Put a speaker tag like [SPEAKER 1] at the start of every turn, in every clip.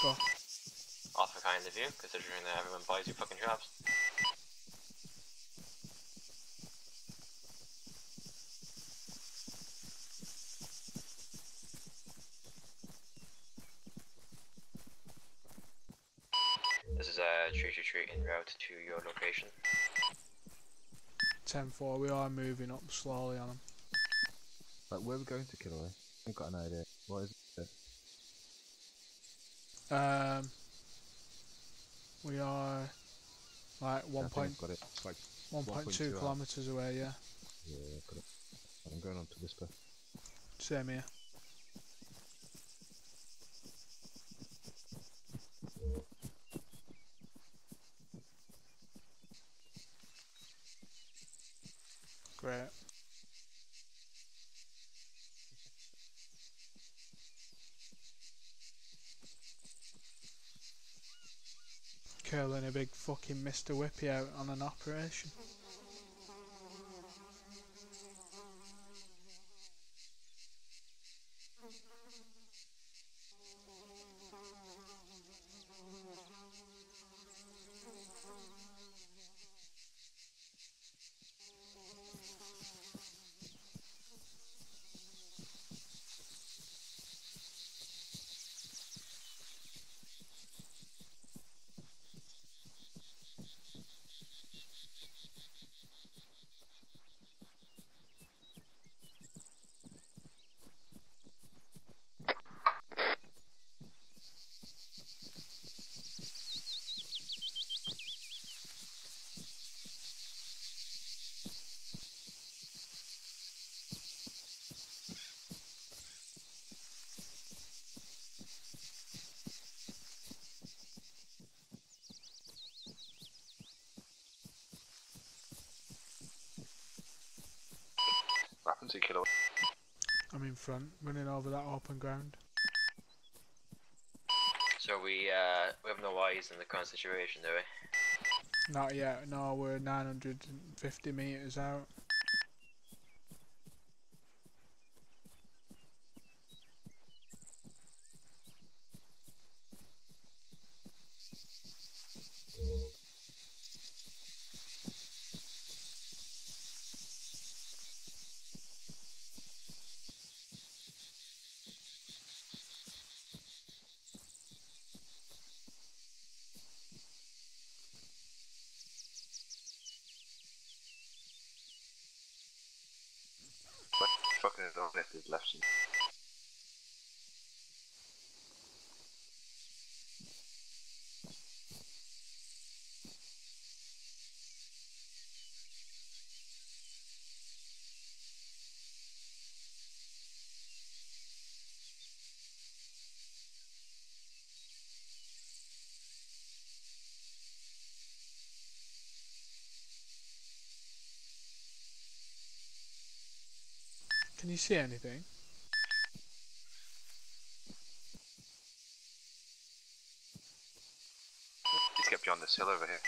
[SPEAKER 1] stuff.
[SPEAKER 2] Awful kind of you, considering that everyone buys your fucking traps. This is a 323 en route to your location.
[SPEAKER 1] 10-4, we are moving up slowly on them.
[SPEAKER 3] Like, where are we going to, Killaway? I've got an idea. What is it?
[SPEAKER 1] We are like
[SPEAKER 3] I think I've got it. It's like
[SPEAKER 1] 1.2 kilometres away, yeah.
[SPEAKER 3] Yeah, I've got it. I'm going on to Whisper.
[SPEAKER 1] Same here. Great. Curling a big fucking Mr. Whippy out on an operation.
[SPEAKER 4] What happened to Killaway?
[SPEAKER 1] I'm in front, running over that open ground.
[SPEAKER 2] So we have no eyes in the current situation, do we?
[SPEAKER 1] Not yet, no, we're 950 metres out.
[SPEAKER 4] What fucking it on if it's left some.
[SPEAKER 1] Can you see anything?
[SPEAKER 4] Let's get beyond this hill over here.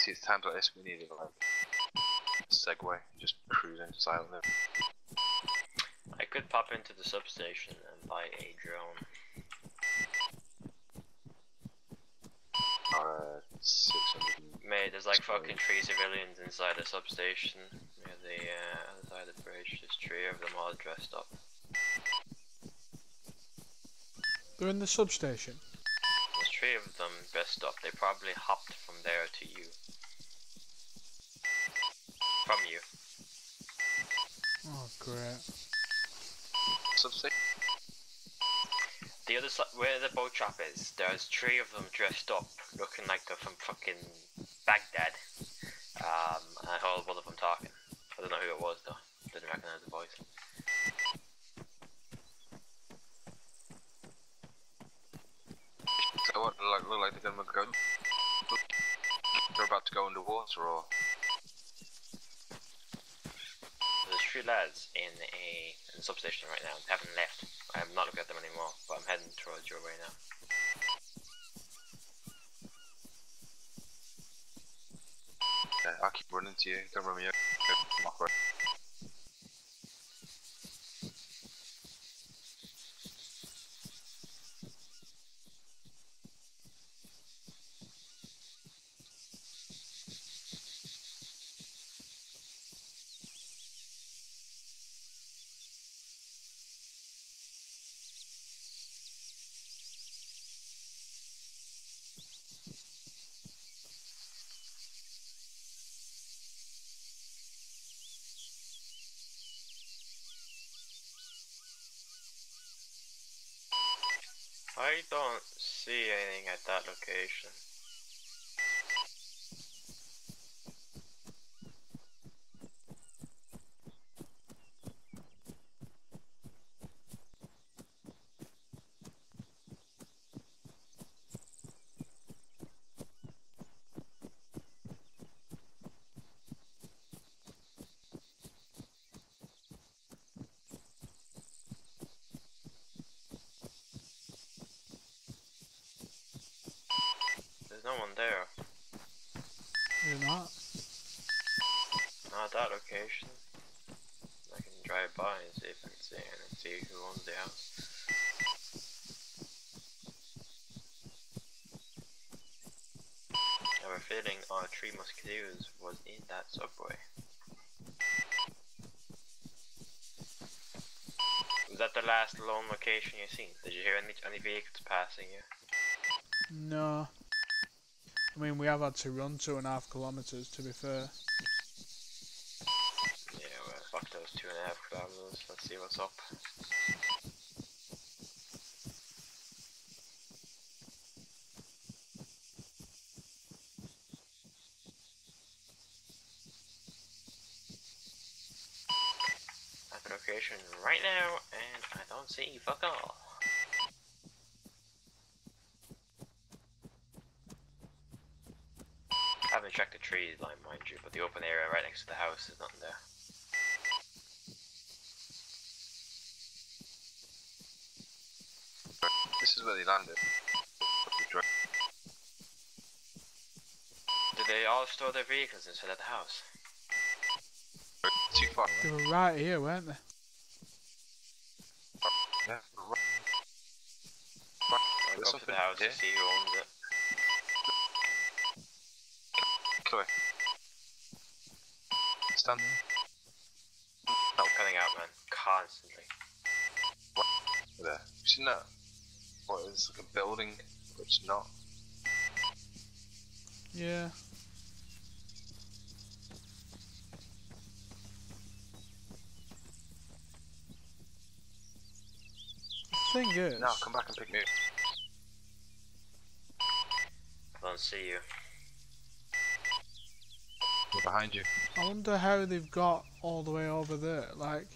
[SPEAKER 4] See, it's times like this we need to like segue, just cruising silently.
[SPEAKER 2] I could pop into the substation and buy a drone.
[SPEAKER 4] Or 600.
[SPEAKER 2] Mate, there's like fucking 3 civilians inside the substation near the other side of the bridge. There's 3 of them all dressed up.
[SPEAKER 1] They're in the substation.
[SPEAKER 2] There's 3 of them dressed up. They probably hopped from there to you. From you.
[SPEAKER 1] Oh, great.
[SPEAKER 4] Substation?
[SPEAKER 2] The other side, where the boat shop is, there's 3 of them dressed up, looking like they're from fucking Baghdad. And I heard one of them talking. I don't know who it was though. Didn't recognize the voice.
[SPEAKER 4] So what, look like they're gonna go? They're about to go underwater, or?
[SPEAKER 2] There's 3 lads in the substation right now. They haven't left. I'm not looking at them anymore, but I'm heading towards your way now.
[SPEAKER 4] I keep running to you. Don't run me over. I'm off road.
[SPEAKER 2] I don't see anything at that location. There's no one there.
[SPEAKER 1] You're not.
[SPEAKER 2] Not at that location. I can drive by and see if I can see anything, see who owns the house. I have a feeling our Three Musketeers was in that subway. Was that the last lone location you seen? Did you hear any vehicles passing you?
[SPEAKER 1] No. I mean, we have had to run 2.5 kilometres, to be fair.
[SPEAKER 2] Yeah, well, fuck those 2.5 kilometers. Let's see what's up. At the location right now, and I don't see fuck all. I haven't checked the tree line, mind you, but the open area right next to the house is nothing there.
[SPEAKER 4] This is where they landed.
[SPEAKER 2] Did they all store their vehicles inside of the house?
[SPEAKER 4] Too far.
[SPEAKER 1] They were right here, weren't they?
[SPEAKER 4] Yeah, right.
[SPEAKER 2] I'll
[SPEAKER 4] There's
[SPEAKER 2] go up to the
[SPEAKER 4] something
[SPEAKER 2] house
[SPEAKER 4] here.
[SPEAKER 2] to see who owns it.
[SPEAKER 4] Chloe. Stand.
[SPEAKER 2] I'm cutting out, man. Constantly.
[SPEAKER 4] There. You seen that? What, it's like a building, but it's not.
[SPEAKER 1] Yeah. The thing is,
[SPEAKER 4] No, come back and pick me up.
[SPEAKER 2] I don't see you.
[SPEAKER 4] We're behind you.
[SPEAKER 1] I wonder how they've got all the way over there. Like,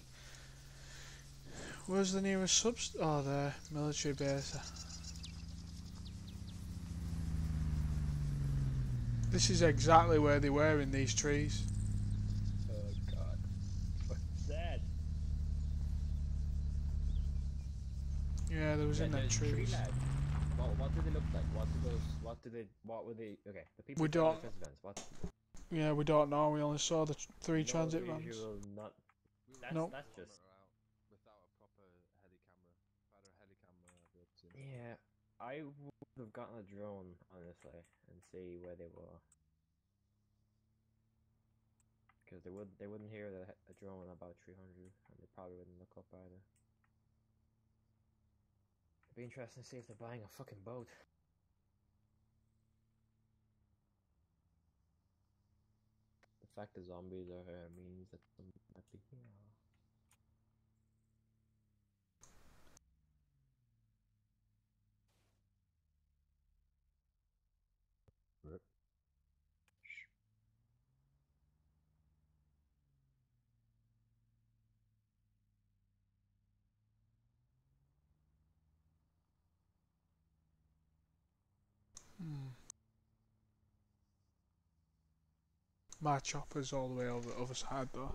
[SPEAKER 1] where's the nearest oh, there, military base. This is exactly where they were in these trees.
[SPEAKER 5] Oh god. What's that?
[SPEAKER 1] Yeah, there was in them
[SPEAKER 5] there's tree
[SPEAKER 1] trees.
[SPEAKER 5] lads. What do they look like? What were they, okay, the people
[SPEAKER 1] We
[SPEAKER 5] driving
[SPEAKER 1] don't-
[SPEAKER 5] the fence vans, what?
[SPEAKER 1] Yeah, we don't know. We only saw the three
[SPEAKER 5] No
[SPEAKER 1] transit vans.
[SPEAKER 5] visual, not,
[SPEAKER 1] Nope.
[SPEAKER 5] that's just,
[SPEAKER 3] without a proper heli camera. If I had a heli camera, I'd be able to.
[SPEAKER 5] yeah, I would have gotten a drone, honestly, and see where they were. Because they wouldn't hear a drone about 300, and they probably wouldn't look up either. It'd be interesting to see if they're buying a fucking boat. The fact the zombies are here means that some might be here.
[SPEAKER 3] Rip.
[SPEAKER 1] My chopper's all the way over the other side though.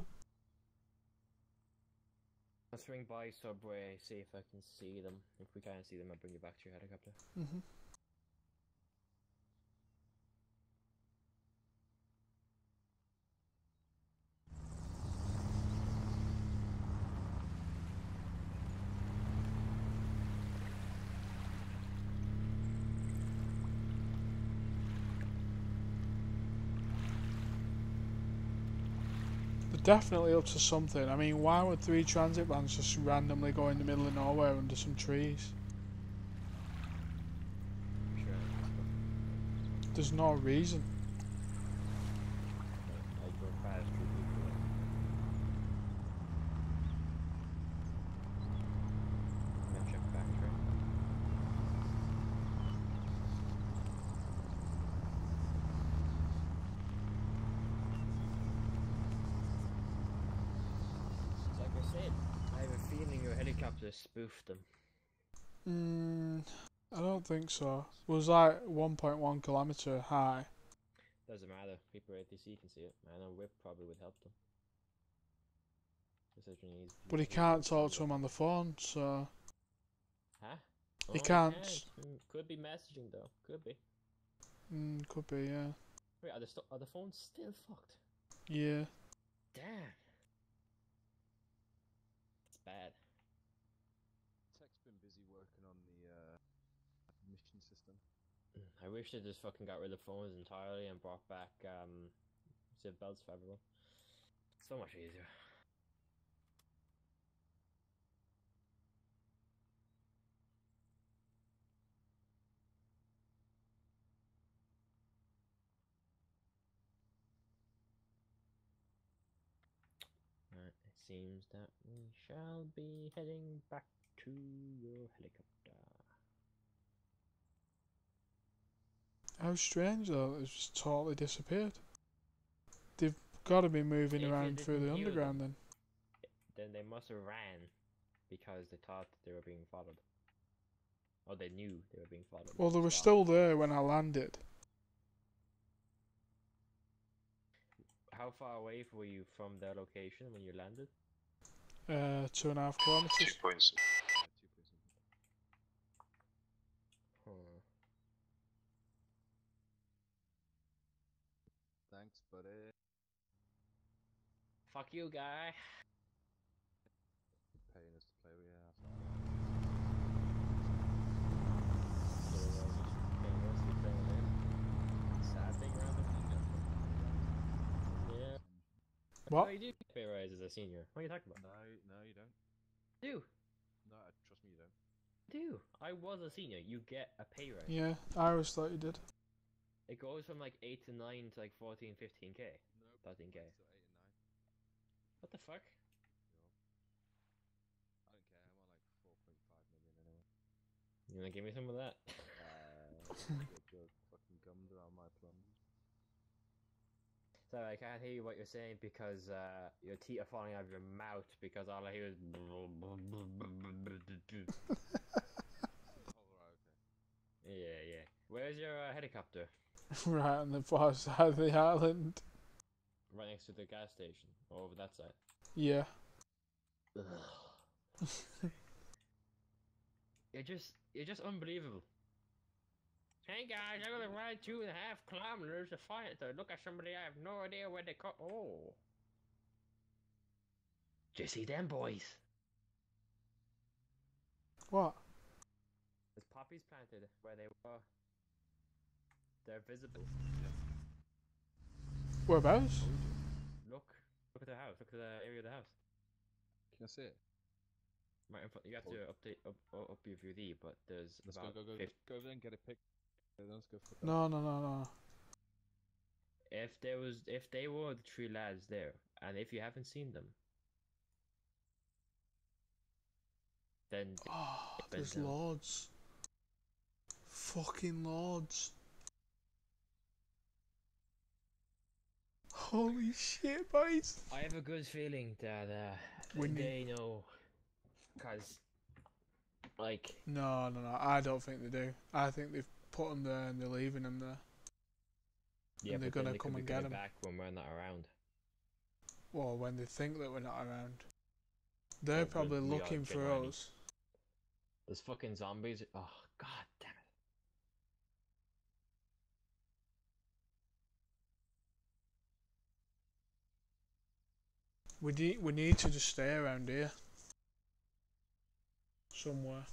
[SPEAKER 5] I'll swing by Subway, see if I can see them. If we can't see them, I'll bring you back to your helicopter.
[SPEAKER 1] Mhm. definitely up to something. I mean, why would 3 transit vans just randomly go in the middle of nowhere under some trees?
[SPEAKER 5] I'm sure
[SPEAKER 1] There's no reason.
[SPEAKER 5] I drove past 2 people. And then check factory. Like I said, I have a feeling your helicopter spoofed them.
[SPEAKER 1] I don't think so. It was like 1.1 kilometre high.
[SPEAKER 5] Doesn't matter. People at ATC can see it. I know Whip probably would help them. Considering
[SPEAKER 1] But he can't talk to him on the phone, so...
[SPEAKER 5] Huh?
[SPEAKER 1] He
[SPEAKER 5] Oh,
[SPEAKER 1] can't.
[SPEAKER 5] Could be messaging though. Could be.
[SPEAKER 1] Could be, yeah.
[SPEAKER 5] Wait, are the phones still fucked?
[SPEAKER 1] Yeah.
[SPEAKER 5] Damn. It's bad.
[SPEAKER 3] Tech's been busy working on the mission system.
[SPEAKER 5] I wish they just fucking got rid of phones entirely and brought back zip belts for everyone. So much easier. It seems that we shall be heading back to your helicopter.
[SPEAKER 1] How strange though, it's just totally disappeared. They've got to be moving
[SPEAKER 5] If you
[SPEAKER 1] around through
[SPEAKER 5] didn't
[SPEAKER 1] the
[SPEAKER 5] hear
[SPEAKER 1] underground
[SPEAKER 5] them,
[SPEAKER 1] then.
[SPEAKER 5] then they must have ran because they thought they were being followed. Or they knew they were being followed.
[SPEAKER 1] Well, they were
[SPEAKER 5] Stopped.
[SPEAKER 1] still there when I landed.
[SPEAKER 5] How far away were you from their location when you landed?
[SPEAKER 1] 2.5
[SPEAKER 4] 2
[SPEAKER 1] kilometres.
[SPEAKER 4] points.
[SPEAKER 3] 2 points.
[SPEAKER 5] Hmm.
[SPEAKER 3] Thanks, buddy.
[SPEAKER 5] Fuck you, guy.
[SPEAKER 3] Paying us to play with you.
[SPEAKER 5] Sad thing around the Yeah.
[SPEAKER 1] What?
[SPEAKER 5] Oh, you do get pay rise as a senior. What are you talking about?
[SPEAKER 3] No, you don't.
[SPEAKER 5] Do.
[SPEAKER 3] No, trust me, you don't.
[SPEAKER 5] Do. I was a senior. You get a pay rise.
[SPEAKER 1] Yeah, I always thought you did.
[SPEAKER 5] It goes from like 8 to 9 to like 14, 15k.
[SPEAKER 3] Nope.
[SPEAKER 5] 13k.
[SPEAKER 3] Still 8 and 9.
[SPEAKER 5] What the fuck?
[SPEAKER 3] I don't care. I'm on like 4.5 million anyway.
[SPEAKER 5] You wanna give me some of that?
[SPEAKER 3] You're fucking gummed around my plums.
[SPEAKER 5] Sorry, I can't hear what you're saying because your teeth are falling out of your mouth because all I hear is. Yeah. Where's your helicopter?
[SPEAKER 1] Right on the far side of the island.
[SPEAKER 5] Right next to the gas station, or over that side.
[SPEAKER 1] Yeah.
[SPEAKER 5] You're just unbelievable. Hey guys, I'm gonna ride 2.5 kilometers to look at somebody I have no idea where they come. Oh. Do you see them boys?
[SPEAKER 1] What?
[SPEAKER 5] There's poppies planted where they were. They're visible.
[SPEAKER 1] Whereabouts?
[SPEAKER 5] Look at the house. Look at the area of the house.
[SPEAKER 3] Can I see it?
[SPEAKER 5] Right in front. You have to up your VD, but there's
[SPEAKER 3] Let's
[SPEAKER 5] about
[SPEAKER 3] go over there and get a pic. Let's go for that.
[SPEAKER 1] No.
[SPEAKER 5] If they were the 3 lads there, and if you haven't seen them, then
[SPEAKER 1] Oh, there's
[SPEAKER 5] down.
[SPEAKER 1] loads. Fucking loads. Holy shit, boys.
[SPEAKER 5] I have a good feeling that they know, cause like
[SPEAKER 1] No, I don't think they do. I think they've put them there and they're leaving them there.
[SPEAKER 5] yeah,
[SPEAKER 1] And they're
[SPEAKER 5] but then
[SPEAKER 1] gonna
[SPEAKER 5] they
[SPEAKER 1] come
[SPEAKER 5] could be
[SPEAKER 1] and get
[SPEAKER 5] coming
[SPEAKER 1] 'em.
[SPEAKER 5] back when we're not around.
[SPEAKER 1] Well, when they think that we're not around. They're
[SPEAKER 5] Oh,
[SPEAKER 1] probably
[SPEAKER 5] we are
[SPEAKER 1] looking for
[SPEAKER 5] genuinely.
[SPEAKER 1] us.
[SPEAKER 5] There's fucking zombies. Oh god damn it!
[SPEAKER 1] We need to just stay around here. Somewhere.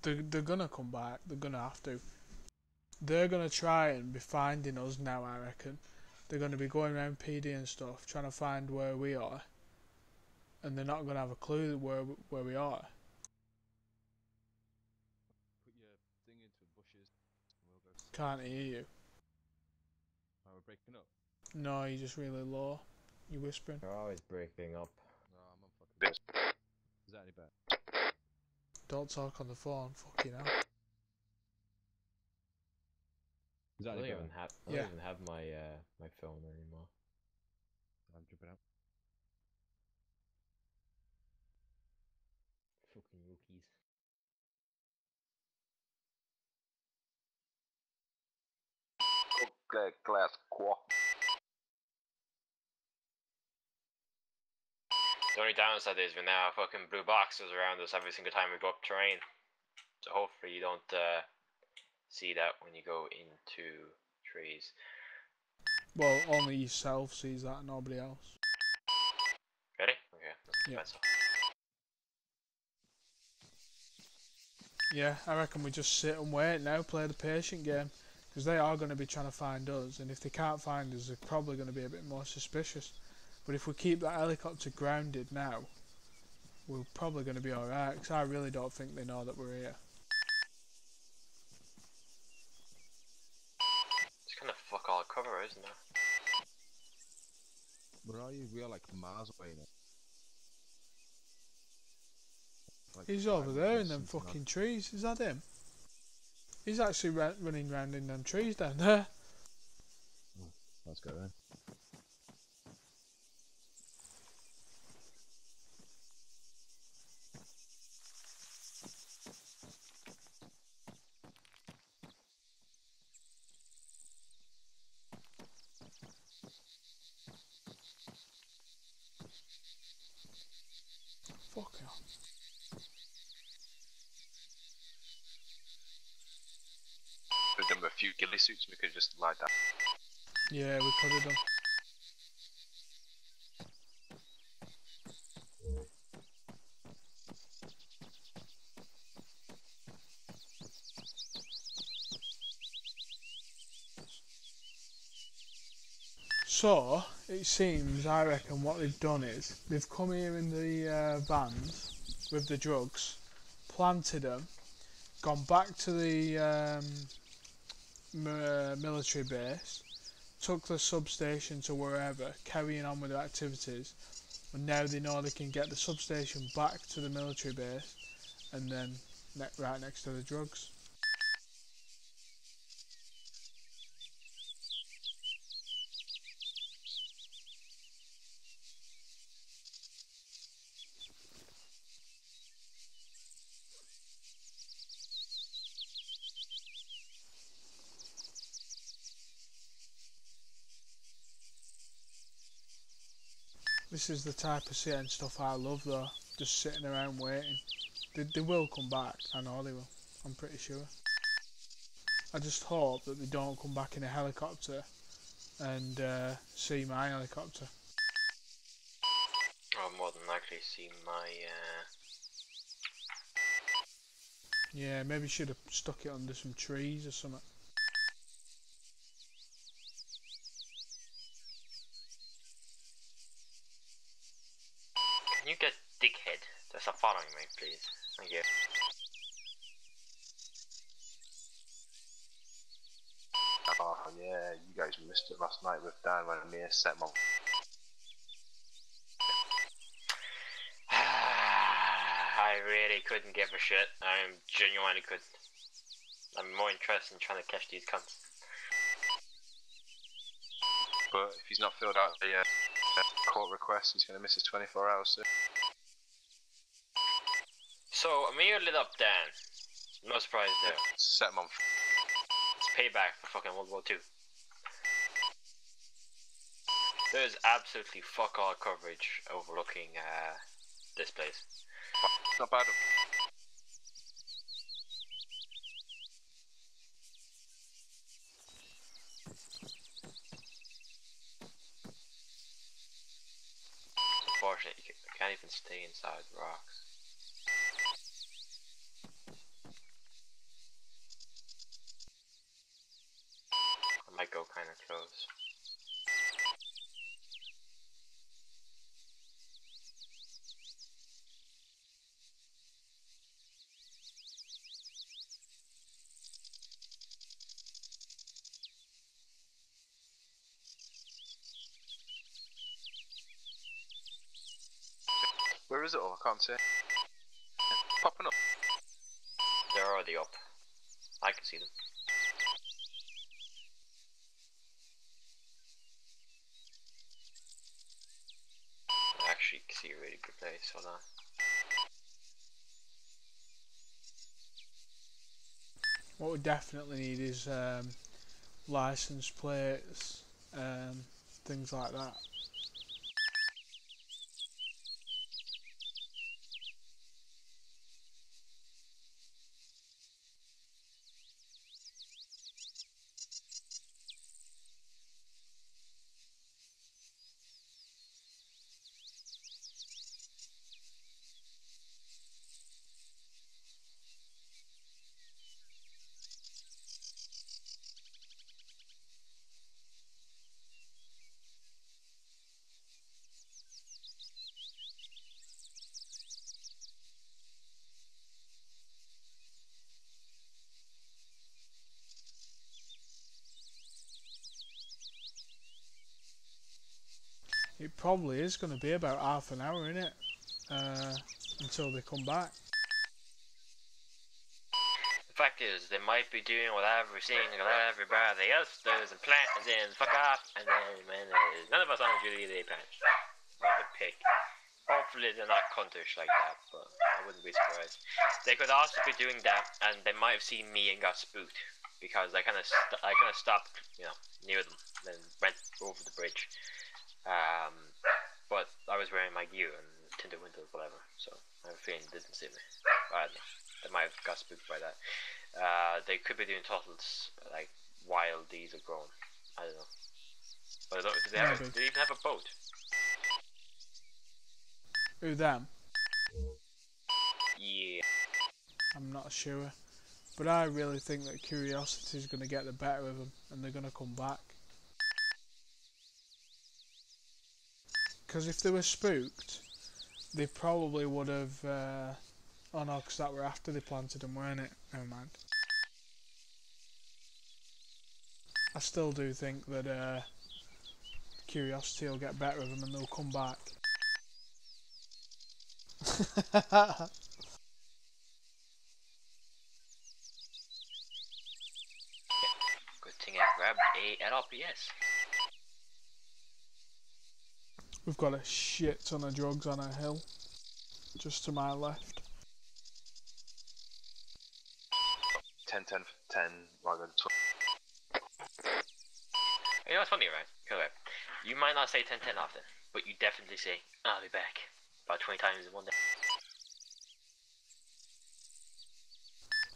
[SPEAKER 1] They're gonna come back. They're gonna have to. They're gonna try and be finding us now, I reckon. they're going to be going around PD and stuff, trying to find where we are, and they're not going to have a clue where we are.
[SPEAKER 3] Put your thing into bushes. And we'll go.
[SPEAKER 1] Can't hear you.
[SPEAKER 3] Oh, we're breaking up.
[SPEAKER 1] No, you're just really low. You're whispering.
[SPEAKER 5] You're always breaking up.
[SPEAKER 3] No, I'm on fucking. Is that any better?
[SPEAKER 1] Don't talk on the phone. Fucking hell.
[SPEAKER 3] Is that
[SPEAKER 5] I
[SPEAKER 3] any
[SPEAKER 5] don't
[SPEAKER 3] better?
[SPEAKER 5] even even have my my phone anymore.
[SPEAKER 3] I'm jumping out.
[SPEAKER 5] Fucking rookies.
[SPEAKER 4] Glass quack.
[SPEAKER 2] The only downside is we now have fucking blue boxes around us every single time we go up terrain. So hopefully you don't see that when you go into trees.
[SPEAKER 1] Well, only yourself sees that, nobody else.
[SPEAKER 2] Ready? Okay, that's
[SPEAKER 1] Yeah.
[SPEAKER 2] defensive.
[SPEAKER 1] Yeah, I reckon we just sit and wait now, play the patient game, because they are going to be trying to find us, and if they can't find us, they're probably going to be a bit more suspicious. But if we keep that helicopter grounded now, we're probably going to be alright, because I really don't think they know that we're here.
[SPEAKER 2] It's kind of fuck all cover, isn't it?
[SPEAKER 3] Where are you? We are like miles away now. Like
[SPEAKER 1] He's over
[SPEAKER 3] 5
[SPEAKER 1] there in
[SPEAKER 3] minutes
[SPEAKER 1] them
[SPEAKER 3] into
[SPEAKER 1] fucking trees, is that him? He's actually running round in them trees down there.
[SPEAKER 3] Let's go then.
[SPEAKER 1] Fuck hell.
[SPEAKER 4] Could have done with a few ghillie suits, we could just lie down.
[SPEAKER 1] Yeah, we could have done. So, it seems, I reckon what they've done is, they've come here in the vans with the drugs, planted them, gone back to the military base, took the substation to wherever, carrying on with their activities, and now they know they can get the substation back to the military base, and then right next to the drugs. This is the type of sitting stuff I love though, just sitting around waiting. They will come back, I know they will, I'm pretty sure. I just hope that they don't come back in a helicopter and see my helicopter.
[SPEAKER 2] I'll more than likely see my
[SPEAKER 1] Yeah, maybe should have stuck it under some trees or something.
[SPEAKER 2] Can you get dickhead to stop following me, please? Thank you.
[SPEAKER 4] Oh yeah, you guys missed it last night with Dan when me and set my.
[SPEAKER 2] I really couldn't give a shit. I genuinely couldn't. I'm more interested in trying to catch these cunts.
[SPEAKER 4] But if he's not filled out the court request, he's going to miss his 24 hours.
[SPEAKER 2] So, Amir lit up Dan. No surprise there.
[SPEAKER 4] Set him on.
[SPEAKER 2] It's payback for fucking World War II. There's absolutely fuck all coverage overlooking this place.
[SPEAKER 4] It's not bad.
[SPEAKER 2] Unfortunately, you can't even stay inside the rocks. I might go kind of close.
[SPEAKER 4] is it all? I can't see it. Popping up.
[SPEAKER 2] They're already up. I can see them. I actually can see a really good place. Hold on.
[SPEAKER 1] What we definitely need is license plates, things like that. It probably is going to be about half an hour, innit? Until they come back.
[SPEAKER 2] The fact is, they might be doing whatever everybody else does and plant and then fuck off, and then when none of us on duty, they plant. Like a pig. Hopefully they're not cunters like that, but I wouldn't be surprised. They could also be doing that, and they might have seen me and got spooked because I kind of stopped, near them, then went over the bridge. But I was wearing my gear and tinted windows, whatever. So I have a feeling they didn't see me. I don't know. They might have got spooked by that. They could be doing totals like while these are growing. I don't know. But do they even have a boat?
[SPEAKER 1] Who, them?
[SPEAKER 2] Yeah.
[SPEAKER 1] I'm not sure. But I really think that curiosity is going to get the better of them and they're going to come back. Because if they were spooked, they probably would have... oh no, because that were after they planted them, weren't it? Never mind. I still do think that curiosity will get better of them and they'll come back.
[SPEAKER 2] Good thing I grabbed a LPS.
[SPEAKER 1] We've got a shit ton of drugs on a hill, just to my left.
[SPEAKER 4] 10, 10, 10, rather than 12.
[SPEAKER 2] You know what's funny, right? Okay. You might not say 10-10 often, but you definitely say, I'll be back. About 20 times in one day.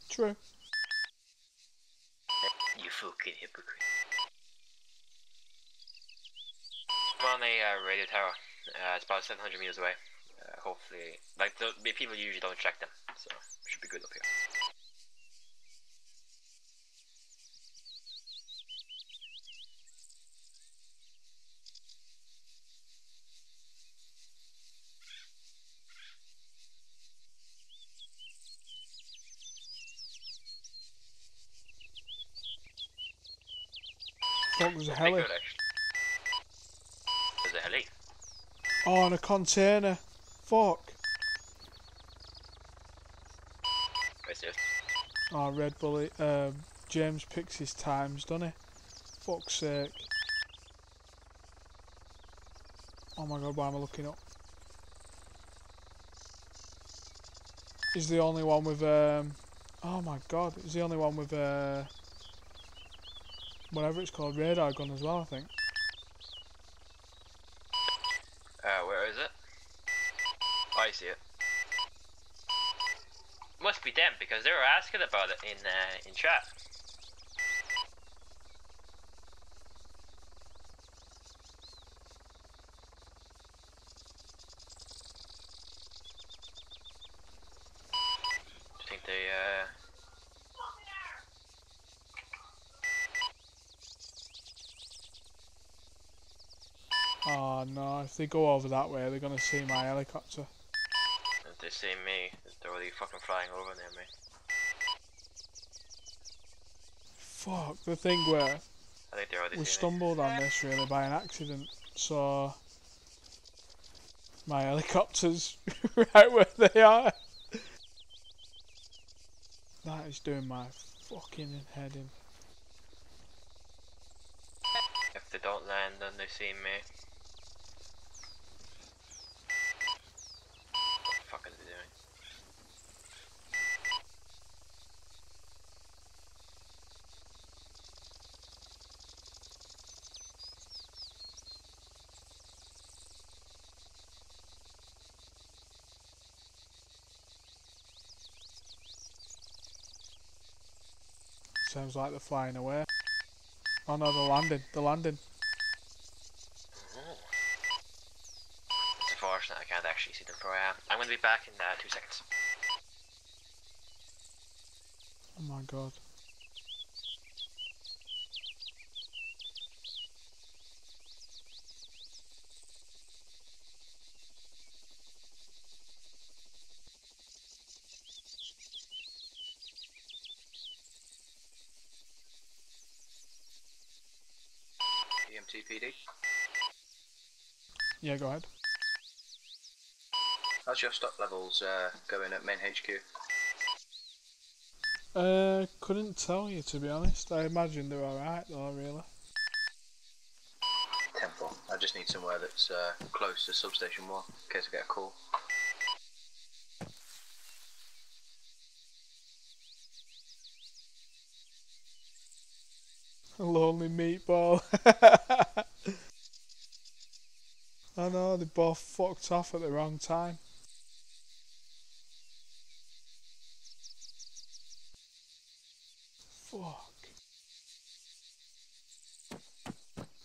[SPEAKER 1] True.
[SPEAKER 2] You fucking hypocrite. I'm on a radio tower. It's about 700 meters away. Hopefully, like, the people usually don't check them, so should be good up here.
[SPEAKER 1] Fuck, there's a
[SPEAKER 2] Pretty
[SPEAKER 1] heli.
[SPEAKER 2] good, actually. There's a heli.
[SPEAKER 1] Oh, and a container. Fuck.
[SPEAKER 2] Right there.
[SPEAKER 1] Oh, Red Bullet. James picks his times, doesn't he? Fuck's sake. Oh my god, why am I looking up? He's the only one with, oh my god, he's the only one with, whatever it's called, radar gun as well, I think.
[SPEAKER 2] Where is it? Oh, I see it. Must be them, because they were asking about it in chat. I think they,
[SPEAKER 1] Oh no, if they go over that way, they're gonna see my helicopter.
[SPEAKER 2] if they see me, they're already fucking flying over near me.
[SPEAKER 1] Fuck, the thing where
[SPEAKER 2] I think they already
[SPEAKER 1] we
[SPEAKER 2] see me.
[SPEAKER 1] stumbled on this really by an accident, so My helicopter's right where they are. That is doing my fucking head in.
[SPEAKER 2] If they don't land, then they see me. What the fuck are they doing?
[SPEAKER 1] Sounds like they're flying away. Oh no, they're landing. They're landing.
[SPEAKER 2] Oh. It's unfortunate I can't actually see them from where I am. I'm going to be back in 2 seconds.
[SPEAKER 1] Oh my god.
[SPEAKER 6] CLPD.
[SPEAKER 1] Yeah, go ahead.
[SPEAKER 6] How's your stock levels going at main HQ?
[SPEAKER 1] Couldn't tell you to be honest. I imagine they're alright though, really.
[SPEAKER 6] Temple. I just need somewhere that's close to substation 1 in case I get a call.
[SPEAKER 1] A lonely meatball. I know, they both fucked off at the wrong time. Fuck.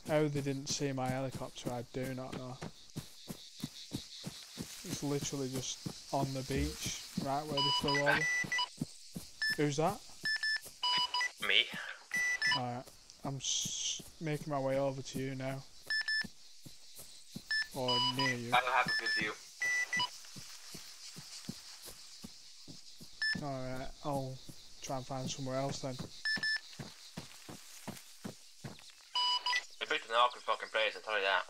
[SPEAKER 1] How they didn't see my helicopter, I do not know. It's literally just on the beach, right where they flew over. Who's that?
[SPEAKER 2] Me?
[SPEAKER 1] Alright, I'm making my way over to you now. Or near you.
[SPEAKER 2] I don't have a good view.
[SPEAKER 1] Alright, I'll try and find somewhere else then.
[SPEAKER 2] I picked an awkward fucking place, I'll tell you that.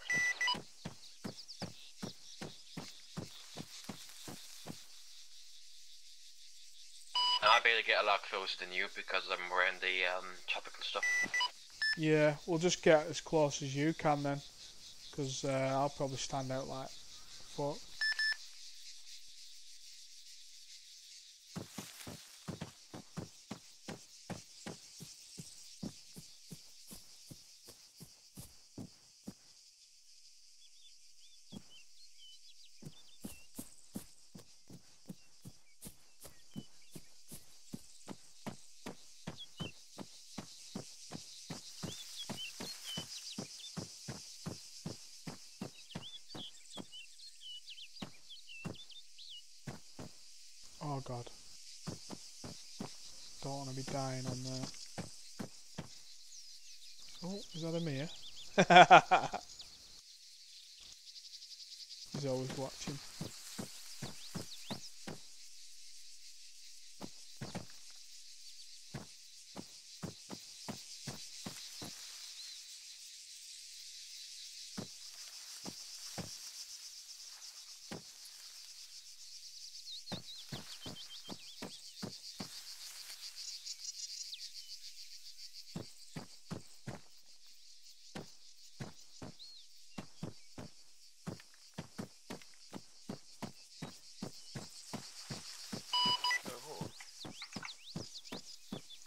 [SPEAKER 2] And I barely get a lot closer than you because I'm wearing the tropical stuff.
[SPEAKER 1] Yeah, we'll just get as close as you can then. Because I'll probably stand out like fuck. Oh god. Don't want to be dying on there. Oh, is that a Mia? He's always watching.
[SPEAKER 2] Oh.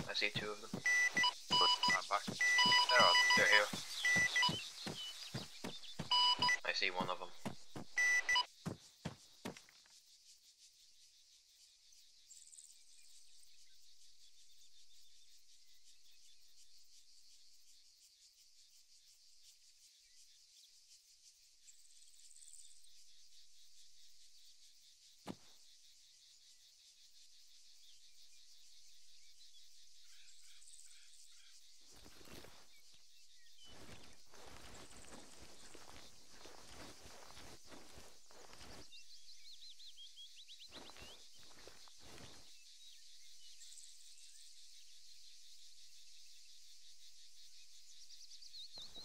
[SPEAKER 2] I see 2 of them.
[SPEAKER 4] I'm back.
[SPEAKER 2] They're here. I see 1 of them.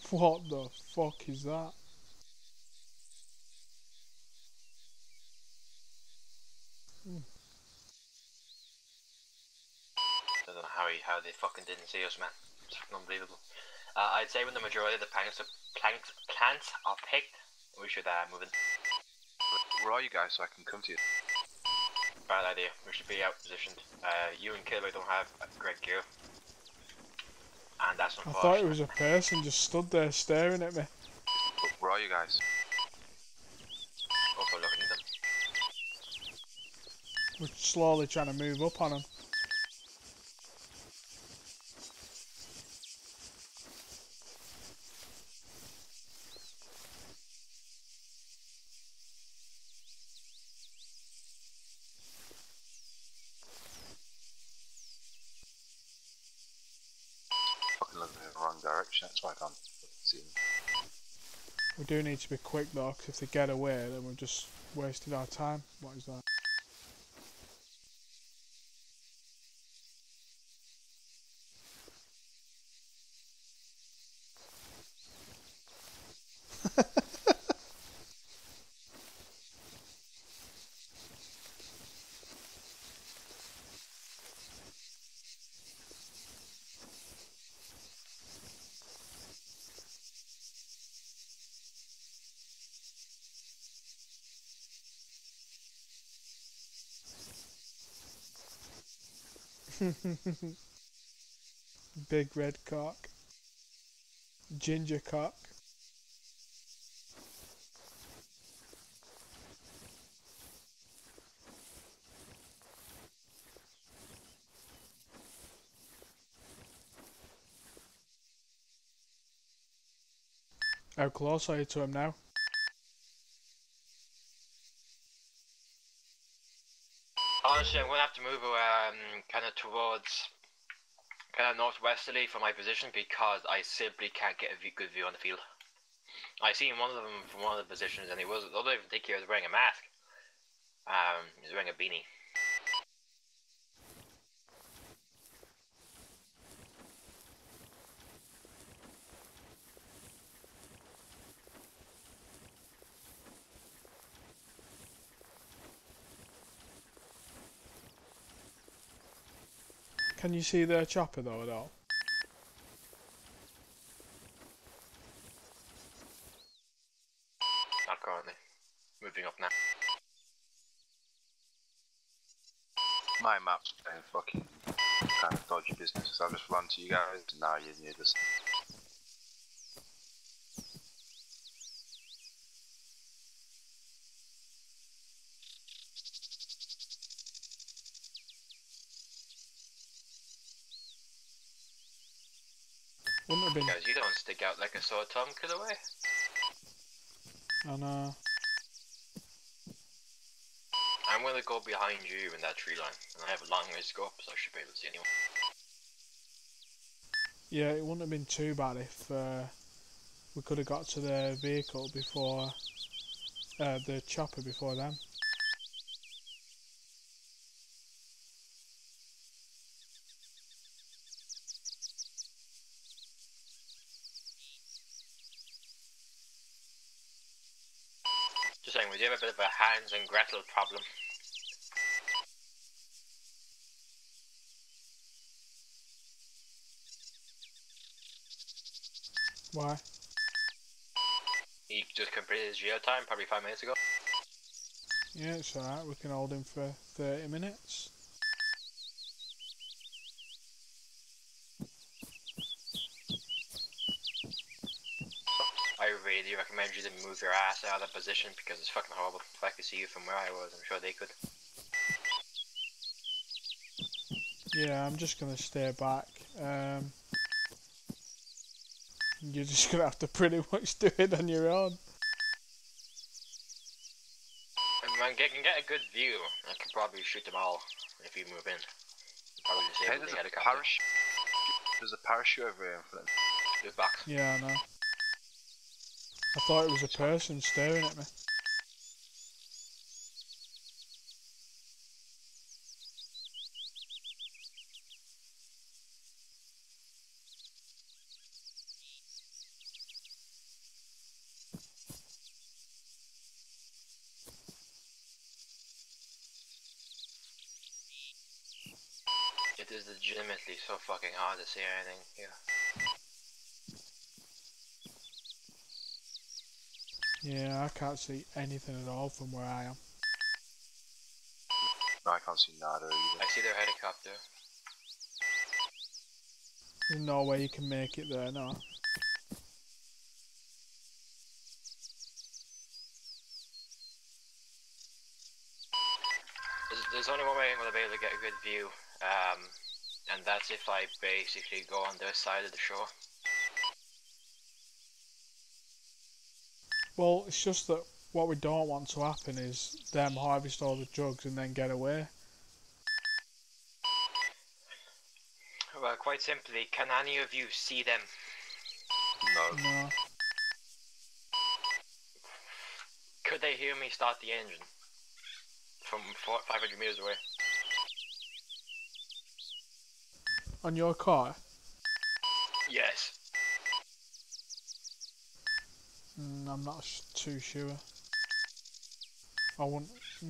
[SPEAKER 1] What the fuck is that?
[SPEAKER 2] sorry how they fucking didn't see us, man. It's fucking unbelievable. I'd say when the majority of the plants are picked, we should move in.
[SPEAKER 4] Where are you guys so I can come to you?
[SPEAKER 2] Bad idea. We should be out positioned. You and Killer don't have great gear. And that's
[SPEAKER 1] I
[SPEAKER 2] unfortunate.
[SPEAKER 1] thought it was a person just stood there staring at me.
[SPEAKER 4] Where are you guys?
[SPEAKER 2] Overlooking them.
[SPEAKER 1] We're slowly trying to move up on them.
[SPEAKER 4] Fucking looking in the wrong direction, that's why I can't see them.
[SPEAKER 1] We do need to be quick though, because if they get away, then we've just wasted our time. What is that? Big red cock. Ginger cock. How close are you to him now?
[SPEAKER 2] Honestly, I'm gonna have to move kind of towards kind of northwesterly from my position because I simply can't get a good view on the field. I seen one of them from one of the positions, and I don't even think he was wearing a mask. He was wearing a beanie.
[SPEAKER 1] Can you see their chopper though at all?
[SPEAKER 2] Not currently. Moving up now.
[SPEAKER 4] My map's playing fucking kind of dodgy business. I'll just run to you guys, and now you're just...
[SPEAKER 1] Wouldn't have been.
[SPEAKER 2] Guys, you don't stick out like a sore thumb, kill away.
[SPEAKER 1] I know.
[SPEAKER 2] I'm gonna go behind you in that tree line, and I have a long range scope, so I should be able to see anyone.
[SPEAKER 1] Yeah, it wouldn't have been too bad if we could have got to the vehicle before the chopper before them.
[SPEAKER 2] Just saying, we do have a bit of a Hans and Gretel problem.
[SPEAKER 1] Why?
[SPEAKER 2] He just completed his jail time probably 5 minutes ago.
[SPEAKER 1] Yeah, it's alright. We can hold him for 30 minutes.
[SPEAKER 2] I really recommend you to move your ass out of that position because it's fucking horrible. If I could see you from where I was, I'm sure they could.
[SPEAKER 1] Yeah, I'm just gonna stay back. You're just gonna have to pretty much do it on your own.
[SPEAKER 2] And when I can get a good view, I can probably shoot them all if you move in. Probably
[SPEAKER 4] Hey,
[SPEAKER 2] disable the helicopter.
[SPEAKER 4] There's a parachute over here in front of me.
[SPEAKER 2] Loot box.
[SPEAKER 1] Yeah, I know. I thought it was a person staring at me.
[SPEAKER 2] It is legitimately so fucking hard to see anything here.
[SPEAKER 1] Yeah, I can't see anything at all from where I am.
[SPEAKER 4] No, I can't see nada either.
[SPEAKER 2] I see their helicopter.
[SPEAKER 1] There's no way you can make it there, no.
[SPEAKER 2] There's only one way I'm going to be able to get a good view, and that's if I basically go on their side of the shore.
[SPEAKER 1] Well, it's just that what we don't want to happen is them harvest all the drugs and then get away.
[SPEAKER 2] Well, quite simply, can any of you see them?
[SPEAKER 4] No.
[SPEAKER 1] No.
[SPEAKER 2] Could they hear me start the engine from 500 meters away?
[SPEAKER 1] On your car?
[SPEAKER 2] Yes.
[SPEAKER 1] I'm not too sure. I wouldn't. I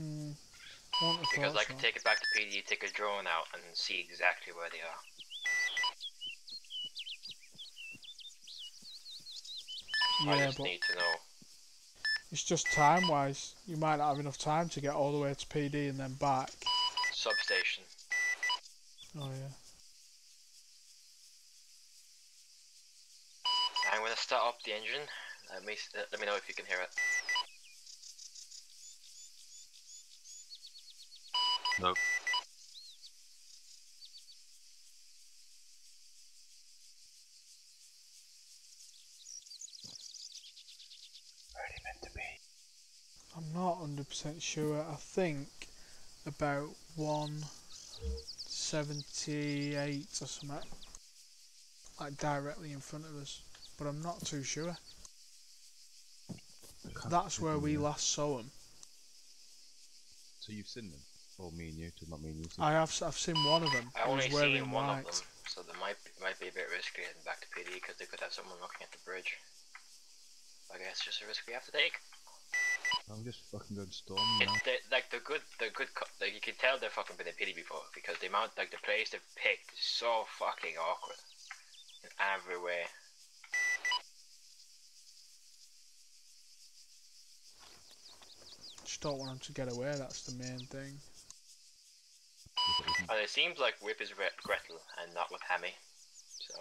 [SPEAKER 1] wouldn't have
[SPEAKER 2] Because
[SPEAKER 1] thought
[SPEAKER 2] I could
[SPEAKER 1] so.
[SPEAKER 2] take it back to PD, take a drone out, and see exactly where they are. I
[SPEAKER 1] Yeah,
[SPEAKER 2] just
[SPEAKER 1] but
[SPEAKER 2] need to know.
[SPEAKER 1] it's just time-wise. You might not have enough time to get all the way to PD and then back.
[SPEAKER 2] Substation.
[SPEAKER 1] Oh yeah.
[SPEAKER 2] I'm gonna start up the engine. Let me know if you can hear it.
[SPEAKER 4] Nope. Where are they meant to be?
[SPEAKER 1] I'm not 100% sure. I think about 178 or something. Like directly in front of us. But I'm not too sure. That's where we last saw them.
[SPEAKER 3] So you've seen them? Or me and you? Just not me and you.
[SPEAKER 1] I've seen one of them.
[SPEAKER 2] I
[SPEAKER 1] He was
[SPEAKER 2] only
[SPEAKER 1] wearing
[SPEAKER 2] seen one
[SPEAKER 1] white.
[SPEAKER 2] of them, so they might be a bit risky heading back to PD because they could have someone looking at the bridge. I guess it's just a risk we have to take.
[SPEAKER 3] I'm just fucking going storming now.
[SPEAKER 2] Like you can tell they've fucking been in PD before because the amount, like the place they've picked is so fucking awkward in every way.
[SPEAKER 1] Just don't want them to get away, that's the main thing.
[SPEAKER 2] And it seems like Whip is Gretel and not with Hammy, so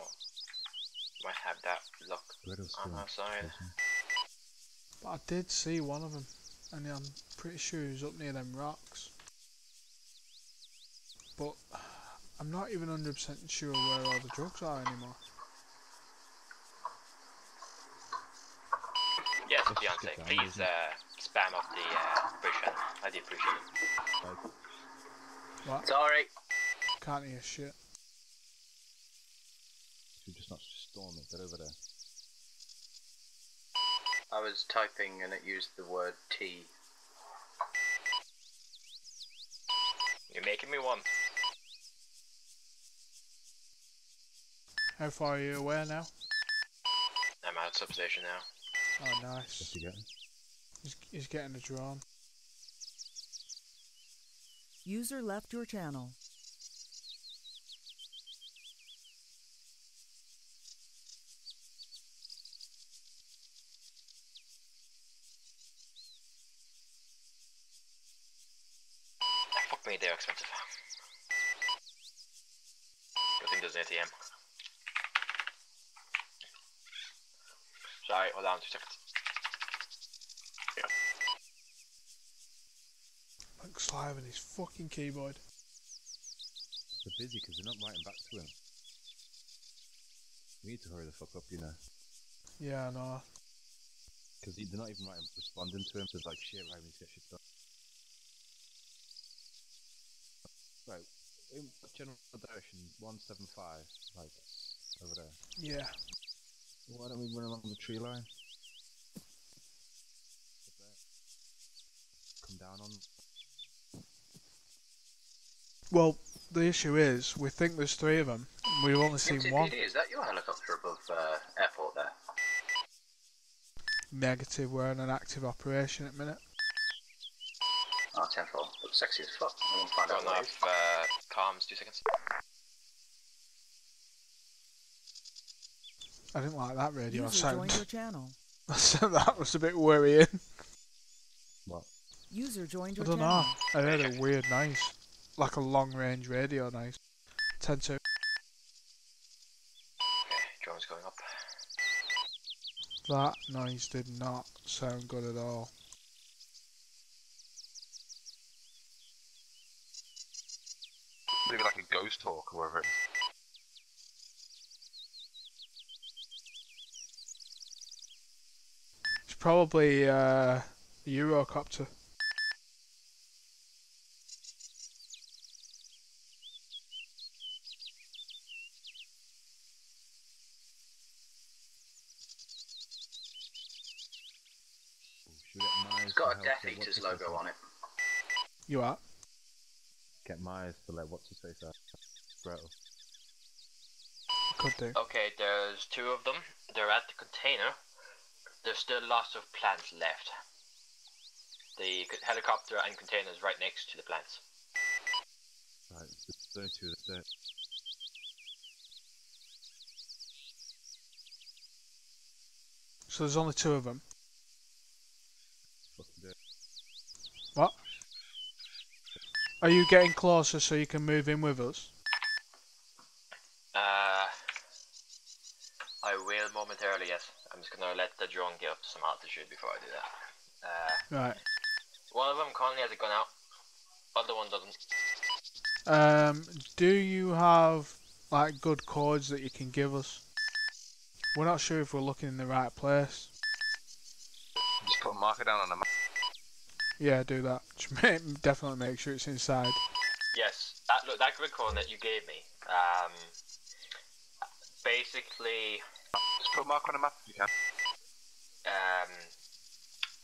[SPEAKER 2] might have that luck on our side.
[SPEAKER 1] But I did see one of them, and I'm pretty sure he was up near them rocks. But I'm not even 100% sure where all the drugs are anymore.
[SPEAKER 2] Yes, Beyonce, please spam up the bridge channel. I do appreciate it.
[SPEAKER 1] What?
[SPEAKER 6] Sorry.
[SPEAKER 1] Can't hear shit.
[SPEAKER 3] Should we just not storm it? Get over there.
[SPEAKER 6] I was typing and it used the word T.
[SPEAKER 2] You're making me one.
[SPEAKER 1] How far are you away now?
[SPEAKER 2] I'm out of substation now.
[SPEAKER 1] Oh, nice.
[SPEAKER 3] What's he getting?
[SPEAKER 1] He's getting a drone.
[SPEAKER 7] User left your channel.
[SPEAKER 2] Fuck me, they're expensive. Good thing there's an ATM. Sorry, hold on 2 seconds. Yeah.
[SPEAKER 1] Like sliving his fucking keyboard.
[SPEAKER 3] They're busy because they're not writing back to him. We need to hurry the fuck up, you know.
[SPEAKER 1] Yeah, I know.
[SPEAKER 3] Because they're not even responding to him. There's like shit, right? We need to get shit done. Right, in general direction 175, like over there.
[SPEAKER 1] Yeah.
[SPEAKER 3] Why don't we run along the tree line? Up there. Come down on.
[SPEAKER 1] Well, the issue is, we think there's 3 of them. We've only seen one.
[SPEAKER 6] CLPD, is that your helicopter above airport there?
[SPEAKER 1] Negative, we're in an active operation at the minute.
[SPEAKER 6] Oh, 10-4. Looks sexy as fuck. I want to find out
[SPEAKER 2] Got
[SPEAKER 6] why.
[SPEAKER 2] enough comms, 2 seconds.
[SPEAKER 1] I didn't like that radio
[SPEAKER 7] User
[SPEAKER 1] sound.
[SPEAKER 7] joined your channel.
[SPEAKER 1] That was a bit worrying.
[SPEAKER 3] What?
[SPEAKER 7] User joined
[SPEAKER 1] I
[SPEAKER 7] your
[SPEAKER 1] don't know.
[SPEAKER 7] channel.
[SPEAKER 1] I heard a weird noise. Like a long range radio noise. 10-2.
[SPEAKER 2] Okay, drone's going up.
[SPEAKER 1] That noise did not sound good at all.
[SPEAKER 4] Maybe like a ghost talk or whatever.
[SPEAKER 1] It's probably a Eurocopter.
[SPEAKER 3] Should we get Myers
[SPEAKER 6] It's got
[SPEAKER 3] to
[SPEAKER 6] a Death
[SPEAKER 3] help with
[SPEAKER 6] Eaters
[SPEAKER 3] what's-his-face
[SPEAKER 6] logo
[SPEAKER 3] out?
[SPEAKER 6] on it.
[SPEAKER 1] You are?
[SPEAKER 3] Get Myers to let what's his face out. Gretel.
[SPEAKER 1] Could do.
[SPEAKER 2] Okay, there's 2 of them. They're at the container. There's still lots of plants left. The helicopter and container is right next to the plants.
[SPEAKER 3] Right, there's only 2 that's there.
[SPEAKER 1] So there's only 2 of them.
[SPEAKER 3] Fucking do it.
[SPEAKER 1] What? Are you getting closer so you can move in with us?
[SPEAKER 2] I will momentarily, yes. I'm just gonna let the drone get up to some altitude before I do that.
[SPEAKER 1] Right.
[SPEAKER 2] One of them currently has a gun out. Other one doesn't.
[SPEAKER 1] Do you have like good codes that you can give us? We're not sure if we're looking in the right place.
[SPEAKER 4] Just put a marker down on the map.
[SPEAKER 1] Yeah, do that. Just definitely make sure it's inside.
[SPEAKER 2] Yes, that grid coordinate you gave me. Basically,
[SPEAKER 4] Just put a marker on the map if you can.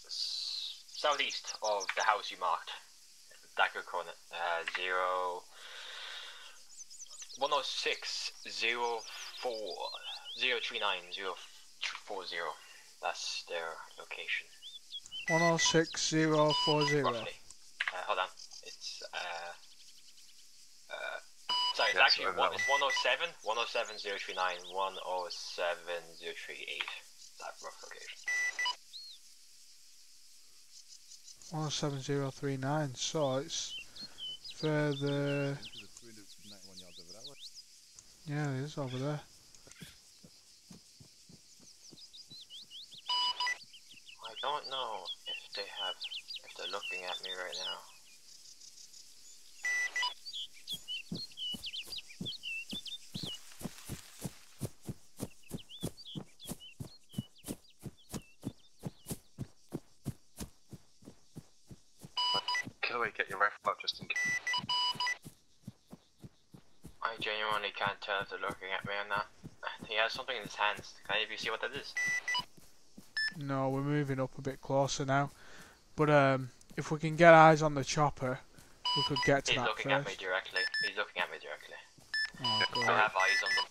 [SPEAKER 2] Southeast of the house you marked. That grid coordinate. 106 04 039 040. That's their location.
[SPEAKER 1] 106040.
[SPEAKER 2] Roughly. Hold on. It's sorry, it's
[SPEAKER 4] Yeah,
[SPEAKER 2] actually
[SPEAKER 4] sorry,
[SPEAKER 2] one,
[SPEAKER 4] that
[SPEAKER 2] it's 107 107 039 107 038. That rough location.
[SPEAKER 1] 107039. So it's further.
[SPEAKER 3] This is a 391 yards over that way.
[SPEAKER 1] Yeah, it is over there.
[SPEAKER 2] I don't know if they're looking at me right now.
[SPEAKER 4] Kill away, get your rifle out just in case.
[SPEAKER 2] I genuinely can't tell if they're looking at me or not. He has something in his hands. Can any of you see what that is?
[SPEAKER 1] No, we're moving up a bit closer now. But if we can get eyes on the chopper, we could get to
[SPEAKER 2] He's
[SPEAKER 1] that
[SPEAKER 2] looking
[SPEAKER 1] first.
[SPEAKER 2] at me directly. He's looking at me directly.
[SPEAKER 1] Oh,
[SPEAKER 2] I
[SPEAKER 1] God.
[SPEAKER 2] have eyes on them.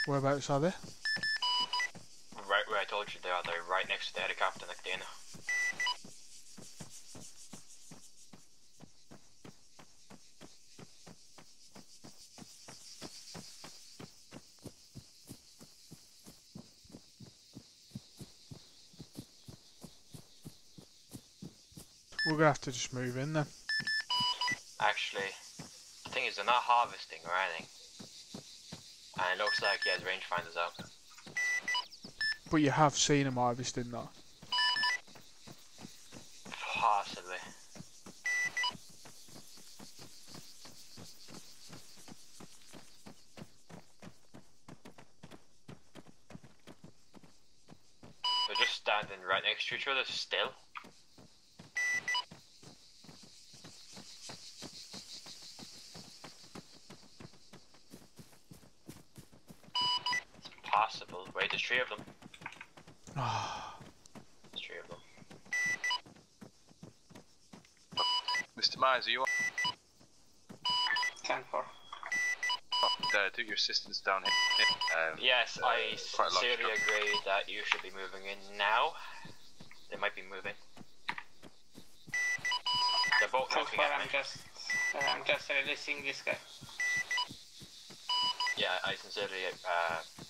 [SPEAKER 1] Whereabouts are they?
[SPEAKER 2] Right where I told you they are. They're right next to the helicopter and the container.
[SPEAKER 1] We're gonna have to just move in then.
[SPEAKER 2] Actually, the thing is, they're not harvesting or anything. And it looks like he has rangefinders out.
[SPEAKER 1] But you have seen them harvesting though.
[SPEAKER 2] Possibly. They're just standing right next to each other still. It's possible. Wait, there's 3 of them. There's 3 of them.
[SPEAKER 4] Mr. Myers, are you on?
[SPEAKER 6] 10-4.
[SPEAKER 4] Do your assistance down here.
[SPEAKER 2] Yes, I
[SPEAKER 4] quite a lot of
[SPEAKER 2] sincerely
[SPEAKER 4] stuff.
[SPEAKER 2] agree that you should be moving in now. They might be moving. They're both looking at me.
[SPEAKER 8] I'm just releasing this guy.
[SPEAKER 2] Yeah, I sincerely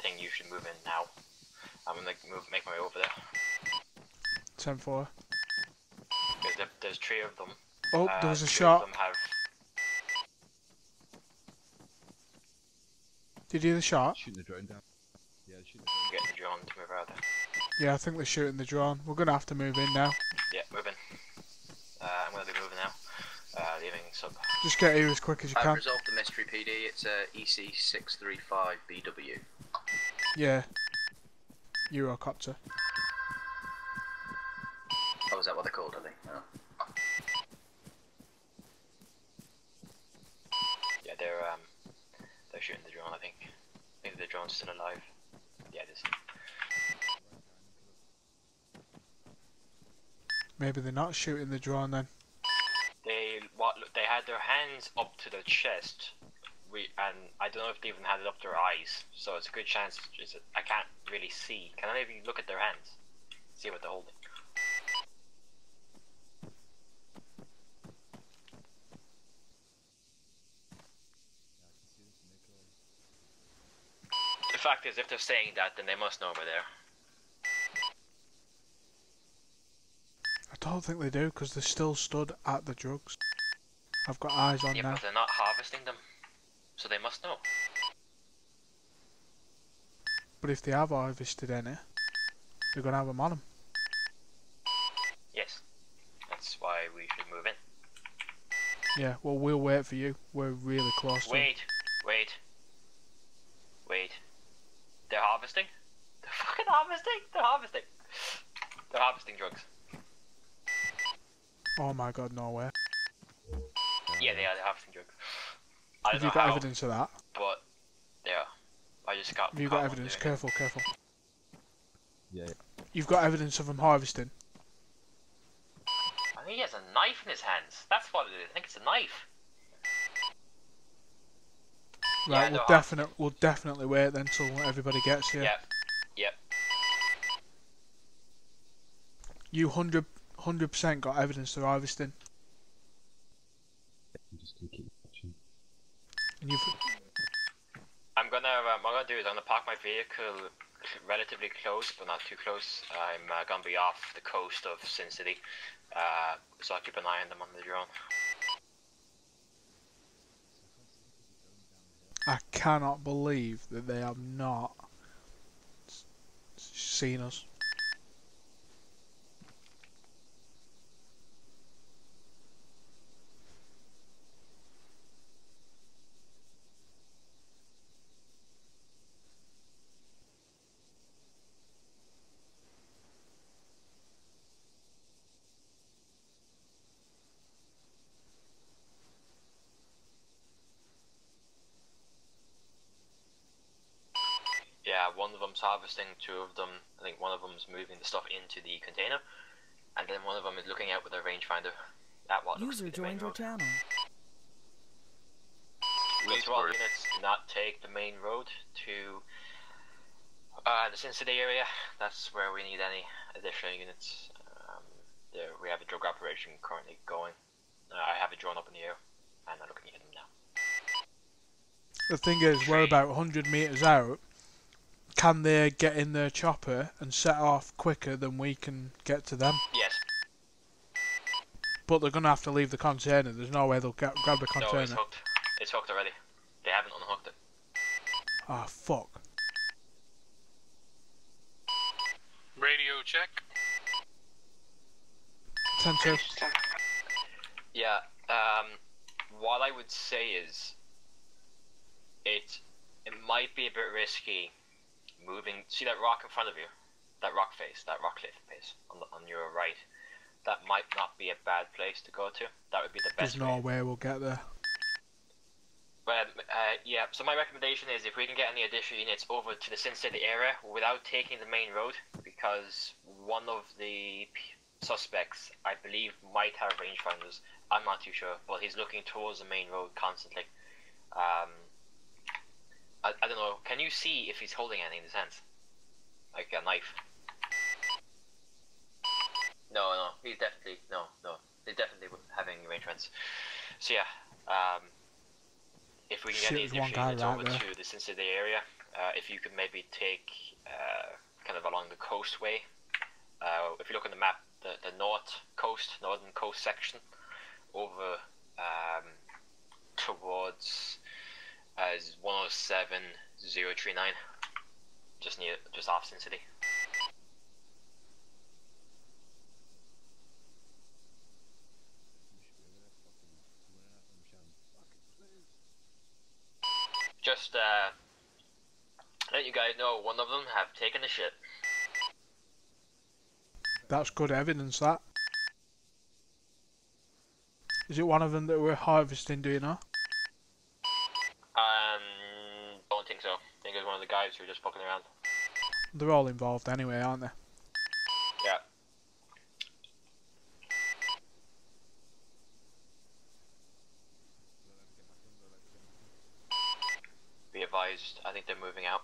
[SPEAKER 2] think you should move in now. I'm gonna make my way over there.
[SPEAKER 1] 10-4.
[SPEAKER 2] Because there's 3 of them.
[SPEAKER 1] Oh, there was a
[SPEAKER 2] 2
[SPEAKER 1] shot.
[SPEAKER 2] of them have.
[SPEAKER 1] Did you hear the shot?
[SPEAKER 3] Shooting the drone down. Yeah, shooting the drone.
[SPEAKER 2] Getting the drone to move out there.
[SPEAKER 1] Yeah, I think they're shooting the drone. We're gonna have to move in now.
[SPEAKER 2] Yeah, moving. I'm gonna be moving now. Leaving sub.
[SPEAKER 1] Just get here as quick as you
[SPEAKER 6] I've
[SPEAKER 1] can.
[SPEAKER 6] resolved the mystery PD. It's EC635BW.
[SPEAKER 1] Yeah. Eurocopter.
[SPEAKER 6] Oh, is that what they're called? I think. Oh.
[SPEAKER 2] Yeah, they're shooting the drone. I think. Maybe the drone's still alive. Yeah, it is.
[SPEAKER 1] Maybe they're not shooting the drone then.
[SPEAKER 2] They had their hands up to their chest. And I don't know if they even had it up their eyes. So it's a good chance. I can't really see. Can I even look at their hands? See what they're holding. The fact is, if they're saying that, then they must know we're there.
[SPEAKER 1] I don't think they do because they're still stood at the drugs. I've got eyes on
[SPEAKER 2] Yeah,
[SPEAKER 1] now.
[SPEAKER 2] but they're not harvesting them. So they must know.
[SPEAKER 1] But if they have harvested any, they're gonna have them on them.
[SPEAKER 2] Yes. That's why we should move in.
[SPEAKER 1] Yeah, well we'll wait for you. We're really close to them.
[SPEAKER 2] Wait. They're harvesting? They're fucking harvesting? They're harvesting. They're harvesting drugs.
[SPEAKER 1] Oh my god, no way.
[SPEAKER 2] Yeah, they are. They're harvesting drugs. I
[SPEAKER 1] Have
[SPEAKER 2] don't
[SPEAKER 1] you
[SPEAKER 2] know
[SPEAKER 1] got
[SPEAKER 2] how,
[SPEAKER 1] evidence of that?
[SPEAKER 2] but they are. I just got.
[SPEAKER 1] Have you got evidence? Careful, careful.
[SPEAKER 3] Yeah.
[SPEAKER 1] You've got evidence of them harvesting.
[SPEAKER 2] I think he has a knife in his hands. That's what it is. I think it's a knife.
[SPEAKER 1] Right,
[SPEAKER 2] Yeah,
[SPEAKER 1] we'll definitely wait then till everybody gets here.
[SPEAKER 2] Yep.
[SPEAKER 1] You 100% got evidence they're harvesting.
[SPEAKER 3] I'm just gonna keep watching.
[SPEAKER 1] And you've
[SPEAKER 2] I'm gonna. What I'm gonna do is I'm gonna park my vehicle relatively close, but not too close. I'm gonna be off the coast of Sin City, so I'll keep an eye on them on the drone.
[SPEAKER 1] I cannot believe that they have not seen us.
[SPEAKER 2] Yeah, one of them's harvesting, 2 of them. I think one of them's moving the stuff into the container, and then one of them is looking out with their rangefinder at what looks to
[SPEAKER 7] User
[SPEAKER 2] be the main
[SPEAKER 7] joined your
[SPEAKER 2] road.
[SPEAKER 7] channel.
[SPEAKER 2] Will to all units not take the main road to the Sin City area. That's where we need any additional units. We have a drug operation currently going. I have a drone up in the air, and I'm looking at them now.
[SPEAKER 1] The thing is, we're about 100 metres out. Can they get in their chopper and set off quicker than we can get to them?
[SPEAKER 2] Yes.
[SPEAKER 1] But they're going to have to leave the container. There's no way they'll grab the
[SPEAKER 2] No, it's
[SPEAKER 1] container.
[SPEAKER 2] hooked. It's hooked already. They haven't unhooked it.
[SPEAKER 1] Ah, fuck.
[SPEAKER 8] Radio check.
[SPEAKER 1] 10-2.
[SPEAKER 2] Yeah. What I would say is, it might be a bit risky moving. See that rock in front of you, that rock face, that rock cliff face on your right. That might not be a bad place to go to. That would be the best.
[SPEAKER 1] There's no way we'll get there.
[SPEAKER 2] But yeah. So my recommendation is if we can get any additional units over to the Sin City area without taking the main road, because one of the suspects, I believe, might have rangefinders. I'm not too sure, but he's looking towards the main road constantly. I don't know. Can you see if he's holding anything in his hands, like a knife? No. He's definitely no. He's definitely having arrangements. So yeah. if we can
[SPEAKER 1] Shit,
[SPEAKER 2] get any
[SPEAKER 1] there's one
[SPEAKER 2] additional
[SPEAKER 1] guy
[SPEAKER 2] units
[SPEAKER 1] right
[SPEAKER 2] over
[SPEAKER 1] there.
[SPEAKER 2] to the Cincinnati area, if you could maybe take kind of along the coastway. If you look on the map, the northern coast section, over towards 107039, just off Cincinnati. Just let you guys know, one of them have taken a shit.
[SPEAKER 1] That's good evidence, that. Is it one of them that we're harvesting, do you know?
[SPEAKER 2] Don't think so. I think it was one of the guys who were just fucking around.
[SPEAKER 1] They're all involved anyway, aren't they?
[SPEAKER 2] Yeah. Be advised, I think they're moving out.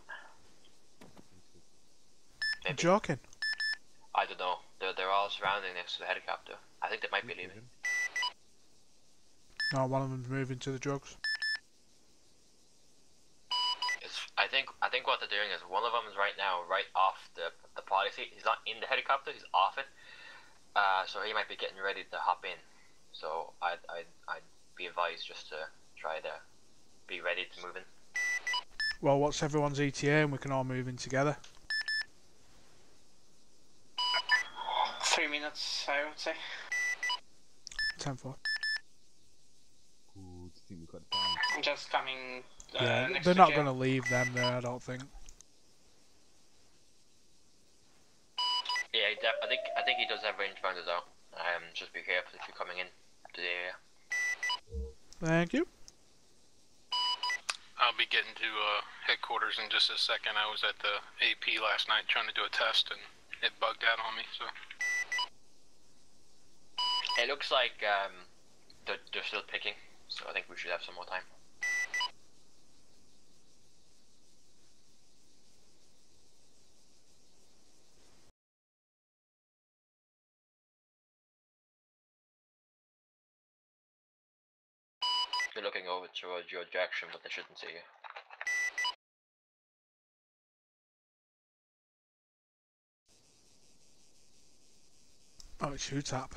[SPEAKER 1] You're joking?
[SPEAKER 2] I don't know. They're all surrounding next to the helicopter. I think they might be leaving.
[SPEAKER 1] No, one of them's moving to the drugs.
[SPEAKER 2] I think what they're doing is one of them is right now right off the party seat. He's not in the helicopter. He's off it. So he might be getting ready to hop in. So I'd be advised just to try to be ready to move in.
[SPEAKER 1] Well, what's everyone's ETA and we can all move in together?
[SPEAKER 9] 3 minutes, I would say.
[SPEAKER 1] 10-4.
[SPEAKER 3] Ooh, do you think we've got time?
[SPEAKER 9] I'm just coming.
[SPEAKER 1] Yeah,
[SPEAKER 9] next
[SPEAKER 1] they're
[SPEAKER 9] to
[SPEAKER 1] not
[SPEAKER 9] Jim.
[SPEAKER 1] going to leave them there, I don't think.
[SPEAKER 2] Yeah, I think he does have rangefinders though. Just be careful if you're coming in to the area.
[SPEAKER 1] Thank you.
[SPEAKER 8] I'll be getting to headquarters in just a second. I was at the AP last night trying to do a test and it bugged out on me, so.
[SPEAKER 2] It looks like they're still picking, so I think we should have some more time. They're looking over towards your direction, but they shouldn't see you.
[SPEAKER 1] Oh, it's you, Tap.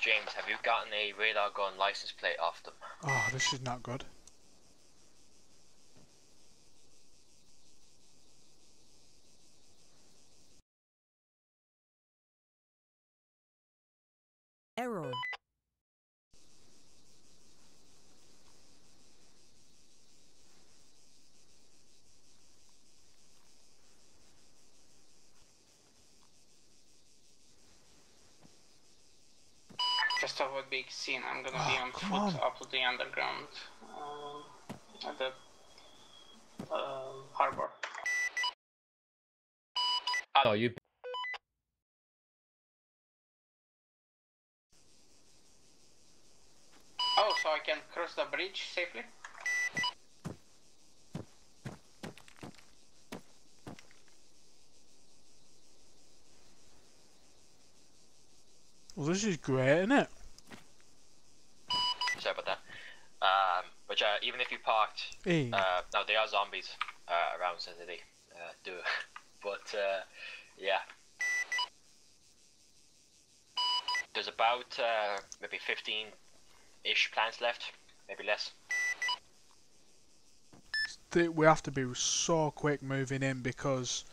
[SPEAKER 2] James, have you gotten a radar gun license plate off them?
[SPEAKER 1] Oh, this is not good.
[SPEAKER 7] Error.
[SPEAKER 9] Just avoid being seen. I'm gonna be on
[SPEAKER 1] come
[SPEAKER 9] foot
[SPEAKER 1] on.
[SPEAKER 9] up to the underground at the harbor.
[SPEAKER 5] Oh, you.
[SPEAKER 9] Oh, so I can cross the bridge safely?
[SPEAKER 1] Well, this is great, isn't it?
[SPEAKER 2] Sorry about that. But even if you parked,
[SPEAKER 1] Hey.
[SPEAKER 2] now there are zombies around Cincinnati, but yeah. There's about maybe 15-ish plants left, maybe less.
[SPEAKER 1] We have to be so quick moving in because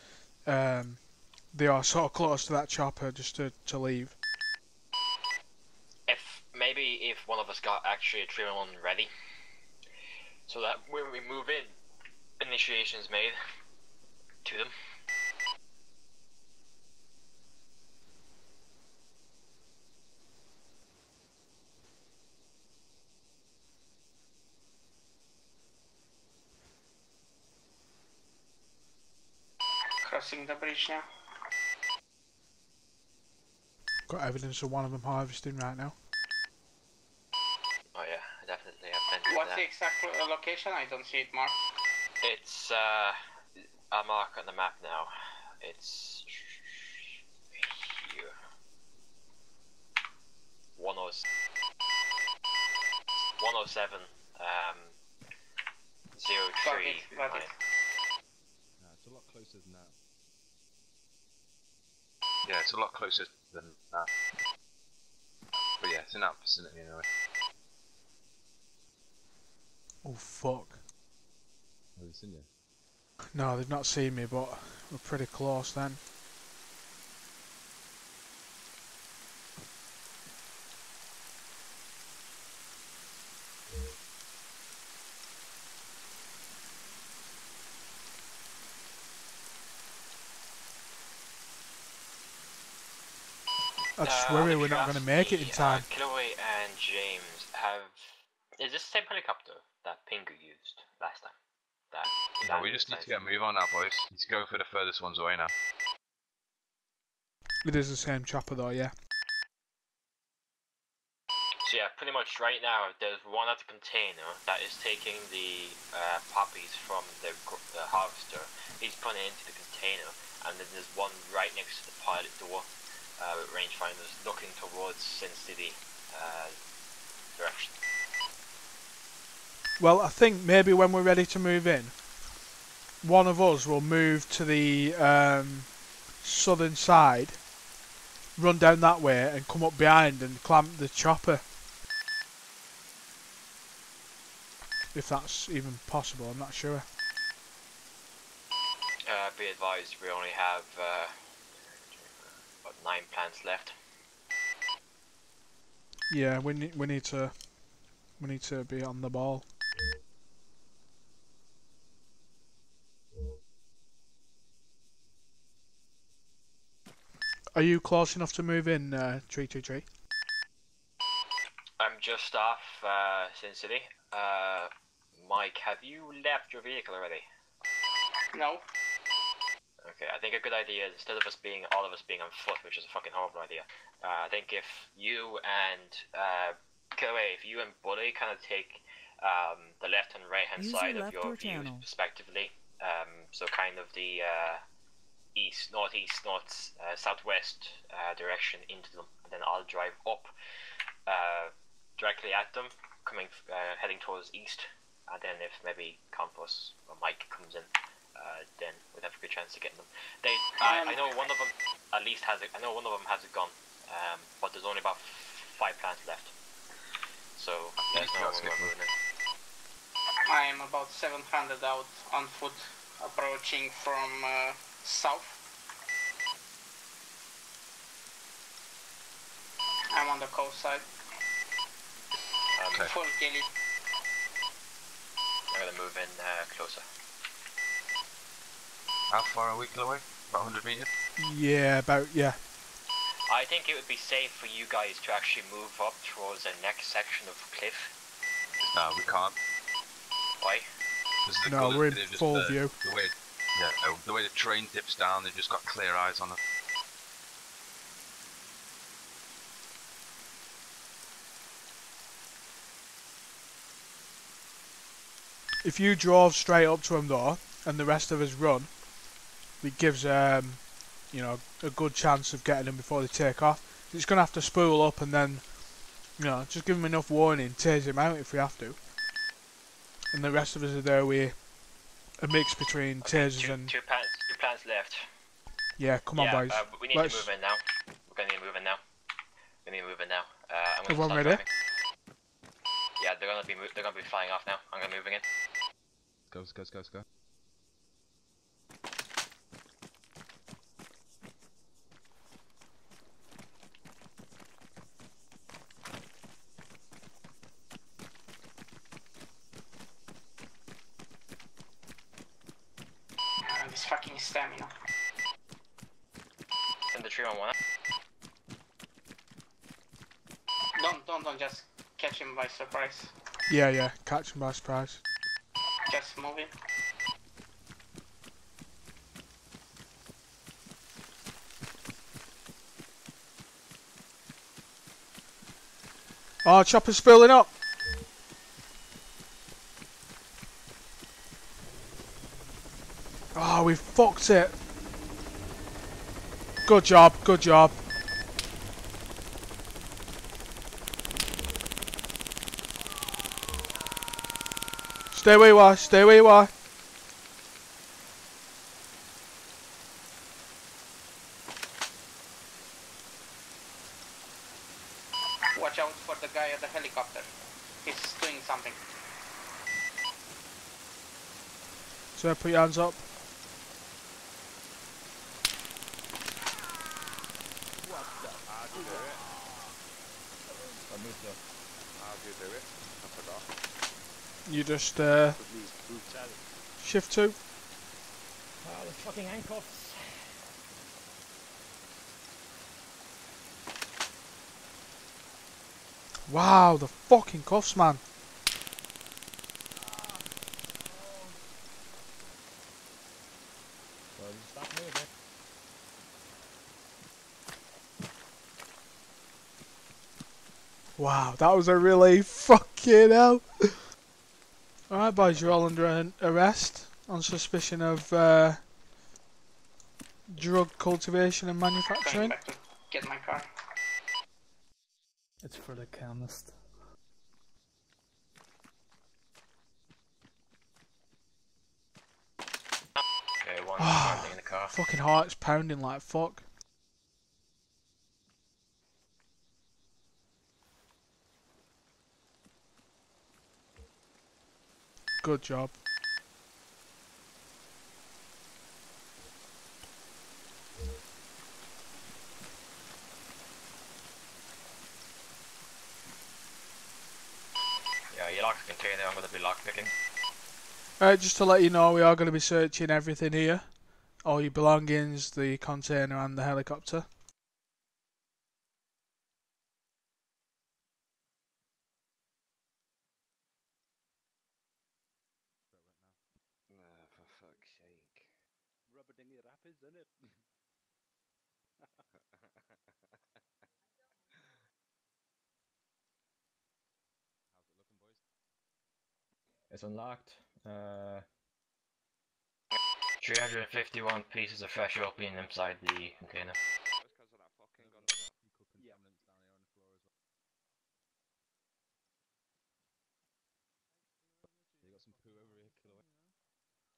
[SPEAKER 1] they are so close to that chopper just to leave.
[SPEAKER 2] If one of us got actually a 3-1 ready, so that when we move in, initiation's made to them.
[SPEAKER 9] Crossing the bridge now.
[SPEAKER 1] Got evidence of one of them harvesting right now.
[SPEAKER 2] Oh yeah, I definitely have plenty of
[SPEAKER 9] What's
[SPEAKER 2] that.
[SPEAKER 9] the exact location? I don't see it marked.
[SPEAKER 2] It's I'll mark on the map now. It's here. 107 03.
[SPEAKER 9] Got it.
[SPEAKER 3] No, it's a lot closer than that.
[SPEAKER 4] Yeah, it's a lot closer than that. But yeah, it's in that vicinity anyway.
[SPEAKER 1] Oh fuck.
[SPEAKER 3] Have they seen you?
[SPEAKER 1] No, they've not seen me, but we're pretty close then. I just worry we're not going to make it in time.
[SPEAKER 2] Kiloway and James have. Is this the same helicopter that Pingu used last time?
[SPEAKER 4] No, we just need to get a move on that, boys. Need to go for the furthest ones away now.
[SPEAKER 1] It is the same chopper though, yeah.
[SPEAKER 2] So yeah, pretty much right now there's one at the container that is taking the poppies from the harvester. He's putting it into the container, and then there's one right next to the pilot door with rangefinders looking towards Sin City direction.
[SPEAKER 1] Well, I think maybe when we're ready to move in, one of us will move to the southern side, run down that way and come up behind and clamp the chopper. If that's even possible, I'm not sure.
[SPEAKER 2] Be advised, we only have about 9 plants left.
[SPEAKER 1] Yeah, we need to be on the ball. Are you close enough to move in, 323?
[SPEAKER 2] I'm just off Sin City. Mike, have you left your vehicle already?
[SPEAKER 9] No.
[SPEAKER 2] Okay, I think a good idea is instead of all of us being on foot, which is a fucking horrible idea. I think if you and if you and Buddy kind of take the left and right hand side of your views respectively, so kind of the east, northeast, southwest direction into them, and then I'll drive up directly at them, heading towards east, and then if maybe Campos or Mike comes in, then we'd have a good chance of getting them. I know one of them at least has it. I know one of them has a gun, but there's only about 5 plants left, so there's no one moving in.
[SPEAKER 9] I am about 700 out on foot, approaching from south. I'm on the coast side. Full ghillie.
[SPEAKER 2] I'm gonna move in closer.
[SPEAKER 4] How far are we away? About 100 meters?
[SPEAKER 1] Yeah, yeah.
[SPEAKER 2] I think it would be safe for you guys to actually move up towards the next section of cliff.
[SPEAKER 4] No, we can't.
[SPEAKER 2] Why?
[SPEAKER 1] No, we're in full view.
[SPEAKER 4] The way the train dips down, they've just got clear eyes on it.
[SPEAKER 1] If you drove straight up to them though, and the rest of us run, it gives you know, a good chance of getting them before they take off. It's gonna have to spool up and then, you know, just give them enough warning, tase him out if we have to. And the rest of us are there with a mix between tasers and...
[SPEAKER 2] Two plants left.
[SPEAKER 1] Yeah, come on boys.
[SPEAKER 2] We need to move in now. We're gonna need to move in now.
[SPEAKER 1] Everyone ready?
[SPEAKER 2] Driving. Yeah, they're gonna be flying off now. I'm gonna moving in.
[SPEAKER 3] Go.
[SPEAKER 9] This fucking stamina.
[SPEAKER 2] Send the tree on one.
[SPEAKER 9] Don't just catch him by surprise.
[SPEAKER 1] Yeah, catch him by surprise.
[SPEAKER 9] Just move it.
[SPEAKER 1] Oh, chopper's filling up. Oh, we've fucked it. Good job, good job. Stay where you are, stay where you are.
[SPEAKER 9] Watch out for the guy at the helicopter. He's doing something.
[SPEAKER 1] So put your hands up.
[SPEAKER 3] How'd you do it? How'd you do it? I forgot.
[SPEAKER 1] You just
[SPEAKER 3] Brutality.
[SPEAKER 1] shift 2.
[SPEAKER 5] Oh, the fucking handcuffs.
[SPEAKER 1] Wow, the fucking cuffs, man.
[SPEAKER 5] Well, you stop moving.
[SPEAKER 1] Wow, that was a really fucking hell. Alright boys, you're all under an arrest on suspicion of drug cultivation and
[SPEAKER 9] Going
[SPEAKER 1] manufacturing.
[SPEAKER 9] back to get my car.
[SPEAKER 1] It's for the chemist.
[SPEAKER 2] Okay, one standing in the car.
[SPEAKER 1] Fucking heart's pounding like fuck. Good job.
[SPEAKER 2] Yeah, you lock the container, I'm gonna be lockpicking.
[SPEAKER 1] Just to let you know, we are going to be searching everything here. All your belongings, the container and the helicopter.
[SPEAKER 3] For fuck's sake. Rubber dinghy rapids, innit? How's it looking, boys?
[SPEAKER 5] It's unlocked.
[SPEAKER 2] 351 pieces of fresh opium inside the container.
[SPEAKER 3] Just because of that fucking gun. Equal contaminants down here on the floor as well. You got some poo over here, killer.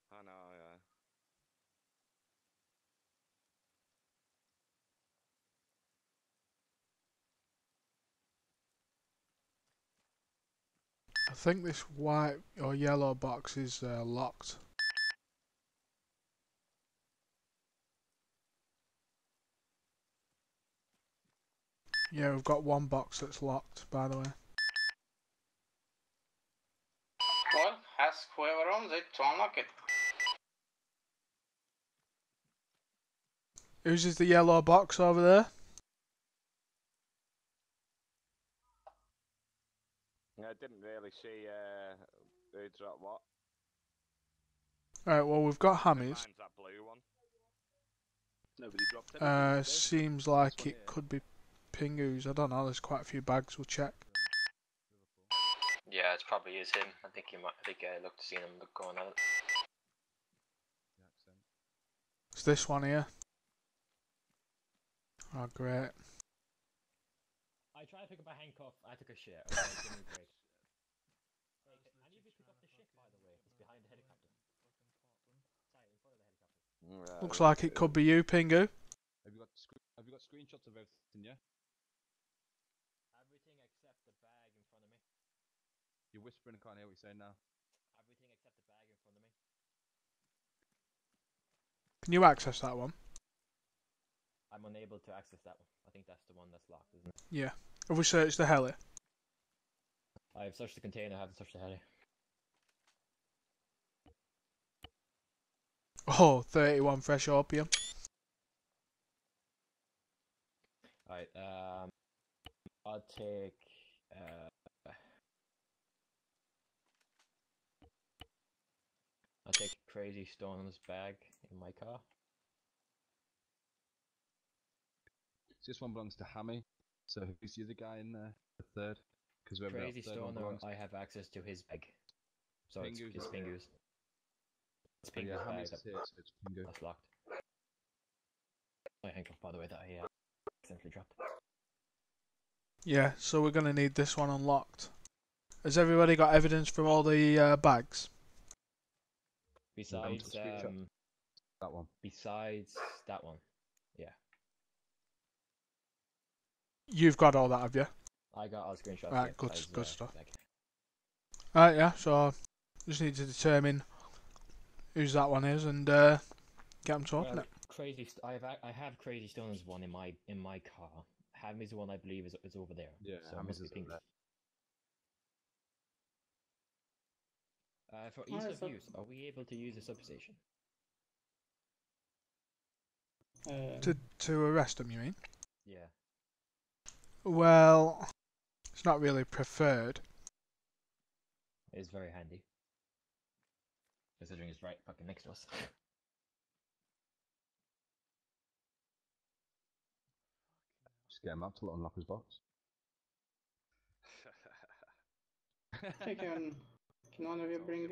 [SPEAKER 3] I know, yeah.
[SPEAKER 1] I think this white or yellow box is locked. Yeah, we've got one box that's locked, by the way.
[SPEAKER 9] Well, ask whoever owns it to unlock it.
[SPEAKER 1] Whose is the yellow box over there?
[SPEAKER 3] I didn't really see who dropped what.
[SPEAKER 1] Alright, well we've got Hammy's.
[SPEAKER 3] Mine's that blue one. Nobody dropped anything. did they?
[SPEAKER 1] Seems
[SPEAKER 3] This
[SPEAKER 1] like
[SPEAKER 3] one
[SPEAKER 1] it
[SPEAKER 3] here.
[SPEAKER 1] could be Pingu's. I don't know, there's quite a few bags, we'll check.
[SPEAKER 2] Yeah, it probably is him. I think I looked to see him going at it.
[SPEAKER 3] The accent.
[SPEAKER 1] It's this one here. Oh great.
[SPEAKER 5] I tried to pick up a handcuff. I took a shit. Okay, give me a break. Hey, any of you pick up the shit, by the way? It's behind the helicopter. Sorry, in front of the helicopter.
[SPEAKER 1] Looks like it could be you, Pingu.
[SPEAKER 3] Have you got screenshots of everything? Yeah.
[SPEAKER 5] Everything except the bag in front of me.
[SPEAKER 3] You're whispering. I can't hear what you're saying now.
[SPEAKER 5] Everything except the bag in front of me.
[SPEAKER 1] Can you access that one?
[SPEAKER 5] I'm unable to access that one. I think that's the one that's locked, isn't it?
[SPEAKER 1] Yeah. Have we searched the heli?
[SPEAKER 5] I've searched the container. I haven't searched the heli.
[SPEAKER 1] Oh, 31 fresh opium.
[SPEAKER 5] Alright, I'll take, I'll take Crazy Stone's bag in my car.
[SPEAKER 3] This one belongs to Hammy. So who's the other guy in there? The third? Because whoever
[SPEAKER 5] Crazy
[SPEAKER 3] that third one
[SPEAKER 5] Stoner,
[SPEAKER 3] belongs to.
[SPEAKER 5] I have access to his bag. So
[SPEAKER 3] Pingu's
[SPEAKER 5] it's
[SPEAKER 3] not here.
[SPEAKER 5] Pingu's. It's
[SPEAKER 3] But
[SPEAKER 5] pink
[SPEAKER 3] yeah,
[SPEAKER 5] bag.
[SPEAKER 3] Hammy's here, so it's bingo.
[SPEAKER 5] That's locked. My handcuff, by the way, that I accidentally dropped.
[SPEAKER 1] Yeah, so we're gonna need this one unlocked. Has everybody got evidence from all the bags?
[SPEAKER 5] Besides,
[SPEAKER 3] That one.
[SPEAKER 5] besides that one, yeah.
[SPEAKER 1] You've got all that, have you?
[SPEAKER 5] I got all screenshots.
[SPEAKER 1] Right,
[SPEAKER 5] Yeah,
[SPEAKER 1] good,
[SPEAKER 5] besides,
[SPEAKER 1] good stuff.
[SPEAKER 5] bag.
[SPEAKER 1] Right, yeah. So just need to determine whose that one is and get them to open
[SPEAKER 5] Well,
[SPEAKER 1] it.
[SPEAKER 5] I have Crazy Stone's one in my car. Hammy's one, I believe, is over there.
[SPEAKER 3] Yeah,
[SPEAKER 5] so it
[SPEAKER 3] Hammy's
[SPEAKER 5] must be
[SPEAKER 3] is
[SPEAKER 5] pink.
[SPEAKER 3] over
[SPEAKER 5] For ease of use, are we able to use a substation?
[SPEAKER 1] To arrest them, you mean?
[SPEAKER 5] Yeah.
[SPEAKER 1] Well, it's not really preferred.
[SPEAKER 5] It's very handy. Considering it's right fucking next to us.
[SPEAKER 3] Just get him up to unlock his box.
[SPEAKER 9] Hey, can one of you bring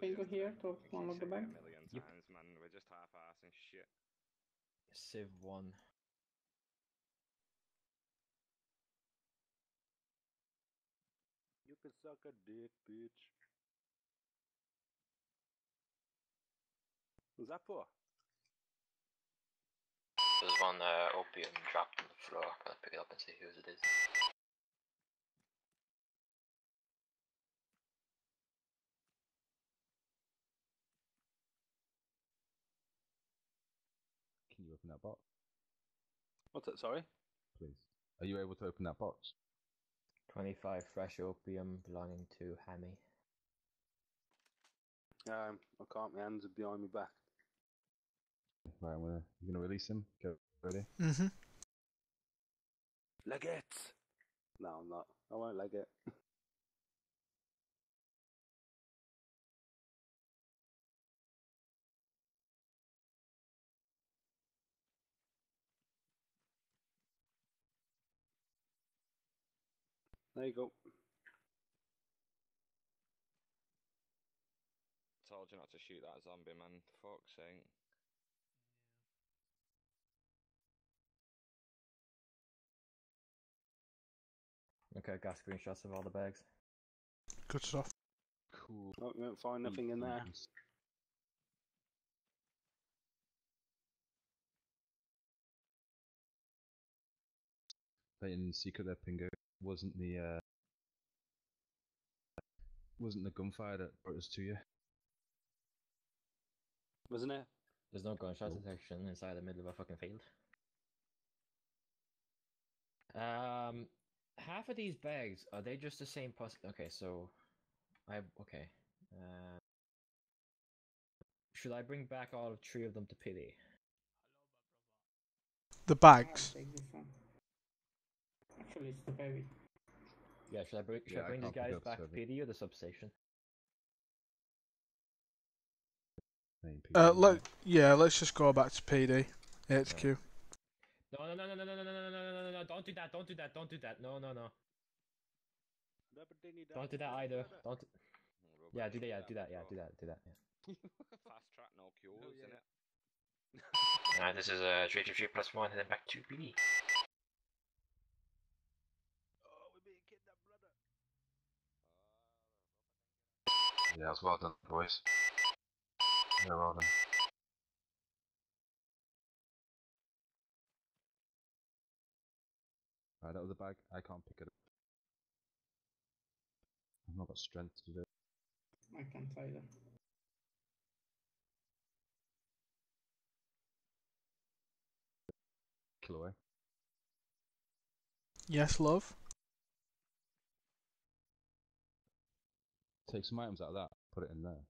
[SPEAKER 9] Bingo here to unlock the bag?
[SPEAKER 5] Yep. Civ 1.
[SPEAKER 10] You can suck a dick, bitch. What's that for?
[SPEAKER 2] There's one opium dropped on the floor. I'll pick it up and see whose it is.
[SPEAKER 3] Can you open that box?
[SPEAKER 10] What's that, sorry?
[SPEAKER 3] Please. Are you able to open that box?
[SPEAKER 5] 25 fresh opium belonging to Hammy.
[SPEAKER 10] I can't, my hands are behind my back.
[SPEAKER 3] Right, you're gonna release him. Go ready.
[SPEAKER 1] Mm-hmm.
[SPEAKER 10] Leg it! No, I'm not. I won't leg it. There you go.
[SPEAKER 11] Told you not to shoot that zombie, man. Fuck's sake.
[SPEAKER 5] Okay, got screenshots of all the bags.
[SPEAKER 1] Good stuff.
[SPEAKER 3] Cool.
[SPEAKER 10] Oh, you won't find nothing in there.
[SPEAKER 3] Playing secret there, Pingo. Wasn't the gunfire that brought us to you?
[SPEAKER 10] Wasn't it?
[SPEAKER 5] There's no gunshot detection inside the middle of a fucking field. Half of these bags, are they just the same okay, so okay. Should I bring back all 3 of them to PD?
[SPEAKER 1] The bags.
[SPEAKER 9] I'll take this one. Actually, it's the baby.
[SPEAKER 5] Yeah, should I bring these guys back to PD or the substation?
[SPEAKER 1] Let's just go back to PD. HQ.
[SPEAKER 5] No, don't do that, don't do that, don't do that. No. Don't do that either. Don't. Yeah, do that, yeah, do that.
[SPEAKER 11] Fast track, no queues, innit?
[SPEAKER 2] Alright, this is 323 plus 1 and then back to PD.
[SPEAKER 4] Yeah, that's well done, boys. Yeah, well done.
[SPEAKER 3] Right, that was the bag. I can't pick it up. I've not got strength to do it.
[SPEAKER 9] I can't either.
[SPEAKER 3] Kill away.
[SPEAKER 1] Yes, love.
[SPEAKER 3] Take some items out of that. Put it in there.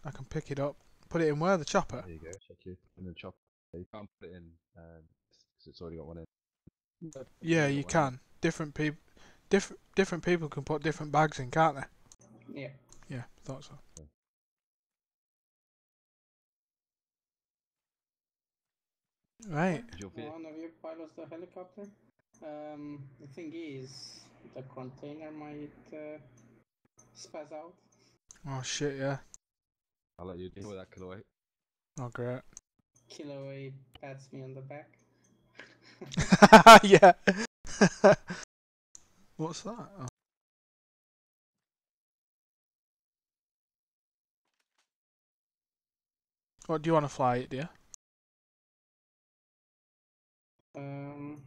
[SPEAKER 1] I can pick it up. Put it in where? The chopper?
[SPEAKER 3] There you go. Check you in the chopper. You can't put it in because it's already got one in.
[SPEAKER 1] Yeah, you can. Different people can put different bags in, can't they?
[SPEAKER 9] Yeah.
[SPEAKER 1] Yeah, thought so.
[SPEAKER 3] Okay.
[SPEAKER 1] Right.
[SPEAKER 9] One of you pilots the helicopter. The thing is, the container might spaz out.
[SPEAKER 1] Oh shit, yeah.
[SPEAKER 3] I'll let you deal with that, Killer 8.
[SPEAKER 1] Oh, great.
[SPEAKER 9] Kilo 8 pats me on the back.
[SPEAKER 1] Yeah. What's that? Oh. What do you want to fly it, dear?
[SPEAKER 9] Um,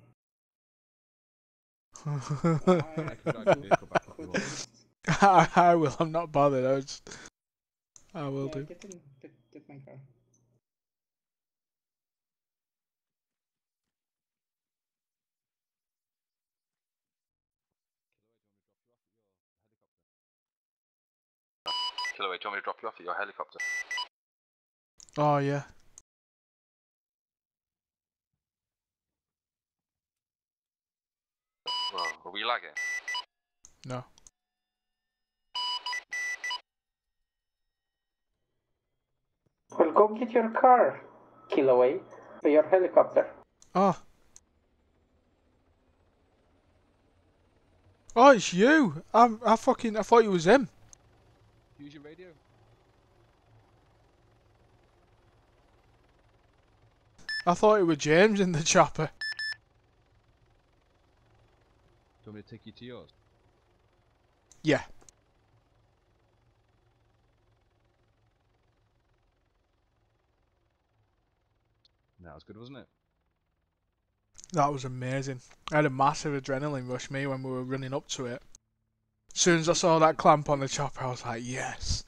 [SPEAKER 3] I can drive the vehicle back if you want.
[SPEAKER 1] I will. I'm not bothered. I will
[SPEAKER 9] yeah,
[SPEAKER 1] do.
[SPEAKER 9] get my car.
[SPEAKER 4] Killer 8, do you want me to drop you off at your helicopter?
[SPEAKER 1] Oh yeah.
[SPEAKER 4] Well, are we lagging?
[SPEAKER 1] No.
[SPEAKER 9] Well, go get your car, Kilo 8, or your helicopter.
[SPEAKER 1] Oh. Oh, it's you. I thought it was him.
[SPEAKER 3] Use your radio.
[SPEAKER 1] I thought it was James in the chopper.
[SPEAKER 3] Do you want me to take you to yours?
[SPEAKER 1] Yeah.
[SPEAKER 3] That was good, wasn't it?
[SPEAKER 1] That was amazing. I had a massive adrenaline rush me when we were running up to it. As soon as I saw that clamp on the chopper, I was like, yes.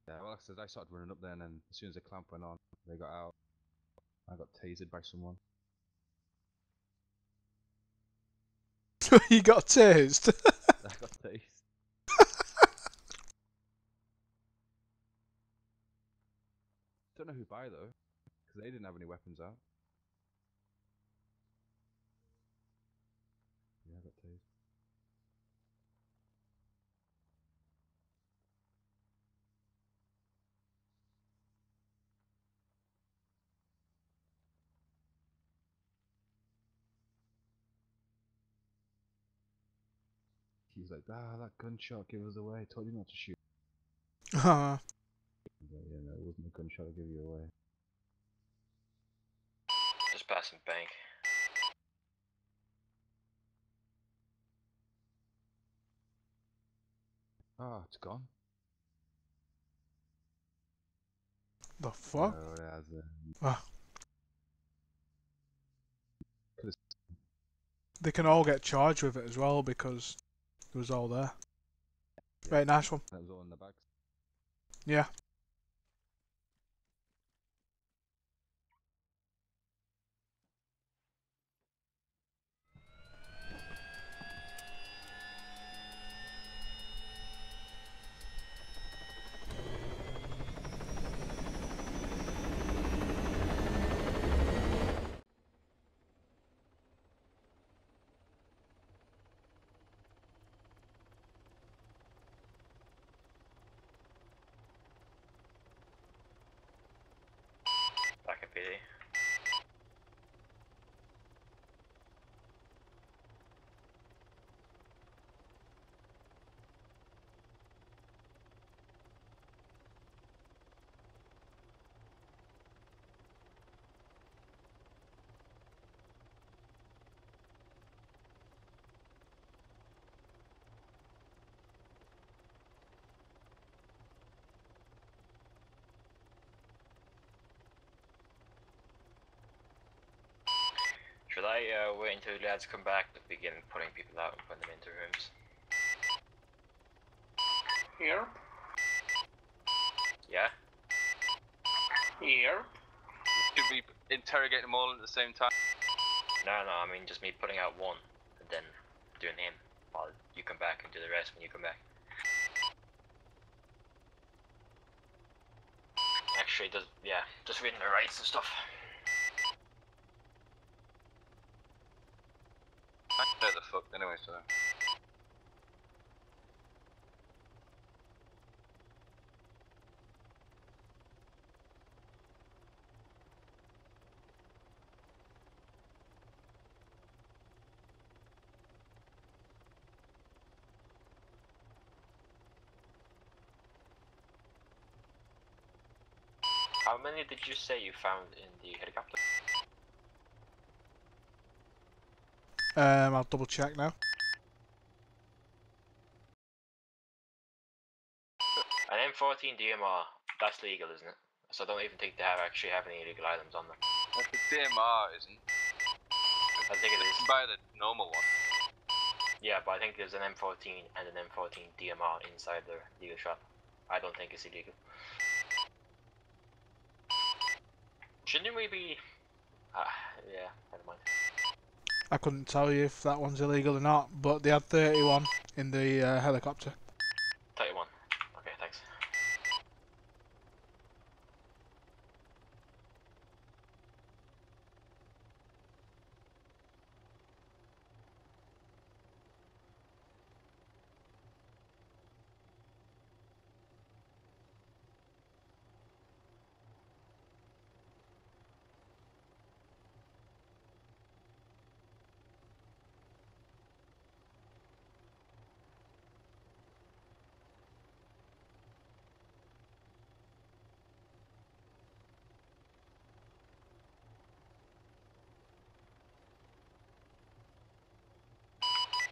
[SPEAKER 3] Yeah, well, I started running up there, and then as soon as the clamp went on, they got out. I got tasered by someone.
[SPEAKER 1] You got tased.
[SPEAKER 3] I got tased. Don't know who by though, because they didn't have any weapons out. Yeah, I got tased. He was like, that gunshot gave us away. Told you not to shoot.
[SPEAKER 1] Uh,
[SPEAKER 3] But yeah, no, it wasn't a gunshot that gave you away.
[SPEAKER 2] Just passing bank.
[SPEAKER 3] Oh, it's gone.
[SPEAKER 1] the fuck?
[SPEAKER 3] No, it hasn't.
[SPEAKER 1] Ah. They can all get charged with it as well because it was all there.
[SPEAKER 3] Yeah.
[SPEAKER 1] Very nice one.
[SPEAKER 3] That was all in the bags.
[SPEAKER 1] Yeah.
[SPEAKER 2] Back at PD. Should I wait until the lads come back to begin putting people out and putting them into rooms?
[SPEAKER 9] Here?
[SPEAKER 2] Yeah?
[SPEAKER 9] Here?
[SPEAKER 4] Should we interrogate them all at the same time?
[SPEAKER 2] No, I mean just me putting out one and then doing him while you come back and do the rest when you come back. Actually, just reading the rights and stuff.
[SPEAKER 4] I know the fuck anyway, so.
[SPEAKER 2] How many did you say you found in the helicopter?
[SPEAKER 1] I'll double check now.
[SPEAKER 2] An M14 DMR, that's legal, isn't it? So I don't even think they actually have any illegal items on them.
[SPEAKER 4] The DMR isn't.
[SPEAKER 2] I think it is.
[SPEAKER 4] By the normal one.
[SPEAKER 2] Yeah, but I think there's an M14 and an M14 DMR inside the legal shop. I don't think it's illegal. Shouldn't we be... yeah, never mind.
[SPEAKER 1] I couldn't tell you if that one's illegal or not, but they had 31 in the helicopter.
[SPEAKER 2] 31. Okay, thanks.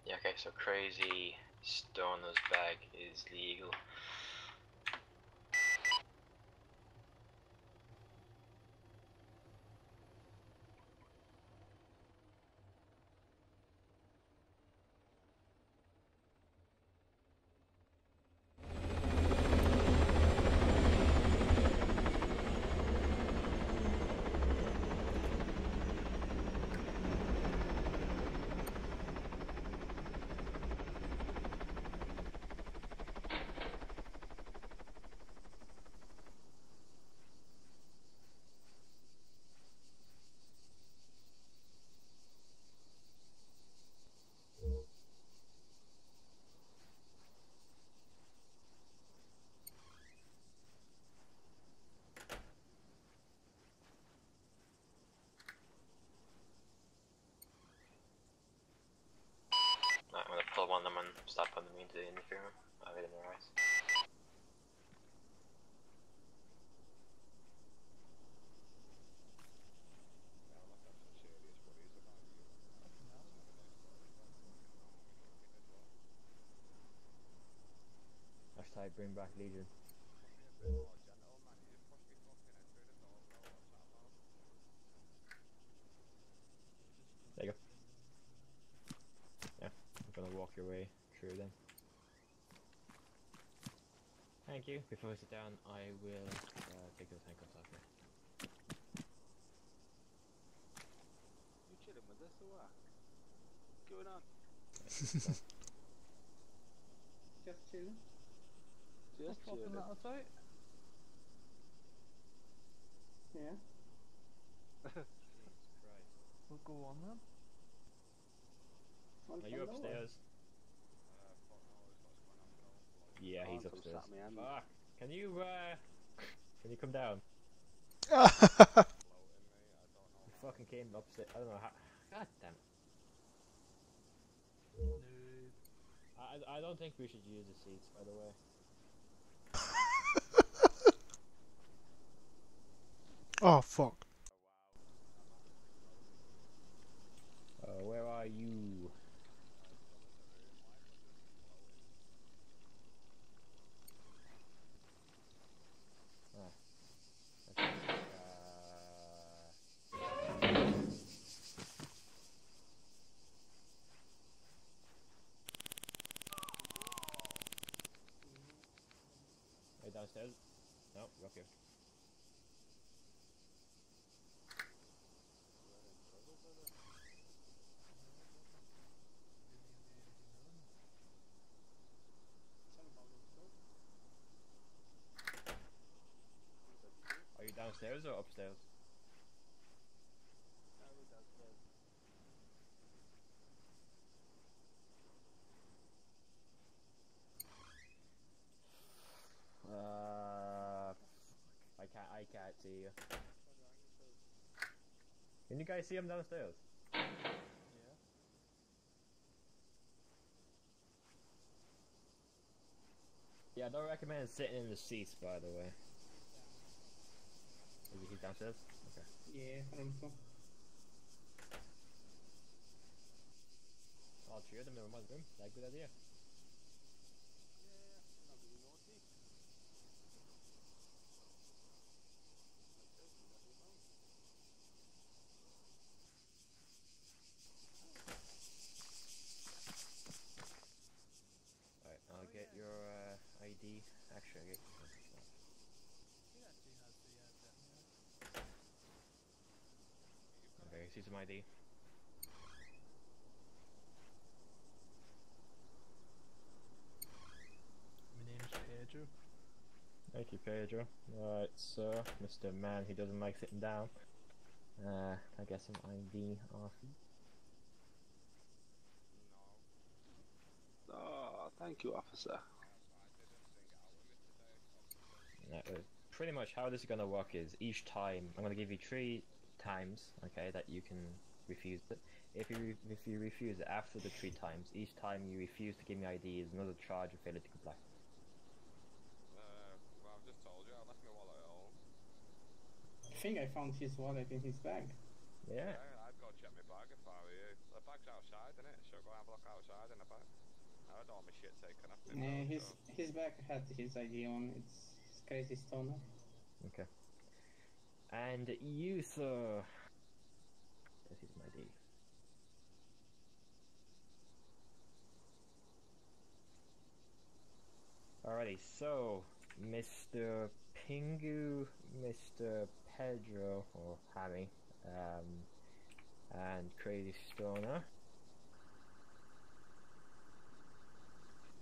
[SPEAKER 2] Yeah, okay, so crazy stoner's bag is legal. Right, I'm gonna pull one of them and start putting them into the interferon. I'll hit in their eyes.
[SPEAKER 5] Hashtag bring back Legion. There you go. Yeah, I'm gonna walk your way through them. Thank you. Before I sit down, I will take those handcuffs off here.
[SPEAKER 10] You chilling with us or what? What's going on?
[SPEAKER 9] Just chilling.
[SPEAKER 10] Just chilling.
[SPEAKER 9] That outside? Yeah.
[SPEAKER 5] Jesus Christ.
[SPEAKER 9] We'll go on then.
[SPEAKER 5] Are you upstairs? Yeah, he's
[SPEAKER 10] Can't
[SPEAKER 5] upstairs.
[SPEAKER 10] slap me hand.
[SPEAKER 5] Fuck. Can you come down? You fucking came upstairs. I don't know how. God damn it. I don't think we should use the seats, by the way.
[SPEAKER 1] Oh fuck.
[SPEAKER 5] Where are you? Are you downstairs? No, you're up here. Are you downstairs or upstairs? I can't see you. Can you guys see him downstairs? Yeah, I don't recommend sitting in the seats, by the way. He's downstairs? Okay.
[SPEAKER 9] Yeah, room 2.
[SPEAKER 5] All three of them in one room? That's a good idea.
[SPEAKER 10] Yeah, you're not being naughty. Like this, in every room.
[SPEAKER 5] Alright, I'll get your ID. Actually, I'll get
[SPEAKER 1] He actually has the bit, yeah.
[SPEAKER 5] Okay, see some ID.
[SPEAKER 1] My name's Pedro.
[SPEAKER 5] Thank you, Pedro. Alright, so, Mr. Man who doesn't like sitting down. I get some ID off you.
[SPEAKER 10] No. Oh, thank you, officer.
[SPEAKER 5] Pretty much how this is gonna work is each time I'm gonna give you 3 times, okay, that you can refuse it. If you refuse it after the 3 times, each time you refuse to give me ID is another charge of failure to comply.
[SPEAKER 11] Well, I've just told you, I left my wallet at home.
[SPEAKER 9] I think I found his wallet in his bag.
[SPEAKER 5] Yeah.
[SPEAKER 11] I'd go check my bag if I were you. The bag's outside, innit? Should go have a look outside in the bag. I had all my shit taken off me.
[SPEAKER 9] Yeah, his bag had his ID on. It's Crazy Stoner.
[SPEAKER 5] Okay. And you, sir. This is my ID. Alrighty, so Mr. Pingu, Mr. Pedro, or Hammy, and Crazy Stoner.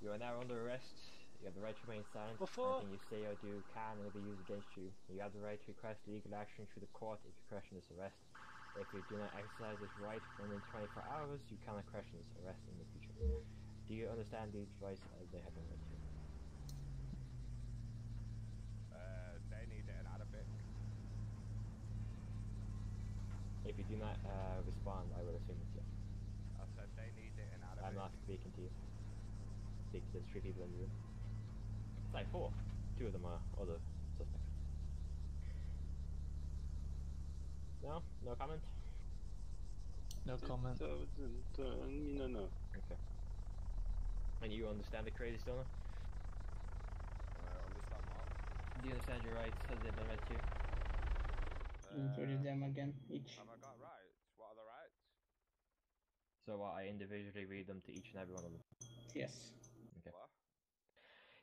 [SPEAKER 5] You are now under arrest. You have the right to remain silent. Anything you say or do can and will be used against you. You have the right to request legal action through the court if you question this arrest. If you do not exercise this right within 24 hours, you cannot question this arrest in the future. Do you understand these rights as they have been read to you?
[SPEAKER 11] They need it in Arabic.
[SPEAKER 5] If you do not respond, I will assume it's yes.
[SPEAKER 11] I said they need it in Arabic.
[SPEAKER 5] I'm not speaking to you. Speaking to the 3 people in the room. It's like 4. 2 of them are other suspects. No? No comment?
[SPEAKER 1] No comment.
[SPEAKER 10] No.
[SPEAKER 5] Okay. And you understand the Crazy Stoner?
[SPEAKER 11] Understand what?
[SPEAKER 5] Do you understand your rights as they've been read to you?
[SPEAKER 9] Read them again, each.
[SPEAKER 11] Have I got rights? What are the rights?
[SPEAKER 5] So I individually read them to each and every one of them?
[SPEAKER 9] Yes.
[SPEAKER 5] Okay.
[SPEAKER 11] What?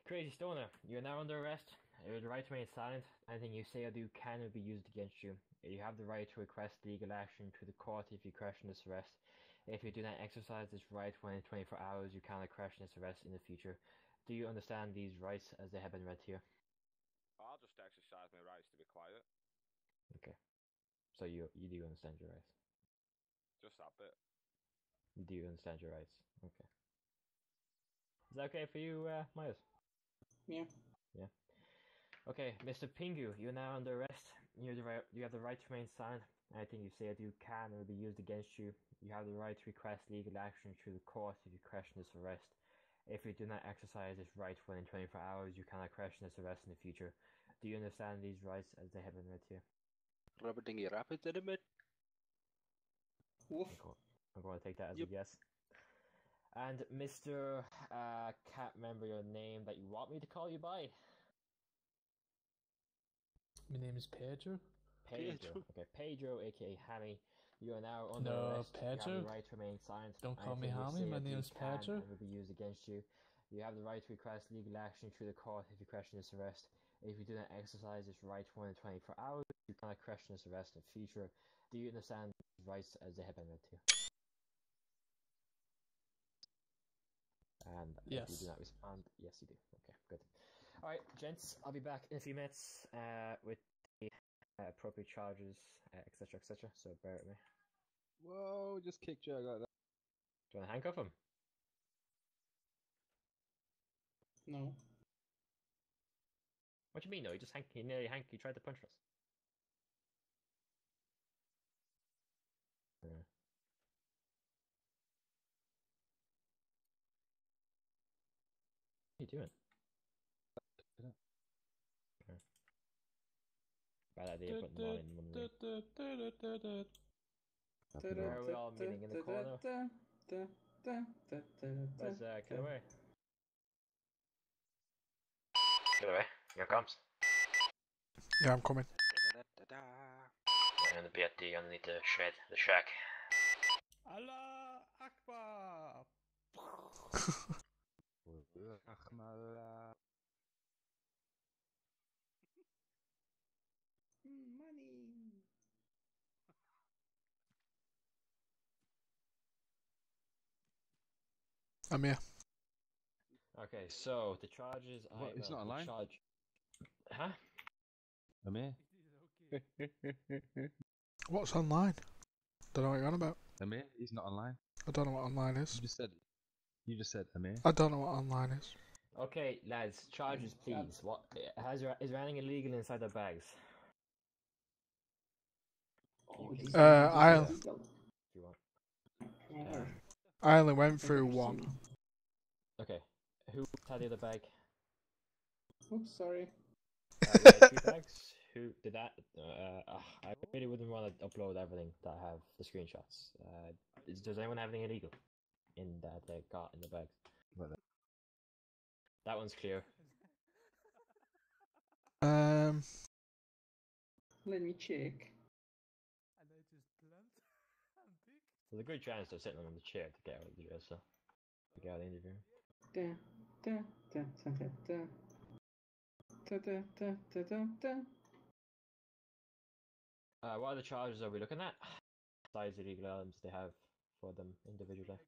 [SPEAKER 5] Crazy Stoner, you are now under arrest. You have the right to remain silent. Anything you say or do can be used against you. You have the right to request legal action to the court if you question this arrest. If you do not exercise this right within 24 hours, you cannot question this arrest in the future. Do you understand these rights as they have been read here?
[SPEAKER 11] I'll just exercise my rights to be quiet.
[SPEAKER 5] Okay. So you do understand your rights?
[SPEAKER 11] Just that bit.
[SPEAKER 5] You do understand your rights? Okay. Is that okay for you, Myers?
[SPEAKER 9] Yeah.
[SPEAKER 5] Yeah. Okay, Mr. Pingu, you're now under arrest. You have the right to remain silent. Anything you say or do can or will be used against you. You have the right to request legal action through the court if you question this arrest. If you do not exercise this right within 24 hours, you cannot question this arrest in the future. Do you understand these rights as they have been read to you?
[SPEAKER 10] Rubbing rapid in a bit.
[SPEAKER 9] Woof.
[SPEAKER 5] I'm going to take that as a yes. And Mr. Can't remember your name that you want me to call you by.
[SPEAKER 1] My name is Pedro.
[SPEAKER 5] Pedro. Okay, Pedro, aka Hammy. You are now under arrest.
[SPEAKER 1] Pedro.
[SPEAKER 5] You have the right to remain silent.
[SPEAKER 1] Don't call me Hammy. My name is Pedro.
[SPEAKER 5] And will be used against you. You have the right to request legal action through the court if you question this arrest. If you do not exercise this right within 24 hours, you cannot question this arrest in the future. Do you understand these rights as they have been read to you? And
[SPEAKER 1] yes.
[SPEAKER 5] If you do not respond, yes you do. Okay, good. Alright, gents, I'll be back in a few minutes with the appropriate charges, etc, etc, so bear with me.
[SPEAKER 3] Whoa, just kicked you like that.
[SPEAKER 5] Do you want to handcuff him?
[SPEAKER 9] No.
[SPEAKER 5] What do you mean, no? He nearly he tried to punch us. Yeah. What are you doing?
[SPEAKER 3] Yeah.
[SPEAKER 5] Okay. Bad Bad idea putting them all in one room. Where are we all meeting in the corner? Where's Kilaway?
[SPEAKER 2] Anyway, here it comes.
[SPEAKER 1] Yeah, I'm coming.
[SPEAKER 2] I'm gonna be at the underneath the shed, the shack.
[SPEAKER 1] Allah Akbar!
[SPEAKER 9] Money.
[SPEAKER 1] I'm here.
[SPEAKER 5] Okay, so the charges.
[SPEAKER 3] What, it's not online?
[SPEAKER 5] Charge. Huh?
[SPEAKER 3] I'm here.
[SPEAKER 1] What's online? Don't know what you're on about.
[SPEAKER 3] I'm here. He's not online.
[SPEAKER 1] I don't know what online is.
[SPEAKER 3] You just said I'm here.
[SPEAKER 1] I don't know what online is.
[SPEAKER 5] Okay, lads, charges, please. What is there anything illegal inside the bags?
[SPEAKER 1] I only went through one.
[SPEAKER 5] Okay, who had the other bag?
[SPEAKER 9] Oops, sorry.
[SPEAKER 5] Two bags. Who did that? I really wouldn't want to upload everything that I have the screenshots. Does anyone have anything illegal in that they got in the bags? That one's clear.
[SPEAKER 9] Let me check.
[SPEAKER 5] There's a good chance they're sitting on the chair to get out of the dress, so to get out of the interview. What other charges are we looking at? Besides the illegal items they have for them individually.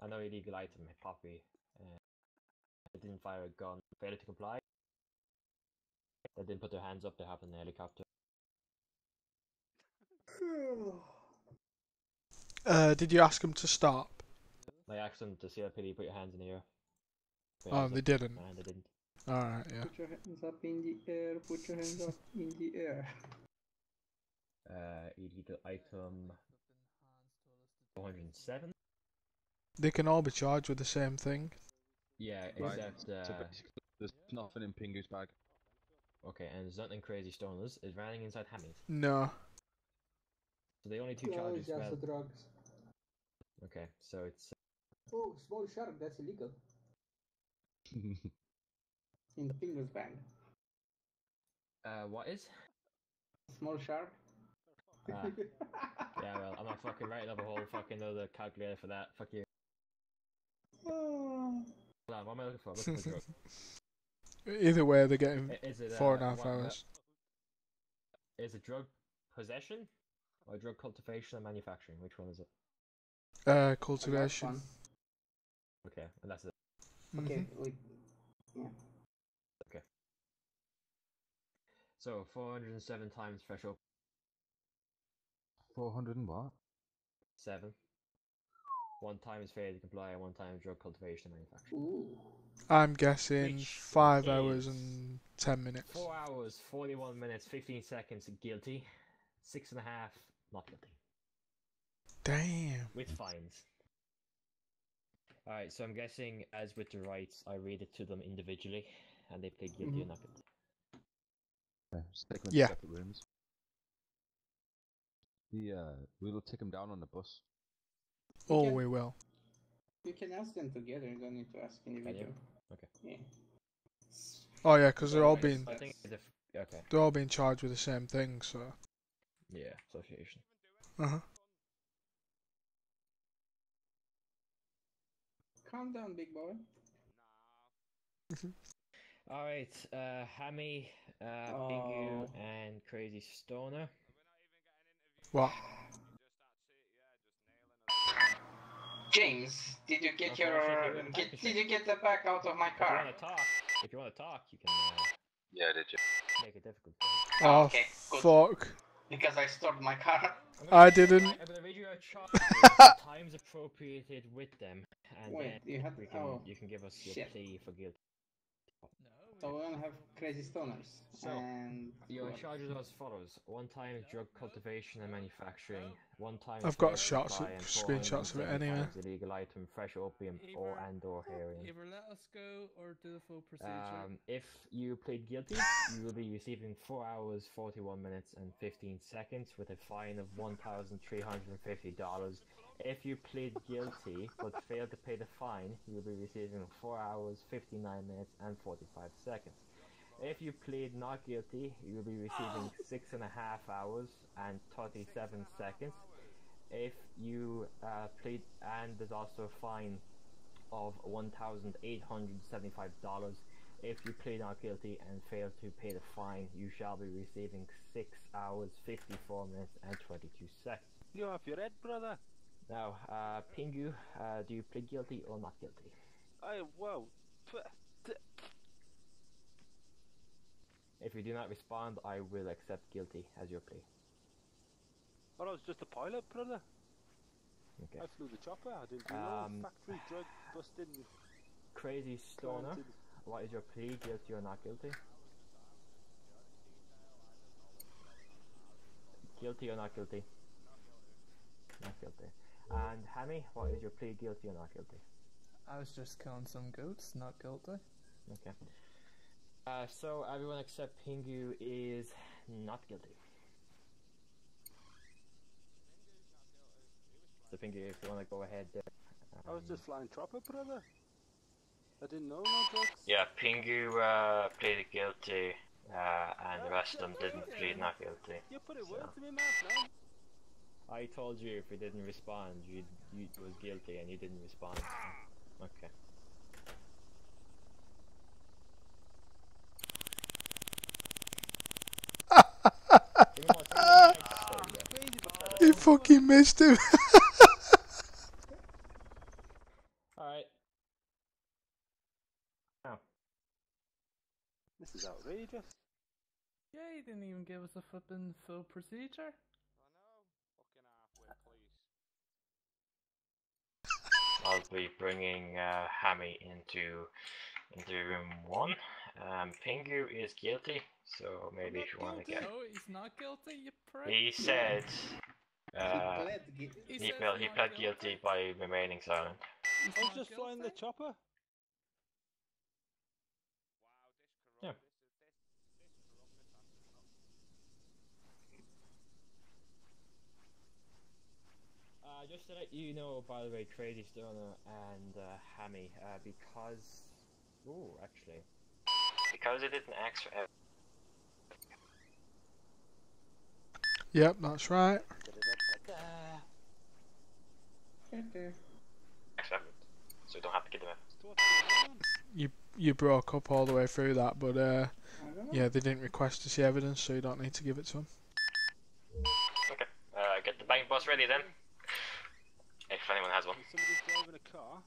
[SPEAKER 5] I know illegal item, poppy. They didn't fire a gun, failed to comply. They didn't put their hands up, they happened in the helicopter.
[SPEAKER 1] Did you ask them to stop?
[SPEAKER 5] I asked them to CLPD put your hands in the air.
[SPEAKER 1] Oh, they didn't.
[SPEAKER 5] And they didn't.
[SPEAKER 1] Alright, yeah.
[SPEAKER 9] Put your hands up in the air, put your hands up in the air.
[SPEAKER 5] Illegal item 407?
[SPEAKER 1] They can all be charged with the same thing.
[SPEAKER 5] Yeah,
[SPEAKER 3] Right.
[SPEAKER 5] except
[SPEAKER 3] So basically, there's nothing in Pingu's bag.
[SPEAKER 5] okay, and there's nothing crazy stoners. Is running inside Hammy's?
[SPEAKER 1] No.
[SPEAKER 5] So the only two charges
[SPEAKER 9] just
[SPEAKER 5] well.
[SPEAKER 9] the drugs.
[SPEAKER 5] Okay, so it's
[SPEAKER 9] Oh, small shark, that's illegal. In Pingu's bag.
[SPEAKER 5] what is?
[SPEAKER 9] Small shark.
[SPEAKER 5] Yeah, well, I'm not fucking writing up a whole fucking other calculator for that. Fuck you. Hold on, what am I looking for? I'm looking for drugs.
[SPEAKER 1] Either way, they're getting
[SPEAKER 5] Is it
[SPEAKER 1] 4.5 hours.
[SPEAKER 5] Is it drug possession or drug cultivation and manufacturing? Which one is it?
[SPEAKER 1] Cultivation.
[SPEAKER 5] Okay, and that's it.
[SPEAKER 9] Okay, wait. Yeah.
[SPEAKER 5] Okay. So 407 times threshold.
[SPEAKER 3] 400 and what?
[SPEAKER 5] 7. 1 time is failure to comply, and 1 time is drug cultivation and manufacturing.
[SPEAKER 9] Ooh.
[SPEAKER 1] I'm guessing
[SPEAKER 5] Which
[SPEAKER 1] 5
[SPEAKER 5] is
[SPEAKER 1] hours and 10 minutes.
[SPEAKER 5] 4 hours, 41 minutes, 15 seconds guilty. 6.5 not guilty.
[SPEAKER 1] Damn.
[SPEAKER 5] With fines. Alright, so I'm guessing, as with the rights, I read it to them individually, and they plead guilty or not guilty.
[SPEAKER 3] Yeah, just take them
[SPEAKER 1] Yeah.
[SPEAKER 3] to separate rooms. We will take them down on the bus.
[SPEAKER 1] Oh, we will.
[SPEAKER 9] You can ask them together, you don't need to ask individual.
[SPEAKER 5] Okay.
[SPEAKER 9] Yeah.
[SPEAKER 1] Oh yeah, because they're all being
[SPEAKER 5] I think okay.
[SPEAKER 1] they're all being charged with the same thing. So.
[SPEAKER 5] Yeah, association.
[SPEAKER 9] Calm down, big boy.
[SPEAKER 5] Alright, Hammy, Pingu, and Crazy Stoner.
[SPEAKER 1] What?
[SPEAKER 9] James, did you get did you get the back out of my car?
[SPEAKER 5] If you wanna talk, you can
[SPEAKER 4] Yeah, did you?
[SPEAKER 5] make it difficult.
[SPEAKER 1] Oh,
[SPEAKER 9] okay, good.
[SPEAKER 1] fuck.
[SPEAKER 9] Because I stored my car.
[SPEAKER 1] I didn't.
[SPEAKER 5] I'm gonna read you a chart times appropriated with them, and
[SPEAKER 9] Wait,
[SPEAKER 5] then
[SPEAKER 9] you had
[SPEAKER 5] you can give us your
[SPEAKER 9] shit.
[SPEAKER 5] plea for guilt.
[SPEAKER 1] No,
[SPEAKER 9] So we only have crazy stoners.
[SPEAKER 5] So,
[SPEAKER 9] and
[SPEAKER 5] your
[SPEAKER 9] what?
[SPEAKER 5] charges are as follows: 1 time drug cultivation and manufacturing, 1 time
[SPEAKER 1] I've got
[SPEAKER 5] trade
[SPEAKER 1] shots,
[SPEAKER 5] supply, and
[SPEAKER 1] screenshots of it
[SPEAKER 5] 470
[SPEAKER 1] anyway.
[SPEAKER 5] times illegal item, fresh opium, or heroin.
[SPEAKER 12] Either let us go or do the full procedure.
[SPEAKER 5] If you plead guilty, you will be receiving 4 hours, 41 minutes, and 15 seconds with a fine of $1,350. If you plead guilty but fail to pay the fine, you will be receiving 4 hours, 59 minutes, and 45 seconds. If you plead not guilty, you will be receiving 6.5 hours and 37 seconds. If you plead, and there's also a fine of $1,875. If you plead not guilty and fail to pay the fine, you shall be receiving 6 hours, 54 minutes, and 22 seconds.
[SPEAKER 10] You're off your head, brother.
[SPEAKER 5] Now, Pingu, do you plead guilty or not guilty?
[SPEAKER 10] Whoa.
[SPEAKER 5] If you do not respond, I will accept guilty as your plea.
[SPEAKER 10] Well, I was just a pilot, brother.
[SPEAKER 5] Okay.
[SPEAKER 10] I flew the chopper. I didn't do no factory drug busting.
[SPEAKER 5] Crazy stoner, what is your plea, guilty or not guilty? Guilty or not guilty? Not guilty. And Hammy, what is your plea, guilty or not guilty?
[SPEAKER 12] I was just killing some goats, not guilty.
[SPEAKER 5] Okay. So everyone except Pingu is not guilty. So Pingu, if you want to go ahead there.
[SPEAKER 10] I was just flying chopper, brother. I didn't know no drugs.
[SPEAKER 2] Yeah, Pingu pleaded guilty, and the rest of them didn't plead not guilty.
[SPEAKER 10] You put a word to me mouth now.
[SPEAKER 5] I told you if you didn't respond, you was guilty and you didn't respond. Okay.
[SPEAKER 1] You fucking missed him.
[SPEAKER 5] Alright. Now.
[SPEAKER 10] This is outrageous.
[SPEAKER 12] Yeah, he didn't even give us a flipping full procedure.
[SPEAKER 2] I'll be bringing Hammy into room 1. Pingu is guilty, so maybe if you want to get.
[SPEAKER 12] No, he's not guilty, you prick.
[SPEAKER 2] He said.
[SPEAKER 12] He
[SPEAKER 2] He
[SPEAKER 12] said
[SPEAKER 2] pled guilty by remaining silent.
[SPEAKER 10] I was just flying the chopper.
[SPEAKER 5] Yeah. Just to let you know, by the way, Crazy Stoner and Hammy, because... Ooh, actually.
[SPEAKER 2] Because it didn't ask for evidence.
[SPEAKER 1] Yep, that's right.
[SPEAKER 2] So we don't have to give them evidence.
[SPEAKER 1] You broke up all the way through that, but yeah, they didn't request to see evidence, so you don't need to give it to them.
[SPEAKER 2] Okay, get the bank boss ready then. If anyone has one.
[SPEAKER 10] If somebody's driving a car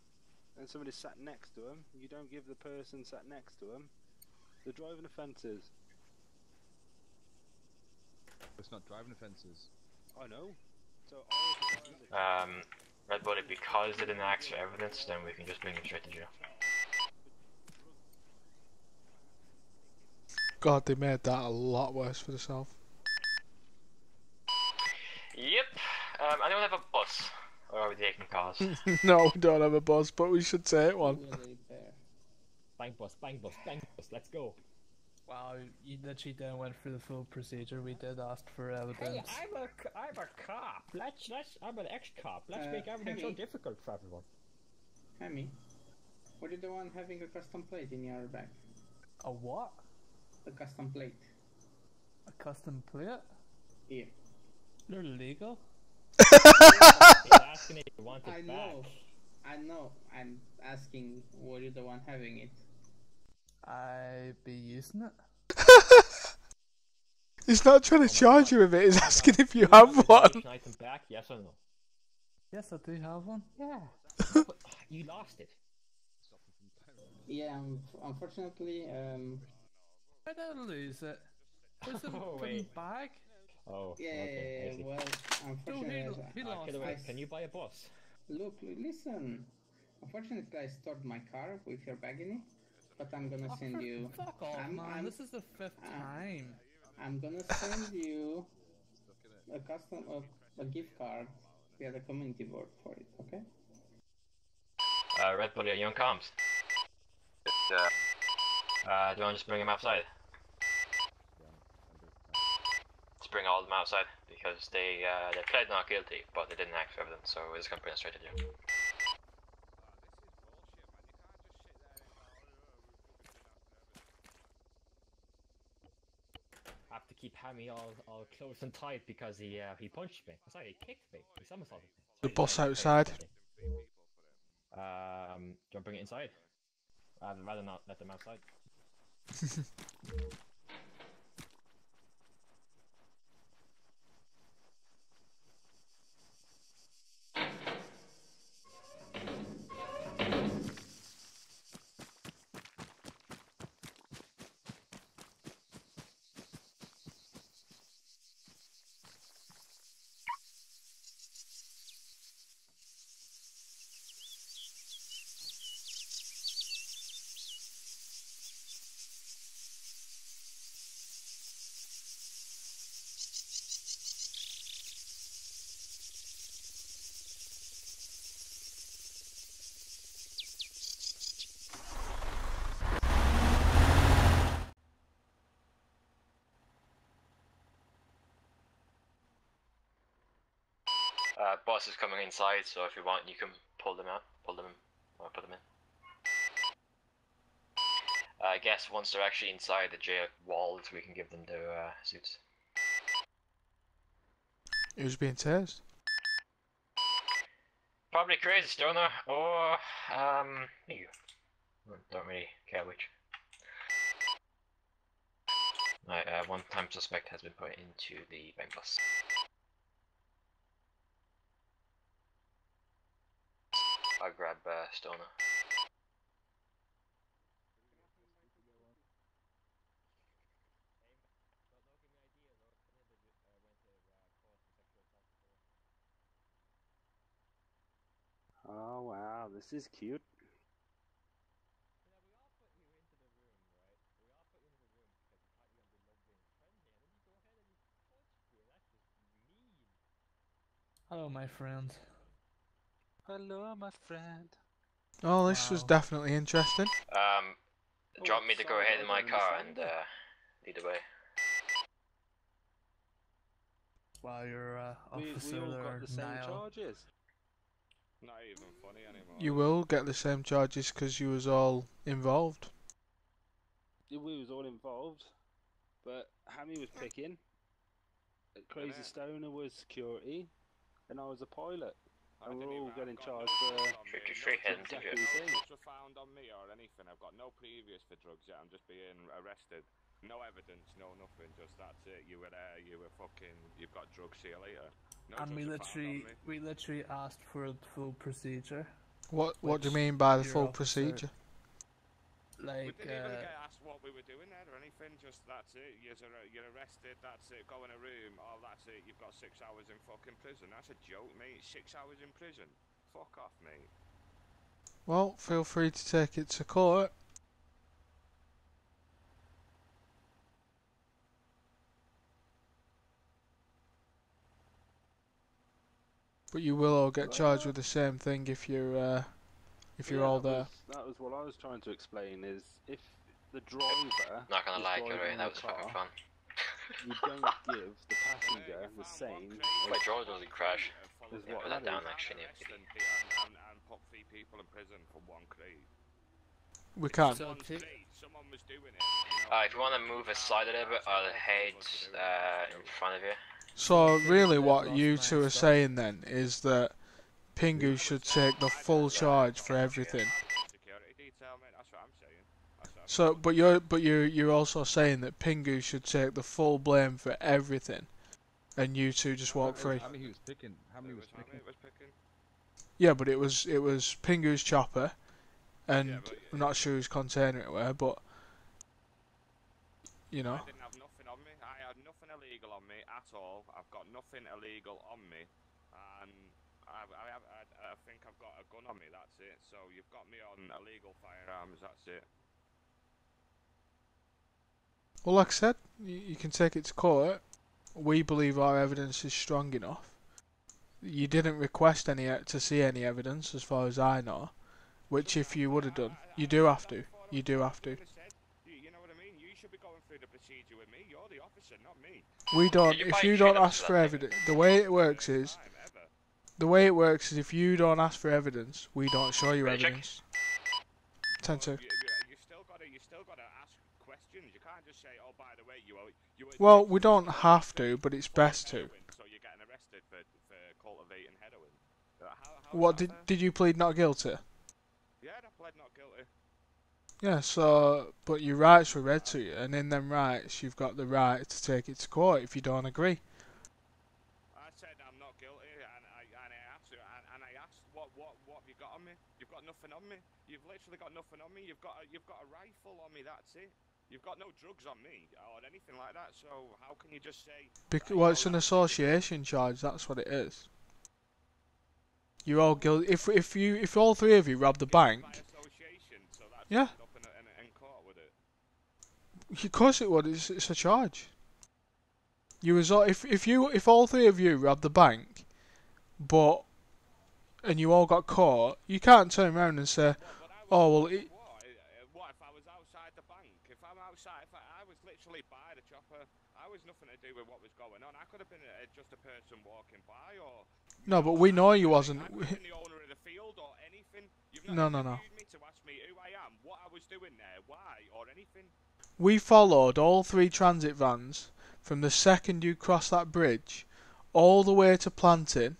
[SPEAKER 10] and somebody's sat next to him, you don't give the person sat next to him. They're driving offences.
[SPEAKER 3] It's not driving offences.
[SPEAKER 10] I know. So
[SPEAKER 2] Red Buddy, because they didn't ask for evidence, then we can just bring them straight to jail.
[SPEAKER 1] God, they made that a lot worse for themselves.
[SPEAKER 2] Yep. Anyone have a bus? Or are we taking cars?
[SPEAKER 1] No, we don't have a bus, but we should take one.
[SPEAKER 5] Bank bus, let's go.
[SPEAKER 12] Wow, you literally then went through the full procedure. We did ask for evidence.
[SPEAKER 5] Hey, I'm a cop. I'm an ex-cop. Let's make everything so difficult for everyone.
[SPEAKER 9] Hammy, what are you the one having a custom plate in your bag?
[SPEAKER 12] A what?
[SPEAKER 9] A custom plate.
[SPEAKER 12] A custom plate?
[SPEAKER 9] Yeah.
[SPEAKER 12] They're legal.
[SPEAKER 5] He's asking if you want it back.
[SPEAKER 9] I know. I'm asking, were you the one having it?
[SPEAKER 12] I be using it.
[SPEAKER 1] He's not trying to charge you with it, he's asking if you have one.
[SPEAKER 5] Item back, yes or no?
[SPEAKER 12] Yes, I do have one.
[SPEAKER 5] Yeah. You lost it.
[SPEAKER 9] Yeah, unfortunately,
[SPEAKER 12] I didn't lose it. Where's the fucking bag?
[SPEAKER 5] Oh,
[SPEAKER 9] yeah,
[SPEAKER 5] okay.
[SPEAKER 9] well, unfortunately,
[SPEAKER 12] he lost it.
[SPEAKER 5] Can you buy a bus?
[SPEAKER 9] Look, listen. Unfortunately, I stored my car with your bag in it. but I'm gonna send you.
[SPEAKER 12] Fuck off, man. This is the 5th time.
[SPEAKER 9] I'm gonna send you a a gift card via the community board for it. Okay.
[SPEAKER 2] Red Buddy, are you on comms?
[SPEAKER 4] Yeah.
[SPEAKER 2] Do you want to just bring him outside? Let's bring all of them outside because they pled not guilty, but they didn't act for evidence, so we're just gonna bring them straight to jail.
[SPEAKER 5] Have to keep Hammy all close and tight because he punched me. Sorry, he kicked me. He somersaulted me.
[SPEAKER 1] The boss outside.
[SPEAKER 5] Do you want to bring it inside? I'd rather not let them outside.
[SPEAKER 2] Boss is coming inside, so if you want, you can pull them out, or put them in. I guess once they're actually inside the jail walls, we can give them their suits.
[SPEAKER 1] Who's being tased?
[SPEAKER 2] Probably Crazy Stoner, or you. Don't really care which. Right, one-time suspect has been put into the bank bus. I'll grab Stoner.
[SPEAKER 10] Oh wow, this is cute.
[SPEAKER 12] Hello, my friend.
[SPEAKER 10] Hello, my friend.
[SPEAKER 1] Oh, this was definitely interesting.
[SPEAKER 2] Do you want me to go ahead in my car and lead the way?
[SPEAKER 12] Wow, you're officer
[SPEAKER 10] we all got the same
[SPEAKER 12] Niall.
[SPEAKER 10] charges.
[SPEAKER 11] Not even funny anymore.
[SPEAKER 1] You will get the same charges because you was all involved.
[SPEAKER 10] We was all involved, but Hammy was picking. Crazy Stoner was security, and I was a pilot. And we're all getting charged for exactly the same.
[SPEAKER 11] No drugs were found on me or anything. I've got no previous for drugs yet. I'm just being arrested. No evidence, no nothing. Just that's it. You were there. You were fucking. You've got drugs. See you later. No
[SPEAKER 12] And we
[SPEAKER 11] drugs were found on me.
[SPEAKER 12] literally asked for a full procedure.
[SPEAKER 1] What do you mean by the full procedure?
[SPEAKER 12] Like,
[SPEAKER 11] we didn't even get asked what we were doing there or anything. Just that's it. You're arrested. That's it. Go in a room. Oh, that's it. You've got 6 hours in fucking prison. That's a joke, mate. 6 hours in prison. Fuck off, mate.
[SPEAKER 1] Well, feel free to take it to court. But you will all get charged with the same thing if you're all there.
[SPEAKER 10] That was what I was trying to explain. Is if the driver
[SPEAKER 2] Not gonna
[SPEAKER 10] is
[SPEAKER 2] lie,
[SPEAKER 10] driving
[SPEAKER 2] Gary,
[SPEAKER 10] the
[SPEAKER 2] that was
[SPEAKER 10] car,
[SPEAKER 2] fucking fun.
[SPEAKER 10] you don't give the passenger the same.
[SPEAKER 2] My jaw doesn't crash.
[SPEAKER 10] As
[SPEAKER 2] Yeah,
[SPEAKER 10] what
[SPEAKER 2] put
[SPEAKER 10] that
[SPEAKER 2] that down
[SPEAKER 10] is.
[SPEAKER 2] actually.
[SPEAKER 11] And put 3 people in prison for 1 crate.
[SPEAKER 1] We can.
[SPEAKER 11] Someone was doing it.
[SPEAKER 2] If you want to move aside a little bit, I'll head in front of you.
[SPEAKER 1] So really what you two are saying then is that Pingu should take the full charge for everything.
[SPEAKER 11] Security detail, mate. That's what I'm saying.
[SPEAKER 1] So but you're also saying that Pingu should take the full blame for everything and you two just walk free.
[SPEAKER 3] How many was picking? How many was picking?
[SPEAKER 1] Yeah, but it was Pingu's chopper and I'm not sure whose container it were, but you know.
[SPEAKER 11] I didn't have nothing on me. I had nothing illegal on me at all. I've got nothing illegal on me, and I think I've got a gun on me. That's it. So you've got me on illegal firearms. That's it.
[SPEAKER 1] Well, like I said, you can take it to court. We believe our evidence is strong enough. You didn't request to see any evidence, as far as I know. Which, if you would have done, you do have to. You do have to.
[SPEAKER 11] You know what I mean? You should be going through the procedure with me. You're the officer, not me.
[SPEAKER 1] We don't. If you don't ask for evidence, the way it works is, if you don't ask for evidence, we don't show you evidence. 10-2.
[SPEAKER 11] You still gotta ask questions. You can't just say, "Oh, by the way, you were."
[SPEAKER 1] Well, we don't have to, but it's best to.
[SPEAKER 11] So you're getting arrested for cultivating heroin.
[SPEAKER 1] What did you plead not guilty?
[SPEAKER 11] Yeah, I pled not guilty.
[SPEAKER 1] Yeah, so, but your rights were read to you, and in them rights, you've got the right to take it to court if you don't agree.
[SPEAKER 11] I said I'm not guilty, and I asked, what have you got on me? You've got nothing on me. You've literally got nothing on me. You've got a rifle on me. That's it. You've got no drugs on me or anything like that. So how can you just say?
[SPEAKER 1] Well, it's an association charge. That's what it is. You're all guilty. If all three of you robbed the bank. Yeah. Of course it would. It's a charge. If all three of you robbed the bank, and you all got caught, you can't turn around and say, "Oh well."
[SPEAKER 11] What if I was outside the bank? If I'm outside, if I was literally by the chopper, I was nothing to do with what was going on. I could have been just a person walking by, or.
[SPEAKER 1] No, but we know you wasn't.
[SPEAKER 11] I could have been the owner of the field or anything. You've
[SPEAKER 1] No.
[SPEAKER 11] not interviewed me to ask me who I am, what I was doing there, why, or anything.
[SPEAKER 1] We followed all three transit vans from the second you crossed that bridge, all the way to Planting,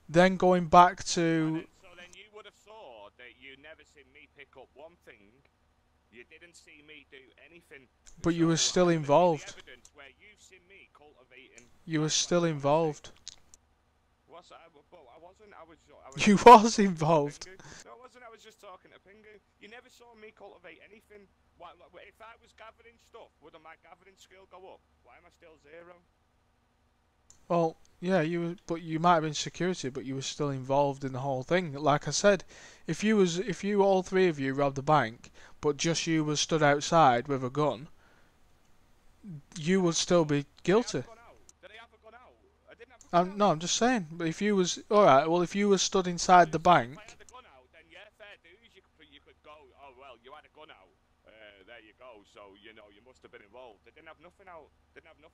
[SPEAKER 1] then going back to.
[SPEAKER 11] So then you would have thought that you never seen me pick up one thing. You didn't see me do anything.
[SPEAKER 1] But you were still involved.
[SPEAKER 11] Where you've seen me cultivating.
[SPEAKER 1] You were still involved.
[SPEAKER 11] I wasn't.
[SPEAKER 1] You was involved.
[SPEAKER 11] No, I wasn't. I was just talking to Pingu. You never saw me cultivate anything. If I was gathering stuff, would my gathering skill go up? Why am I still 0?
[SPEAKER 1] Well, yeah, but you might have been security, but you were still involved in the whole thing. Like I said, if you all three of you robbed the bank, but just you was stood outside with a gun, you would still be guilty. No, I'm just saying. But if you was alright, well, if you was stood inside the bank.
[SPEAKER 11] If I had a gun out, then yeah, fair dues. You could go. Oh well, you had a gun out. There you go. So you must have been involved. They didn't have nothing out.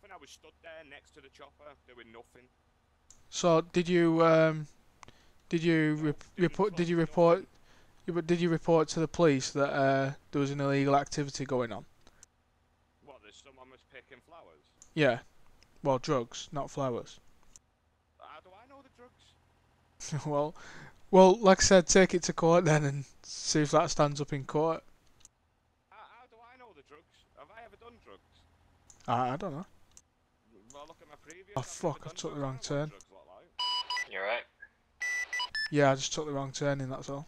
[SPEAKER 11] I was stood there next to the chopper doing nothing.
[SPEAKER 1] So did you report? Did you report to the police that there was an illegal activity going on?
[SPEAKER 11] What? There's someone was picking flowers.
[SPEAKER 1] Yeah. Well, drugs, not flowers.
[SPEAKER 11] How do I know the drugs?
[SPEAKER 1] well, like I said, take it to court then and see if that stands up in court.
[SPEAKER 11] How do I know the drugs? Have I ever done drugs?
[SPEAKER 1] I don't know.
[SPEAKER 11] Well, look at my previous.
[SPEAKER 1] Oh fuck! I took the wrong turn.
[SPEAKER 2] You're right.
[SPEAKER 1] Yeah, I just took the wrong turning. That's all.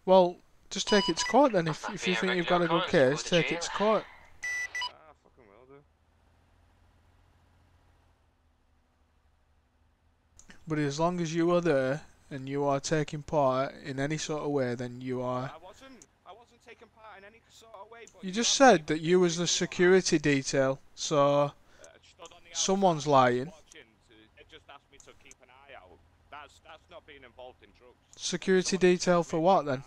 [SPEAKER 1] Well, just take it to court then. If you think you've got a good case, take it to court.
[SPEAKER 11] Fucking will do.
[SPEAKER 1] But as long as you are there and you are taking part in any sort of way, then you are.
[SPEAKER 11] I wasn't taking part in any sort of way. But
[SPEAKER 1] You just said that you was the security detail, so someone's lying.
[SPEAKER 11] They just asked me to keep an eye out. That's not being involved in drugs.
[SPEAKER 1] Security detail for what then?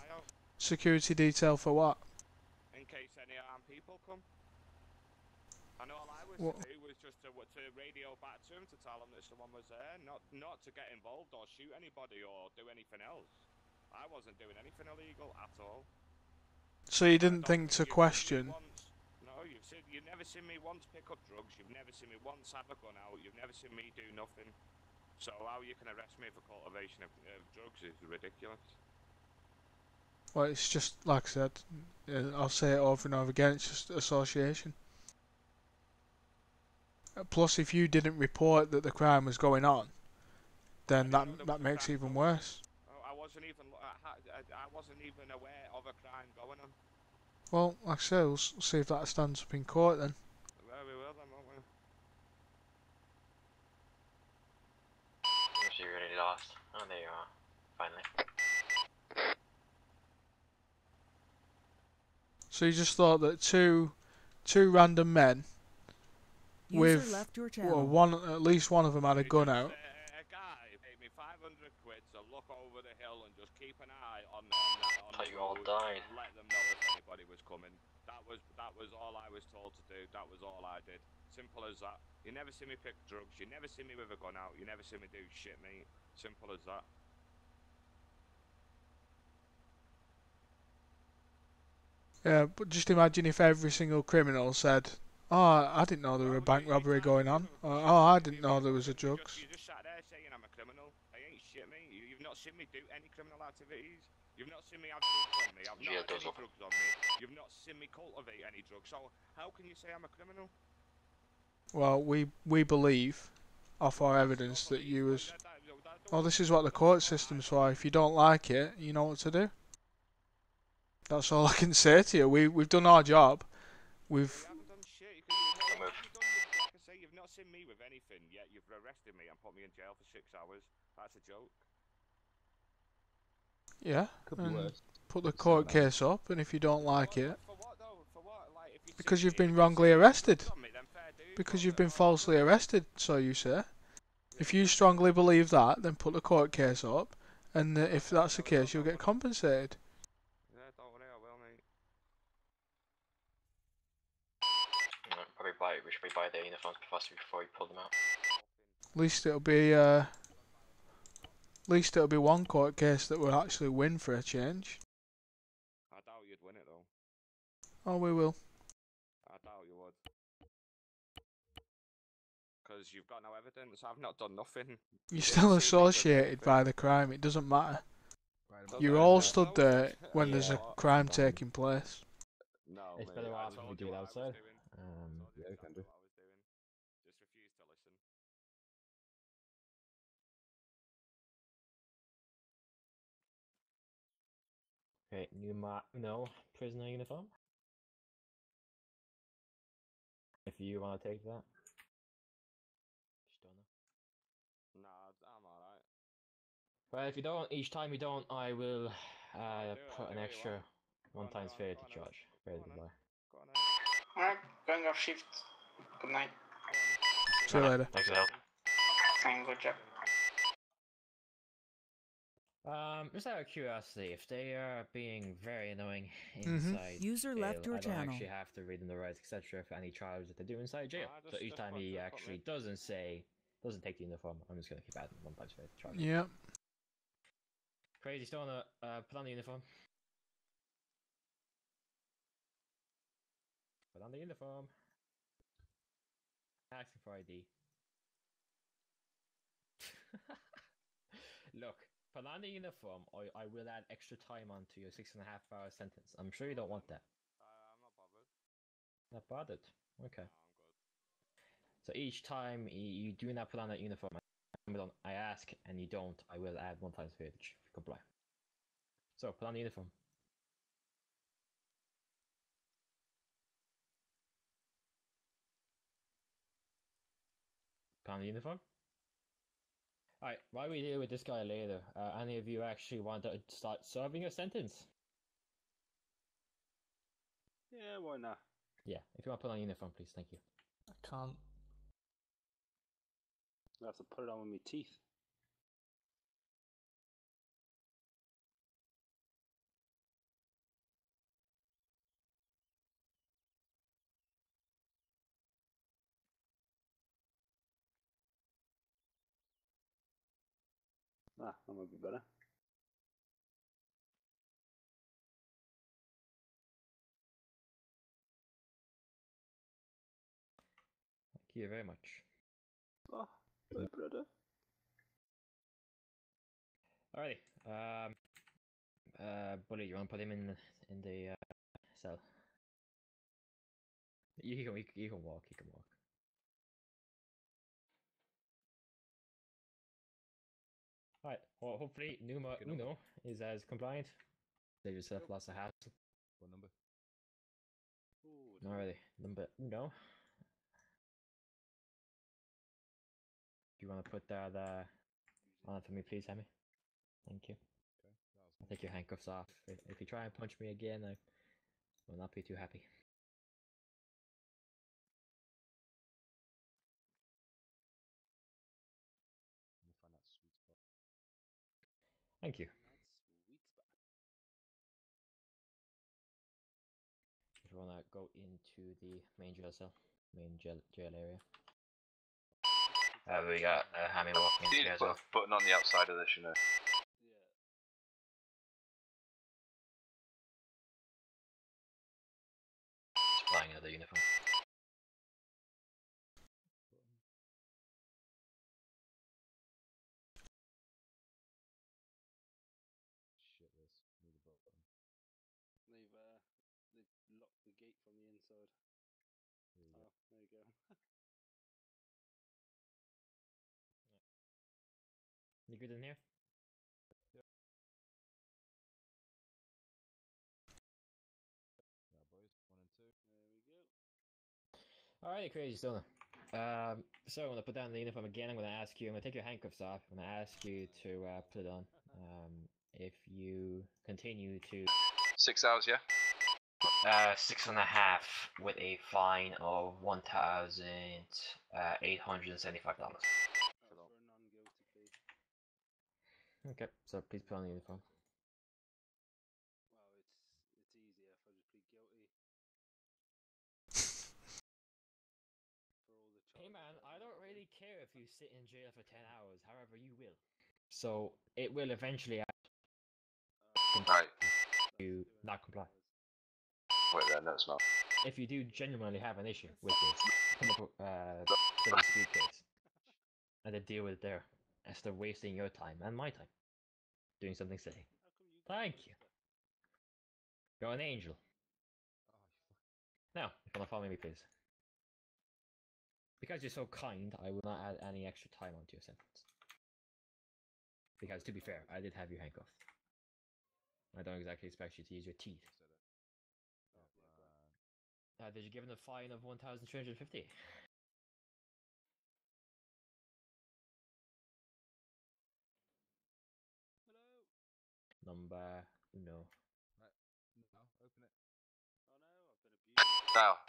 [SPEAKER 1] Security detail for what?
[SPEAKER 11] In case any armed people come. And all I was to do was just to radio back to him to tell him that someone was there, not to get involved or shoot anybody or do anything else. I wasn't doing anything illegal at all.
[SPEAKER 1] So you didn't think to question?
[SPEAKER 11] No, you've never seen me once pick up drugs. You've never seen me once have a gun out. You've never seen me do nothing. So how you can arrest me for cultivation of drugs is ridiculous.
[SPEAKER 1] Well, it's just like I said. I'll say it over and over again. It's just association. Plus, if you didn't report that the crime was going on, then that makes it even worse.
[SPEAKER 11] I wasn't even aware of a crime going on.
[SPEAKER 1] Well, like I say, we'll see if that stands up in court then.
[SPEAKER 11] Well, we will then, won't we?
[SPEAKER 2] You really lost. Oh, there you are. Finally.
[SPEAKER 1] So you just thought that two two random men
[SPEAKER 7] User
[SPEAKER 1] with
[SPEAKER 7] left your channel.
[SPEAKER 1] at least one of them had a gun out.
[SPEAKER 11] A guy paid me 500 quid to look over the hill and just keep an eye on
[SPEAKER 2] Thought
[SPEAKER 11] the
[SPEAKER 2] you all
[SPEAKER 11] road
[SPEAKER 2] died.
[SPEAKER 11] and let them know if anybody was coming. That was all I was told to do. That was all I did. Simple as that. You never see me pick drugs. You never see me with a gun out. You never see me do shit, mate. Simple as that.
[SPEAKER 1] Yeah, but just imagine if every single criminal said, "Oh, I didn't know there were a bank robbery going on," or "Oh, I didn't know there was a drugs."
[SPEAKER 11] You just sat there saying I'm a criminal. I ain't shit, mate. You've not seen me do any criminal activities. You've not seen me have drugs on me. I've not had any drugs on me. You've not seen me cultivate any drugs. So how can you say I'm a criminal?
[SPEAKER 1] Well, we believe, off our evidence, that you was. Oh, this is what the court system's for. If you don't like it, you know what to do. That's all I can say to you. We've done our job. We've.
[SPEAKER 11] You haven't done shit. Like I say, you've not seen me with anything yet. You've arrested me and put me in jail for 6 hours. That's a joke.
[SPEAKER 1] Yeah.
[SPEAKER 3] Could be worse.
[SPEAKER 1] Put the court case up, and if you don't like it,
[SPEAKER 11] For what though? For what? Like if you
[SPEAKER 1] because you've been wrongly arrested. Because you've been falsely arrested, so you say. If you strongly believe that, then put the court case up, and if that's the case, you'll get compensated.
[SPEAKER 11] Yeah, don't worry, I will, mate.
[SPEAKER 2] We should probably buy the uniforms before we pull them out.
[SPEAKER 1] At least it'll be one court case that will actually win for a change.
[SPEAKER 11] I doubt you'd win it though.
[SPEAKER 1] Oh, we will.
[SPEAKER 11] I doubt you would. Because you've got no evidence. I've not done nothing.
[SPEAKER 1] You're still associated by the crime. It doesn't matter. You're all stood there when there's a crime taking place.
[SPEAKER 11] No,
[SPEAKER 5] it's better off if we do it outside.
[SPEAKER 3] Yeah, we can do.
[SPEAKER 11] Just refuse to listen.
[SPEAKER 5] Okay, prisoner uniform. If you want to take that.
[SPEAKER 11] Nah, I'm alright.
[SPEAKER 5] Well, if you don't, each time you don't, I will put an extra 1 times 30 charge.
[SPEAKER 9] Alright, going off shift. Good night.
[SPEAKER 1] See you later.
[SPEAKER 2] Thanks for the help.
[SPEAKER 9] Fine, good job.
[SPEAKER 5] Just out of curiosity, if they are being very annoying inside
[SPEAKER 7] User
[SPEAKER 5] jail,
[SPEAKER 7] left your
[SPEAKER 5] I don't
[SPEAKER 7] channel.
[SPEAKER 5] actually have to read them the rights, etc. for any charges that they do inside jail. So each time he actually doesn't take the uniform, I'm just gonna keep adding 1 times 30 charge.
[SPEAKER 1] Yep.
[SPEAKER 5] Crazy Stoner, put on the uniform. Put on the uniform. Asking for ID. Look, put on the uniform, I will add extra time onto your 6.5-hour sentence. I'm sure you don't want that.
[SPEAKER 11] I'm not bothered.
[SPEAKER 5] Not bothered? Okay. So each time you do not put on that uniform, I ask and you don't, I will add 1 times 30 to comply. So, put on the uniform. Put on the uniform. Alright, while we deal with this guy later, any of you actually want to start serving your sentence?
[SPEAKER 10] Yeah, why not?
[SPEAKER 5] Yeah, if you want to put on a uniform, please, thank you.
[SPEAKER 12] I can't.
[SPEAKER 10] I have to put it on with my teeth. Ah, that might be better.
[SPEAKER 5] Thank you very much.
[SPEAKER 10] Oh, my brother.
[SPEAKER 5] Alrighty, Bully, you want to put him in the cell? You can walk, you can walk. Alright, well, hopefully Numa Uno is as compliant. Save yourself lots of hassle.
[SPEAKER 3] What number?
[SPEAKER 5] Alrighty, number Uno. Do you want to put that on for me, please, Hammy? Thank you.
[SPEAKER 3] Okay.
[SPEAKER 5] I'll take your handcuffs off. If you try and punch me again, I will not be too happy. Thank you.
[SPEAKER 10] Sweet spot.
[SPEAKER 5] If you wanna go into the main jail cell, main jail area.
[SPEAKER 2] We got Hammy walking in here as well.
[SPEAKER 4] Button on the outside of this, you know.
[SPEAKER 10] Yeah.
[SPEAKER 2] He's flying out the uniform.
[SPEAKER 3] Shit, this. Need a button.
[SPEAKER 10] They've locked the gate from the inside.
[SPEAKER 3] There you go.
[SPEAKER 10] Oh, there you go.
[SPEAKER 5] You good in here?
[SPEAKER 3] Yeah, boys. 1 and 2.
[SPEAKER 10] There we go.
[SPEAKER 5] Alright, crazy stoner. So I'm gonna put down the uniform again. I'm gonna ask you. I'm gonna take your handcuffs off. I'm gonna ask you to put it on. If you continue to
[SPEAKER 4] 6 hours, yeah?
[SPEAKER 2] 6.5 with a fine of $1,875.
[SPEAKER 10] For a non-guilty plea.
[SPEAKER 5] Okay, so please put on the uniform.
[SPEAKER 10] Well, it's easier if I just plead guilty. For all the
[SPEAKER 5] Hey
[SPEAKER 10] charges
[SPEAKER 5] man,
[SPEAKER 10] that
[SPEAKER 5] I
[SPEAKER 10] I've
[SPEAKER 5] don't
[SPEAKER 10] got.
[SPEAKER 5] really care if you sit in jail for 10 hours. However, you will. So it will eventually
[SPEAKER 4] Right.
[SPEAKER 5] you not comply.
[SPEAKER 4] Wait there, no, it's not.
[SPEAKER 5] If you do genuinely have an issue with this, come up with a dispute case, and then deal with it there, instead of wasting your time and my time doing something silly.
[SPEAKER 10] How come you
[SPEAKER 5] Thank you. You're an angel.
[SPEAKER 3] Oh,
[SPEAKER 5] Now, if you want to follow me, please. Because you're so kind, I will not add any extra time onto your sentence. Because to be fair, I did have you handcuffed. I don't exactly expect you to use your teeth.
[SPEAKER 10] Oh, yeah, go on.
[SPEAKER 5] Did you give him a fine of 1,350?
[SPEAKER 10] Hello.
[SPEAKER 5] Number uno.
[SPEAKER 3] right. No, open it.
[SPEAKER 10] Oh no, I've been abused.
[SPEAKER 4] Now.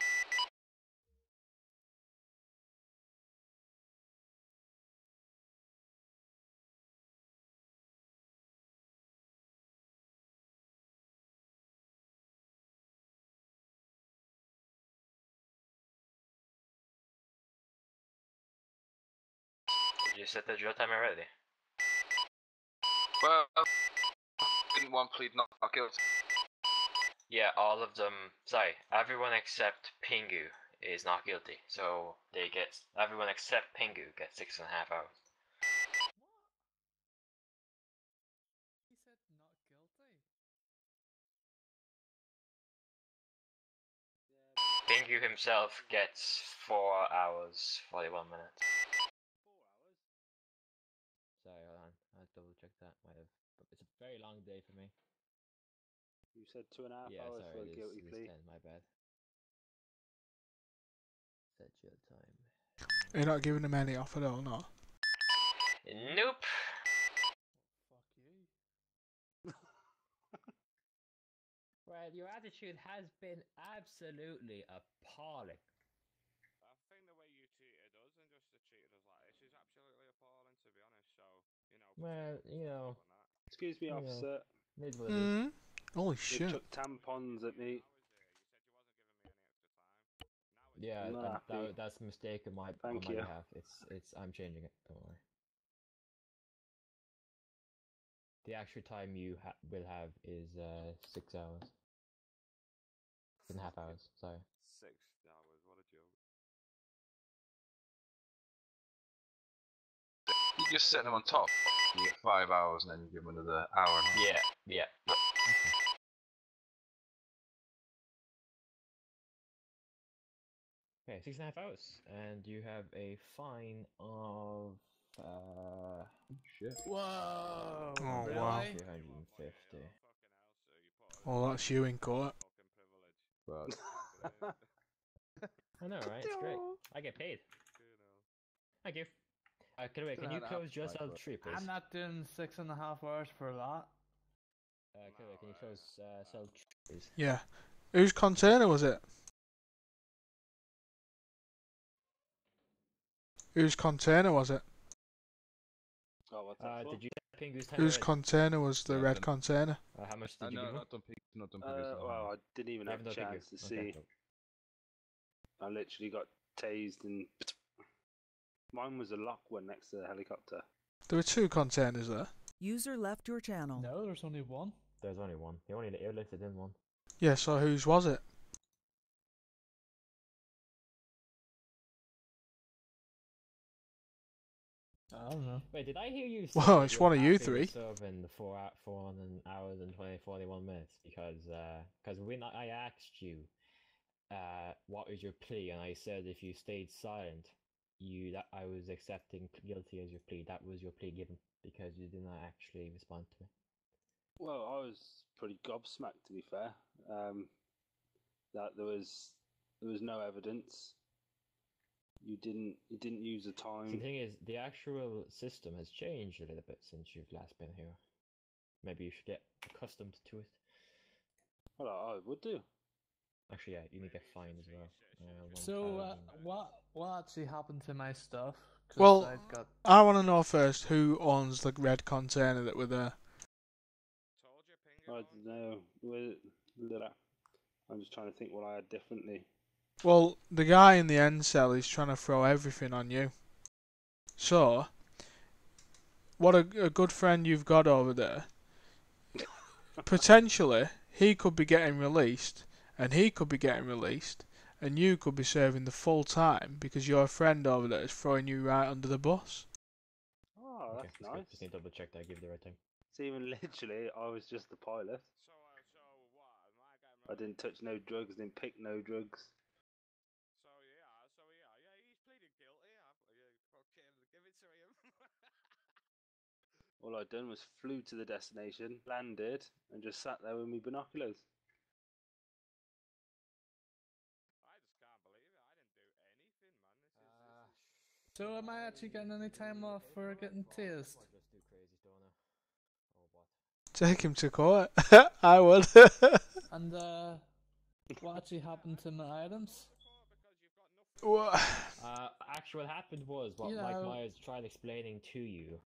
[SPEAKER 2] Did you set the drill time already?
[SPEAKER 4] Well, didn't one plead not guilty?
[SPEAKER 2] Yeah, all of them. Sorry, everyone except Pingu is not guilty. So they get everyone except Pingu gets 6.5 hours.
[SPEAKER 12] What? He said not guilty.
[SPEAKER 10] Yeah,
[SPEAKER 2] Pingu himself gets 4 hours 41 minutes.
[SPEAKER 10] 4 hours.
[SPEAKER 5] Sorry, hold on. I'll double check that. Might have. But it's a very long day for me.
[SPEAKER 10] You said 2.5
[SPEAKER 5] Yeah,
[SPEAKER 10] hours
[SPEAKER 5] sorry,
[SPEAKER 10] for a
[SPEAKER 5] it
[SPEAKER 10] guilty
[SPEAKER 5] is
[SPEAKER 10] plea.
[SPEAKER 5] 10, my bad. Set jail time.
[SPEAKER 1] You're not giving him any off at all, no?
[SPEAKER 2] Nope.
[SPEAKER 12] Fuck you.
[SPEAKER 5] Well, your attitude has been absolutely appalling.
[SPEAKER 11] I think the way you treated us and just treated us like this is absolutely appalling, to be honest. So, you know.
[SPEAKER 5] Well, you know.
[SPEAKER 10] Excuse me,
[SPEAKER 5] You know,
[SPEAKER 10] officer.
[SPEAKER 5] It is what it is.
[SPEAKER 1] Holy
[SPEAKER 10] They've
[SPEAKER 1] shit.
[SPEAKER 10] chucked tampons at me.
[SPEAKER 5] Yeah,
[SPEAKER 10] I'm not happy.
[SPEAKER 5] that's a mistake on my
[SPEAKER 10] Thank you.
[SPEAKER 5] behalf. I'm changing it. Don't worry. The actual time you will have is 6 hours. 6.5 hours. Sorry.
[SPEAKER 11] 6 hours. What a joke.
[SPEAKER 4] You just set them on top. You get 5 hours and then you give them another hour and a half.
[SPEAKER 2] Yeah.
[SPEAKER 5] Okay, 6.5 hours, and you have a fine of
[SPEAKER 3] Shit.
[SPEAKER 12] Whoa!
[SPEAKER 1] Oh,
[SPEAKER 12] really?
[SPEAKER 1] wow.
[SPEAKER 5] 350.
[SPEAKER 1] Well, that's you in court.
[SPEAKER 3] But
[SPEAKER 5] I know, right? It's great. I get paid. Thank you. Can you close just cell 3, please?
[SPEAKER 12] I'm not doing 6.5 hours for that.
[SPEAKER 5] Can you close cell 3, please?
[SPEAKER 1] Yeah. Whose container was it? Whose container was it?
[SPEAKER 10] Oh, what's that for?
[SPEAKER 5] Did you get Pingu's 10
[SPEAKER 1] Whose
[SPEAKER 5] already?
[SPEAKER 1] container was the
[SPEAKER 3] Yeah,
[SPEAKER 1] red
[SPEAKER 3] done.
[SPEAKER 1] container?
[SPEAKER 5] How much did you
[SPEAKER 3] no,
[SPEAKER 5] give him?
[SPEAKER 3] not done. Not done. Previous,
[SPEAKER 10] Well, I didn't even
[SPEAKER 5] You
[SPEAKER 10] have
[SPEAKER 5] haven't
[SPEAKER 10] a
[SPEAKER 5] done Pingu?
[SPEAKER 10] chance to
[SPEAKER 5] Okay,
[SPEAKER 10] see.
[SPEAKER 5] cool.
[SPEAKER 10] I literally got tased and mine was a lock one next to the helicopter.
[SPEAKER 1] There were 2 containers there.
[SPEAKER 7] User left your channel.
[SPEAKER 12] No, there's only one.
[SPEAKER 5] There's only one. He only airlifted in one.
[SPEAKER 1] Yeah, so whose was it?
[SPEAKER 12] I don't know.
[SPEAKER 5] Wait, did I hear you say
[SPEAKER 1] Well,
[SPEAKER 5] that
[SPEAKER 1] it's
[SPEAKER 5] you're
[SPEAKER 1] one of you
[SPEAKER 5] happy
[SPEAKER 1] three.
[SPEAKER 5] with serving the 4 hours and 41 minutes? Because when I asked you what is your plea, and I said if you stayed silent, that I was accepting guilty as your plea. That was your plea given because you did not actually respond to me.
[SPEAKER 10] Well, I was pretty gobsmacked, to be fair. That there was no evidence. You didn't use the time.
[SPEAKER 5] See, the thing is, the actual system has changed a little bit since you've last been here. Maybe you should get accustomed to it.
[SPEAKER 10] Well, I would do.
[SPEAKER 5] Actually, yeah, you need to get fined as well.
[SPEAKER 12] So, what actually happened to my stuff? 'Cause
[SPEAKER 1] Well,
[SPEAKER 12] I've got...
[SPEAKER 1] I want to know first who owns the red container that were there.
[SPEAKER 10] I don't know. I'm just trying to think what I had differently.
[SPEAKER 1] Well, the guy in the end cell is trying to throw everything on you. So, what a good friend you've got over there. Potentially, he could be getting released, and he could be getting released, and you could be serving the full time because your friend over there is throwing you right under the bus.
[SPEAKER 10] Oh,
[SPEAKER 5] Okay,
[SPEAKER 10] that's nice.
[SPEAKER 5] Just need to double check that I give you the right thing.
[SPEAKER 10] So even literally, I was just the pilot. I didn't touch no drugs, didn't pick no drugs.
[SPEAKER 11] He's pleaded guilty. Fucking give it to him.
[SPEAKER 10] All I'd done was flew to the destination, landed, and just sat there with my binoculars.
[SPEAKER 11] I just can't believe it. I didn't do anything, man.
[SPEAKER 12] So am I actually getting any time off for getting tased?
[SPEAKER 5] Just do crazy stoner. Or what?
[SPEAKER 1] Take him to court. I would.
[SPEAKER 12] And what actually happened to my items?
[SPEAKER 5] Actually, what happened was what Mike Myers tried explaining to you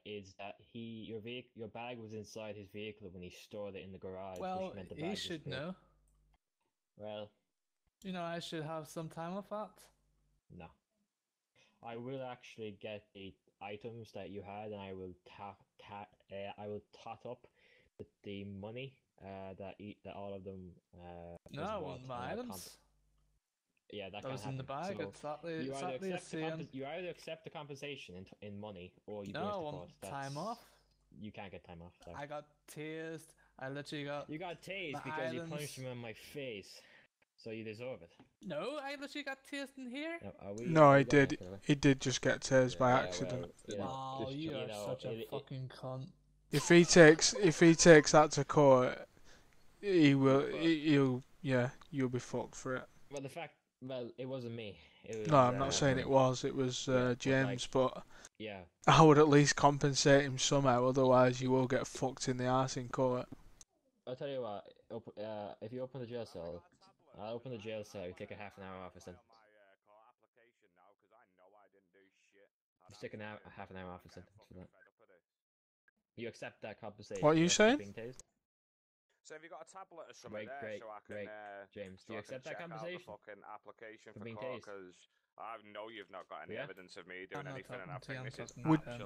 [SPEAKER 5] is that your bag was inside his vehicle when he stored it in the garage.
[SPEAKER 12] Well,
[SPEAKER 5] which meant the
[SPEAKER 12] he
[SPEAKER 5] bag
[SPEAKER 12] should
[SPEAKER 5] was
[SPEAKER 12] know.
[SPEAKER 5] Well,
[SPEAKER 12] you know, I should have some time off that.
[SPEAKER 5] No, I will actually get the items that you had, and I will tot up with the money that all of them.
[SPEAKER 12] No, I want my items.
[SPEAKER 5] Yeah, that
[SPEAKER 12] was in the bag.
[SPEAKER 5] So
[SPEAKER 12] exactly the same.
[SPEAKER 5] You either accept the compensation in money, or you
[SPEAKER 12] no,
[SPEAKER 5] burst
[SPEAKER 12] I
[SPEAKER 5] the
[SPEAKER 12] want
[SPEAKER 5] cost.
[SPEAKER 12] time off.
[SPEAKER 5] You can't get time off. Sorry.
[SPEAKER 12] I got tased. I literally got.
[SPEAKER 5] You got tased because you punched me in my face, so you deserve it.
[SPEAKER 12] No, I literally got tased in here.
[SPEAKER 1] No, he did. He did just get tased by accident.
[SPEAKER 12] Well, you are such a fucking cunt.
[SPEAKER 1] If he takes that to court, he'll you'll be fucked for it.
[SPEAKER 5] Well, it wasn't me. It was,
[SPEAKER 1] no, I'm not saying it was. It was James, but
[SPEAKER 5] yeah,
[SPEAKER 1] I would at least compensate him somehow. Otherwise, you will get fucked in the arse in court.
[SPEAKER 5] I'll tell you what. If you open the jail cell, I'll open the jail cell. You take a half an hour off or something. Just take half an hour off or something for that. You accept that compensation?
[SPEAKER 1] What are you saying?
[SPEAKER 5] Being tased?
[SPEAKER 11] So have you got a tablet or something there so I can
[SPEAKER 5] James,
[SPEAKER 11] so
[SPEAKER 5] do you
[SPEAKER 11] I can
[SPEAKER 5] accept that
[SPEAKER 11] check out
[SPEAKER 5] compensation?
[SPEAKER 11] the fucking application for
[SPEAKER 5] being
[SPEAKER 11] court?
[SPEAKER 5] tased?
[SPEAKER 11] Because I know you've not got any evidence of me doing anything, and I think this is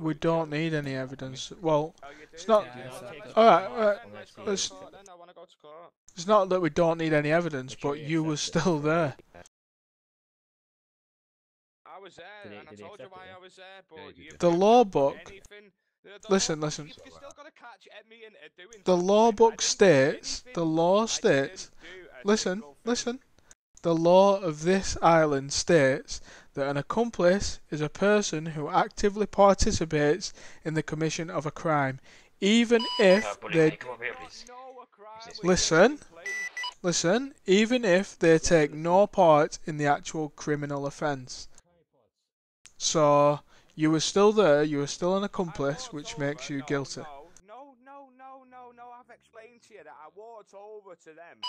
[SPEAKER 1] We don't need any evidence. Well, it's
[SPEAKER 11] not.
[SPEAKER 1] not. Alright,
[SPEAKER 11] let's. Then I want to go to court.
[SPEAKER 1] It's not that we don't need any evidence, but you were still there.
[SPEAKER 11] I was there, and I told you why I was there, but
[SPEAKER 1] the law book. Listen. The law book states. The law states. Listen. The law of this island states that an accomplice is a person who actively participates in the commission of a crime, even if they. Listen. Even if they take no part in the actual criminal offence. So, you were still there, you were still an accomplice, which makes you guilty.
[SPEAKER 11] No, I've explain to you that I walked over to them.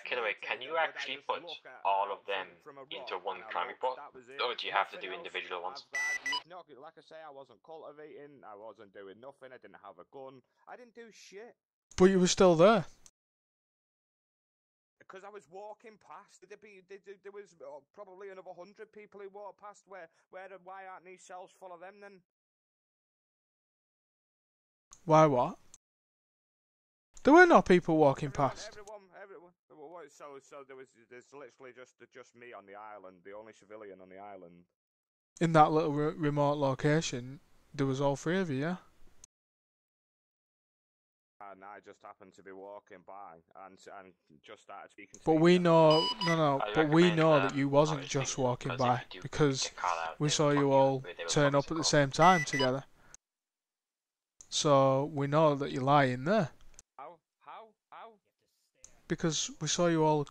[SPEAKER 2] Killaway, can you actually put all of them into one crime report? Or do you have to do individual ones?
[SPEAKER 11] Like I say, I wasn't cultivating, I wasn't doing nothing, I didn't have a gun, I didn't do shit.
[SPEAKER 1] But you were still there.
[SPEAKER 11] Because I was walking past. There was probably another 100 people who walked past. Why aren't these cells full of them then?
[SPEAKER 1] Why what? There were no people walking past.
[SPEAKER 11] Everyone. So there's literally just me on the island, the only civilian on the island.
[SPEAKER 1] In that little remote location, there was all three of you, yeah?
[SPEAKER 11] And I just happened to be walking by and just started speaking to
[SPEAKER 1] But
[SPEAKER 11] you.
[SPEAKER 1] we know, but we know that you wasn't just walking by, because we saw you all turn up at the same time together. So we know that you're lying there.
[SPEAKER 11] How?
[SPEAKER 1] Because we saw you all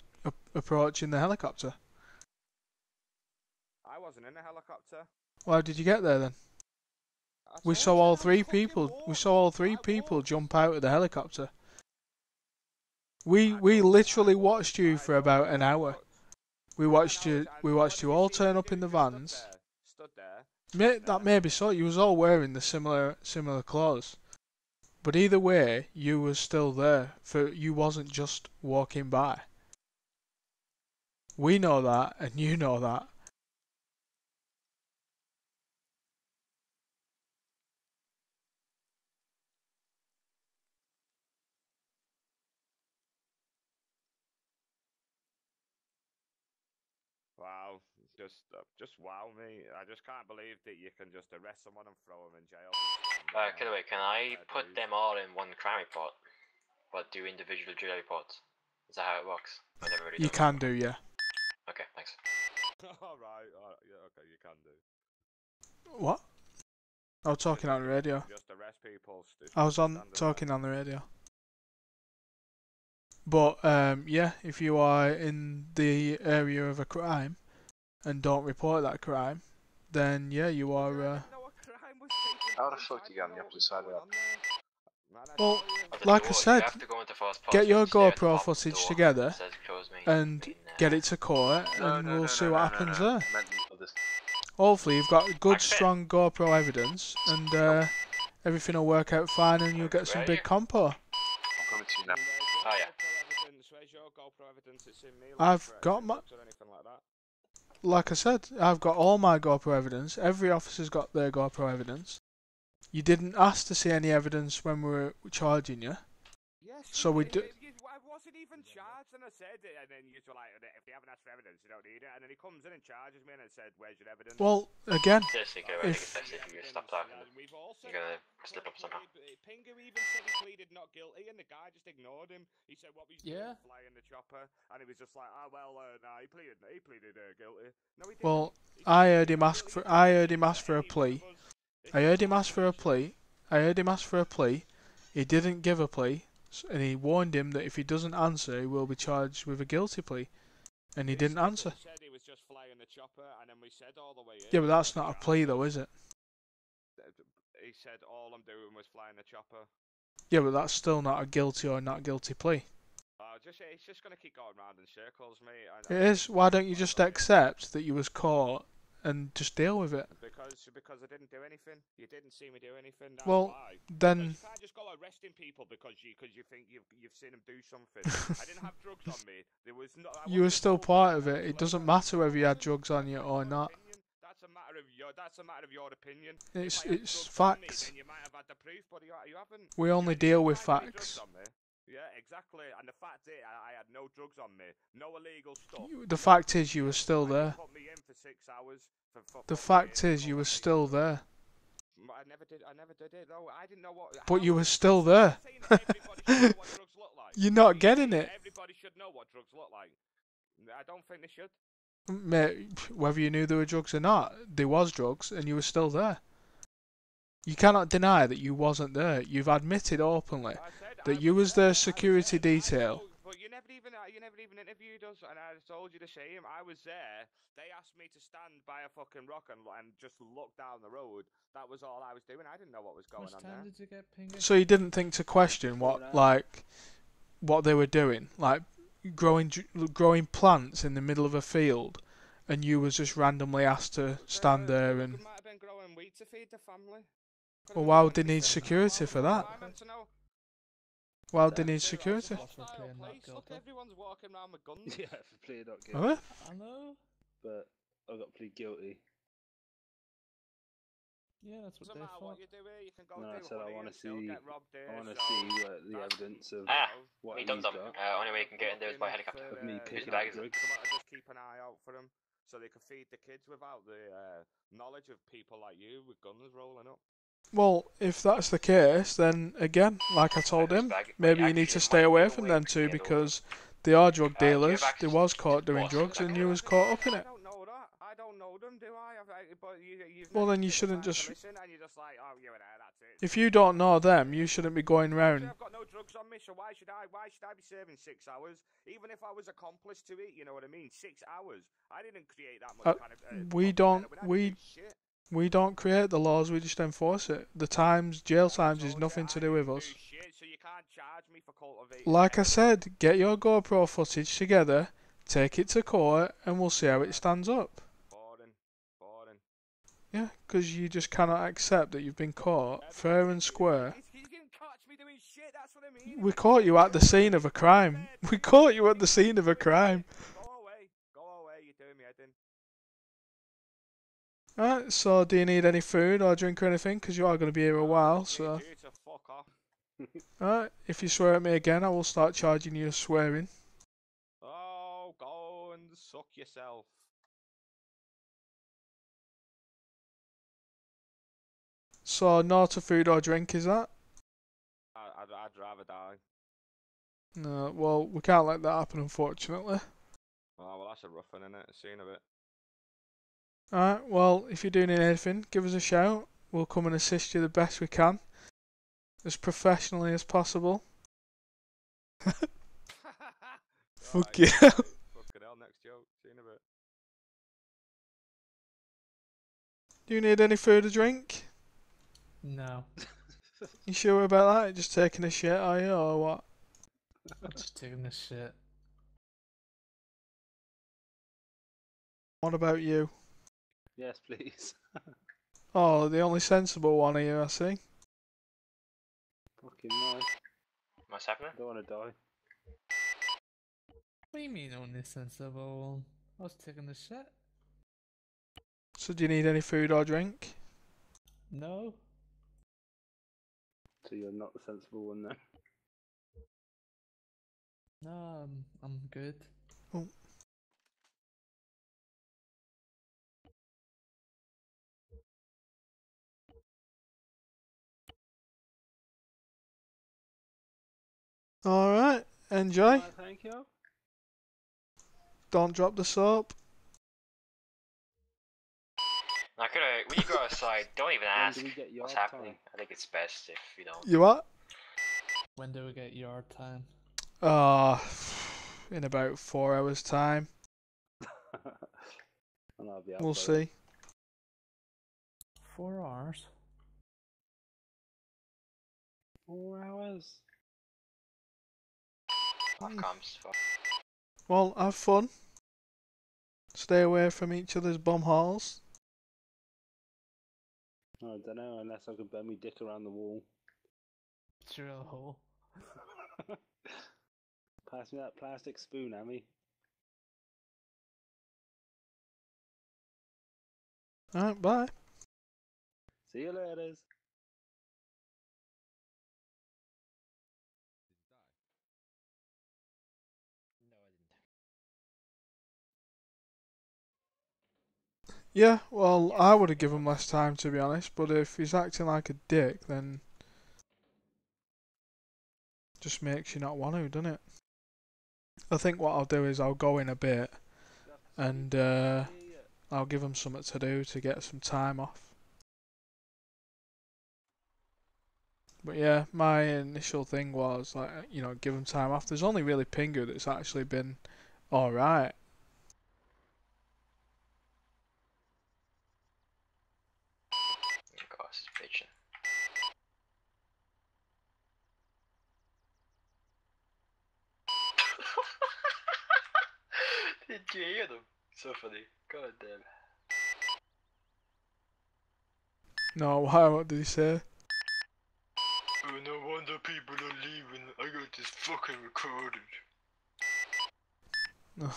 [SPEAKER 1] approaching the helicopter.
[SPEAKER 11] I wasn't in a helicopter.
[SPEAKER 1] Well, how did you get there then? We saw all three people. We saw all three people jump out of the helicopter. We literally watched you for about an hour. We watched you all turn up in the vans. That may be so. You was all wearing the similar clothes. But either way, you was still there. You wasn't just walking by. We know that, and you know that.
[SPEAKER 11] Wow, just wow me. I just can't believe that you can just arrest someone and throw them in jail.
[SPEAKER 2] Killaway, can I put them all in one crime report, but do individual jail reports? Is that how it works?
[SPEAKER 1] You can do, yeah.
[SPEAKER 2] Okay, thanks.
[SPEAKER 11] Alright, yeah, okay, you can do.
[SPEAKER 1] What? I was talking on the radio.
[SPEAKER 11] Just arrest people.
[SPEAKER 1] I was talking on the radio. But yeah, if you are in the area of a crime and don't report that crime, then yeah, you are.
[SPEAKER 4] How the fuck do you get on the opposite side of that?
[SPEAKER 1] Well, like I said, get your GoPro footage together and get it to court, and we'll see what happens there. Hopefully, you've got good, strong GoPro evidence, and everything will work out fine, and you'll get some big compo.
[SPEAKER 4] I'm coming to you now.
[SPEAKER 2] Oh yeah.
[SPEAKER 1] I've got my. Like I said, I've got all my GoPro evidence. Every officer's got their GoPro evidence. You didn't ask to see any evidence when we were charging you.
[SPEAKER 11] Yes,
[SPEAKER 1] so we do.
[SPEAKER 11] I wasn't even charged, and I said it, and then you were like, if they haven't asked for evidence, you don't need it. And then he comes in and charges me, and I said, "Where's your evidence?"
[SPEAKER 1] Well, again,
[SPEAKER 2] if you stop talking, you're gonna slip up somehow.
[SPEAKER 11] Pingu even said he pleaded not guilty, and the guy just ignored him. He said, "What was you doing, flying the chopper?" And he was just like, "Ah, well, nah, he pleaded guilty." No, he didn't.
[SPEAKER 1] Well, I heard him ask for a plea. I heard him ask for a plea. He didn't give a plea, and he warned him that if he doesn't answer, he will be charged with a guilty plea. And he didn't answer.
[SPEAKER 11] He said he was just flying the chopper, and then we said all the way in.
[SPEAKER 1] Yeah, but that's not a plea, though, is it?
[SPEAKER 11] He said all I'm doing was flying the chopper.
[SPEAKER 1] Yeah, but that's still not a guilty or not guilty plea.
[SPEAKER 11] It's just gonna keep going round in circles, mate.
[SPEAKER 1] It is. Why don't you just accept that you was caught and just deal with it?
[SPEAKER 11] Because I didn't do anything. You didn't see me do anything. That's
[SPEAKER 1] well,
[SPEAKER 11] why.
[SPEAKER 1] Then
[SPEAKER 11] you can't just go arresting people because you think you've seen them do something. I didn't have drugs on me. There was no.
[SPEAKER 1] You were still part of it. It doesn't matter whether you had drugs on you or not.
[SPEAKER 11] That's a matter of your opinion.
[SPEAKER 1] It's facts.
[SPEAKER 11] Then you might have had the proof, but you haven't.
[SPEAKER 1] We only deal with facts.
[SPEAKER 11] Yeah, exactly. And the fact is, I had no drugs on me, no illegal stuff.
[SPEAKER 1] The fact is, you were still there.
[SPEAKER 11] Put me in for 6 hours.
[SPEAKER 1] The fact is, you were still there.
[SPEAKER 11] I never did it. No, I didn't know what.
[SPEAKER 1] But you were still there. You're not getting it.
[SPEAKER 11] Everybody should know what drugs look like. I don't think they should.
[SPEAKER 1] Mate, whether you knew there were drugs or not, there was drugs, and you were still there. You cannot deny that you wasn't there. You've admitted openly that you was their security detail.
[SPEAKER 11] But you never even You never even interviewed us, and I told you the same. I was there. They asked me to stand by a fucking rock and just look down the road. That was all I was doing. I didn't know what was going on there.
[SPEAKER 12] Did you get pinged?
[SPEAKER 1] So you didn't think to question what they were doing, like growing plants in the middle of a field, and you was just randomly asked to stand there and.
[SPEAKER 11] Might have been growing wheat to feed the family.
[SPEAKER 1] Well, why would they need security for that? Why would they need security?
[SPEAKER 11] Look, everyone's walking around with guns.
[SPEAKER 10] Yeah, for playing not guilty.
[SPEAKER 1] Huh?
[SPEAKER 12] I know.
[SPEAKER 10] But I got plead guilty.
[SPEAKER 12] Yeah, that's what
[SPEAKER 11] Doesn't
[SPEAKER 12] they
[SPEAKER 11] matter
[SPEAKER 12] thought.
[SPEAKER 11] what you do here, you can go
[SPEAKER 10] No, I
[SPEAKER 11] do
[SPEAKER 10] said I
[SPEAKER 11] honey
[SPEAKER 10] want
[SPEAKER 11] and
[SPEAKER 10] to
[SPEAKER 11] still
[SPEAKER 10] see.
[SPEAKER 11] get robbed here.
[SPEAKER 10] I want to
[SPEAKER 11] so
[SPEAKER 10] see the evidence of what
[SPEAKER 2] he
[SPEAKER 10] he's
[SPEAKER 2] done them.
[SPEAKER 10] got.
[SPEAKER 2] Only way you can get in there is by helicopter.
[SPEAKER 10] Of me picking
[SPEAKER 2] bags.
[SPEAKER 10] up drugs.
[SPEAKER 11] Come out and just keep an eye out for them, so they can feed the kids without the knowledge of people like you with guns rolling up.
[SPEAKER 1] Well, if that's the case, then again, like I told him, maybe you need to stay away from them two because they are drug dealers. They was caught doing drugs, and you was caught up in it.
[SPEAKER 11] I don't know that. I don't know them, do I? But
[SPEAKER 1] Well, then you shouldn't just.
[SPEAKER 11] Listen, and you're just like, oh, you were there. That's it.
[SPEAKER 1] If you don't know them, you shouldn't be going round.
[SPEAKER 11] I've got no drugs on me, so why should I? Why should I be serving 6 hours? Even if I was accomplice to it, you know what I mean? 6 hours. I didn't create that much kind of.
[SPEAKER 1] We don't create the laws. We just enforce it. The jail times, is nothing to do with us.
[SPEAKER 11] So you can't charge me for cultivating.
[SPEAKER 1] Like I said, get your GoPro footage together, take it to court, and we'll see how it stands up.
[SPEAKER 11] Boring.
[SPEAKER 1] Yeah, because you just cannot accept that you've been caught fair and square.
[SPEAKER 11] You didn't catch me doing shit. That's what I mean.
[SPEAKER 1] We caught you at the scene of a crime. We caught you at the scene of a crime.
[SPEAKER 11] Go away. You're doing me head in.
[SPEAKER 1] Alright, so do you need any food or drink or anything? Because you are going to be here a while, so.
[SPEAKER 11] Fuck off.
[SPEAKER 1] Alright, if you swear at me again, I will start charging you of swearing.
[SPEAKER 11] Oh, go and suck yourself.
[SPEAKER 1] So, no to food or drink, is that?
[SPEAKER 11] I'd rather die.
[SPEAKER 1] No, well, we can't let that happen, unfortunately.
[SPEAKER 11] Oh, well, that's a rough one, innit? Seen of it.
[SPEAKER 1] Alright, well, if you do need anything, give us a shout. We'll come and assist you the best we can. As professionally as possible. Fuck yeah.
[SPEAKER 11] Fucking hell, next joke. Seen of it.
[SPEAKER 1] Do you need any food or drink?
[SPEAKER 12] No.
[SPEAKER 1] You sure about that? Just taking a shit, are you, or what?
[SPEAKER 12] I'm just taking this shit.
[SPEAKER 1] What about you?
[SPEAKER 10] Yes, please.
[SPEAKER 1] Oh, the only sensible one here, I see.
[SPEAKER 10] Fucking nice.
[SPEAKER 2] What's happening?
[SPEAKER 10] I don't want to die.
[SPEAKER 12] What do you mean only sensible one? I was taking this shit.
[SPEAKER 1] So do you need any food or drink?
[SPEAKER 12] No.
[SPEAKER 10] So you're not the sensible one then?
[SPEAKER 12] No, I'm good.
[SPEAKER 1] Oh. Alright, enjoy.
[SPEAKER 10] Thank you.
[SPEAKER 1] Don't drop the soap.
[SPEAKER 2] When you go outside, don't even ask what's happening.
[SPEAKER 10] time?
[SPEAKER 2] I think it's best if you don't.
[SPEAKER 1] You what?
[SPEAKER 12] When do we get yard time?
[SPEAKER 1] In about 4 hours' time.
[SPEAKER 10] And I'll be out
[SPEAKER 1] We'll
[SPEAKER 10] by
[SPEAKER 1] see.
[SPEAKER 12] 4 hours?
[SPEAKER 10] 4 hours?
[SPEAKER 2] What comes?
[SPEAKER 1] Well, have fun. Stay away from each other's bum holes.
[SPEAKER 10] I don't know, unless I can bend my dick around the wall.
[SPEAKER 12] Drill a hole.
[SPEAKER 10] Pass me that plastic spoon, Amy.
[SPEAKER 1] Alright, bye.
[SPEAKER 10] See you later.
[SPEAKER 1] Yeah, well, I would have given him less time, to be honest, but if he's acting like a dick, then just makes you not want to, doesn't it? I think what I'll do is I'll go in a bit and I'll give him something to do to get some time off. But yeah, my initial thing was like, you know, give him time off. There's only really Pingu that's actually been all right.
[SPEAKER 2] Of course, it's bitching. Did you hear them? So funny. God damn.
[SPEAKER 1] No, why? What did he say?
[SPEAKER 2] Oh, no wonder people are leaving. I got this fucking recorded.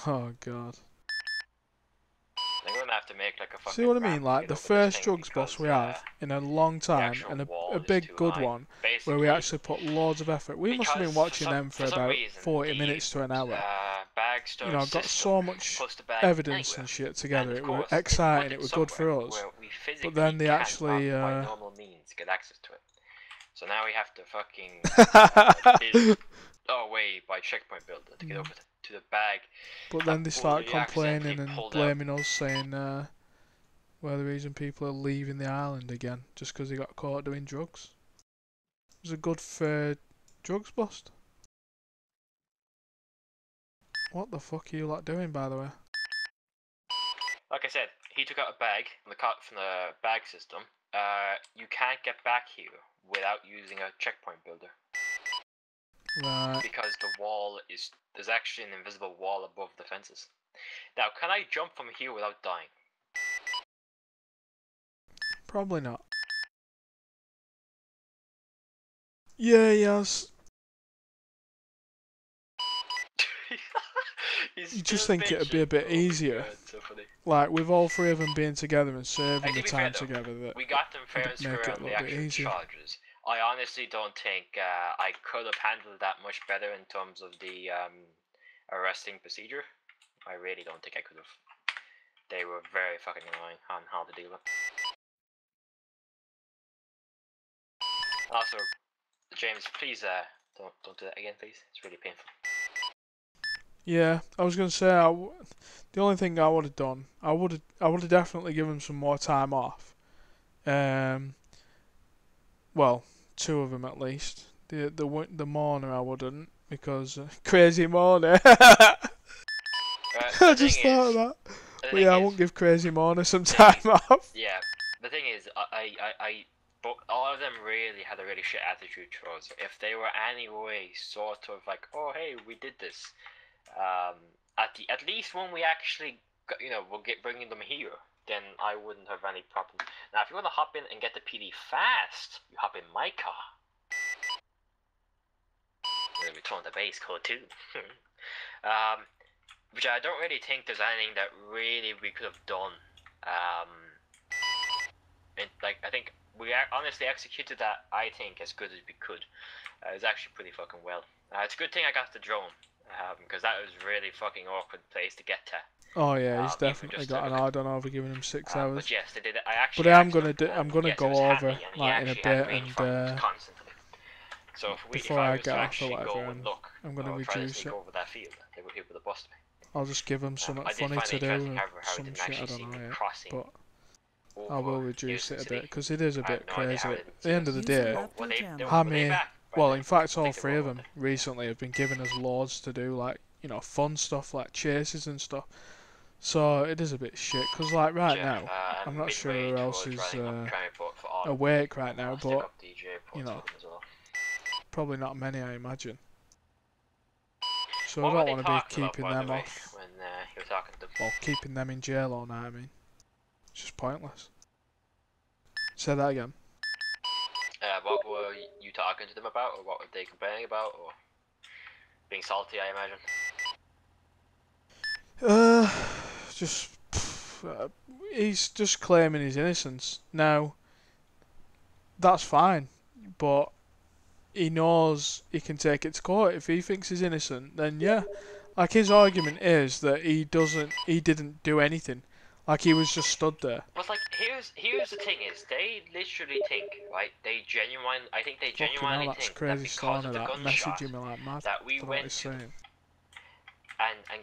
[SPEAKER 1] Oh god.
[SPEAKER 2] I'm gonna have to make like a fucking.
[SPEAKER 1] See what I mean?
[SPEAKER 2] ramp to
[SPEAKER 1] Like
[SPEAKER 2] get
[SPEAKER 1] the
[SPEAKER 2] over this
[SPEAKER 1] first
[SPEAKER 2] thing
[SPEAKER 1] drugs
[SPEAKER 2] because,
[SPEAKER 1] boss we have in a long time,
[SPEAKER 2] actual
[SPEAKER 1] and
[SPEAKER 2] wall
[SPEAKER 1] a
[SPEAKER 2] is
[SPEAKER 1] big
[SPEAKER 2] too
[SPEAKER 1] good
[SPEAKER 2] high.
[SPEAKER 1] one where we
[SPEAKER 2] Basically,
[SPEAKER 1] actually put loads of effort. We must have been
[SPEAKER 2] because
[SPEAKER 1] watching them for
[SPEAKER 2] some
[SPEAKER 1] about
[SPEAKER 2] reason,
[SPEAKER 1] 40
[SPEAKER 2] the,
[SPEAKER 1] minutes to an hour.
[SPEAKER 2] Bag
[SPEAKER 1] You
[SPEAKER 2] store
[SPEAKER 1] know, got
[SPEAKER 2] system
[SPEAKER 1] so much
[SPEAKER 2] puts the bag
[SPEAKER 1] evidence
[SPEAKER 2] anywhere.
[SPEAKER 1] and shit
[SPEAKER 2] And
[SPEAKER 1] together.
[SPEAKER 2] of
[SPEAKER 1] It was
[SPEAKER 2] course, they
[SPEAKER 1] exciting.
[SPEAKER 2] put
[SPEAKER 1] It was good for
[SPEAKER 2] somewhere
[SPEAKER 1] us.
[SPEAKER 2] where we physically
[SPEAKER 1] But then they
[SPEAKER 2] can't
[SPEAKER 1] actually.
[SPEAKER 2] by normal means get access to it. So now we have to fucking build our way by checkpoint builder to get over to the bag.
[SPEAKER 1] But then they start
[SPEAKER 2] Bully accidentally
[SPEAKER 1] complaining and
[SPEAKER 2] pulled
[SPEAKER 1] blaming us, saying we're the reason people are leaving the island again just because they got caught doing drugs. It was a good fair drugs bust. What the fuck are you lot doing, by the way?
[SPEAKER 2] Like I said, he took out a bag from the bag system. You can't get back here without using a checkpoint builder.
[SPEAKER 1] Right.
[SPEAKER 2] Because there's actually an invisible wall above the fences. Now, can I jump from here without dying?
[SPEAKER 1] Probably not. Yeah, yes. You just think it'd be a bit easier. Like, with all three of them being together and serving the time together, that
[SPEAKER 2] we got them fair and
[SPEAKER 1] it'd make
[SPEAKER 2] square
[SPEAKER 1] it a
[SPEAKER 2] on the
[SPEAKER 1] little bit
[SPEAKER 2] actual
[SPEAKER 1] easier.
[SPEAKER 2] charges. I honestly don't think I could have handled that much better in terms of the arresting procedure. I really don't think I could have. They were very fucking annoying on how to deal with. Also, James, please don't do that again, please. It's really painful.
[SPEAKER 1] Yeah, I was gonna say the only thing I would have done, I would have definitely given some more time off. Well, two of them at least. The mourner I wouldn't, because crazy mourner. I just thought of that. But yeah, I won't give crazy mourner some time off.
[SPEAKER 2] Yeah, the thing is, but all of them really had a really shit attitude towards it. If they were any way sort of like, oh hey, we did this, at least when we actually, we'll get bringing them here, then I wouldn't have any problem. Now, if you want to hop in and get the PD fast, you hop in my car. Then return the base code too. Which I don't really think there's anything that really we could have done. I think we honestly executed that, I think, as good as we could. It was actually pretty fucking well. It's a good thing I got the drone, because that was really fucking awkward place to get to.
[SPEAKER 1] Oh yeah, he's definitely got an hard on over giving him 6 hours.
[SPEAKER 2] But yes, they did it. I'm
[SPEAKER 1] gonna go over like in a bit and
[SPEAKER 2] so
[SPEAKER 1] before I get off or whatever, I'm gonna reduce it.
[SPEAKER 2] Over that field, they would have busted me.
[SPEAKER 1] I'll just give him something funny to do, or some shit I don't know yet, but I will reduce it a bit because it is a bit crazy. At the end of the day, well, in fact, all three of them recently have been giving us loads to do, like fun stuff like chases and stuff. So it is a bit shit because, like, right now, I'm not sure who else is awake right now, but probably not many, I imagine. So I don't want to be keeping them off. Well, keeping them in jail all night, I mean. It's just pointless. Say that again.
[SPEAKER 2] What were you talking to them about, or what were they complaining about, or being salty, I imagine?
[SPEAKER 1] He's just claiming his innocence. Now, that's fine, but he knows he can take it to court. If he thinks he's innocent, then yeah. Like, his argument is that he didn't do anything. Like, he was just stood there.
[SPEAKER 2] But like, here's the thing: is they literally think, right? I think they genuinely think that because of the gunshot that we went to and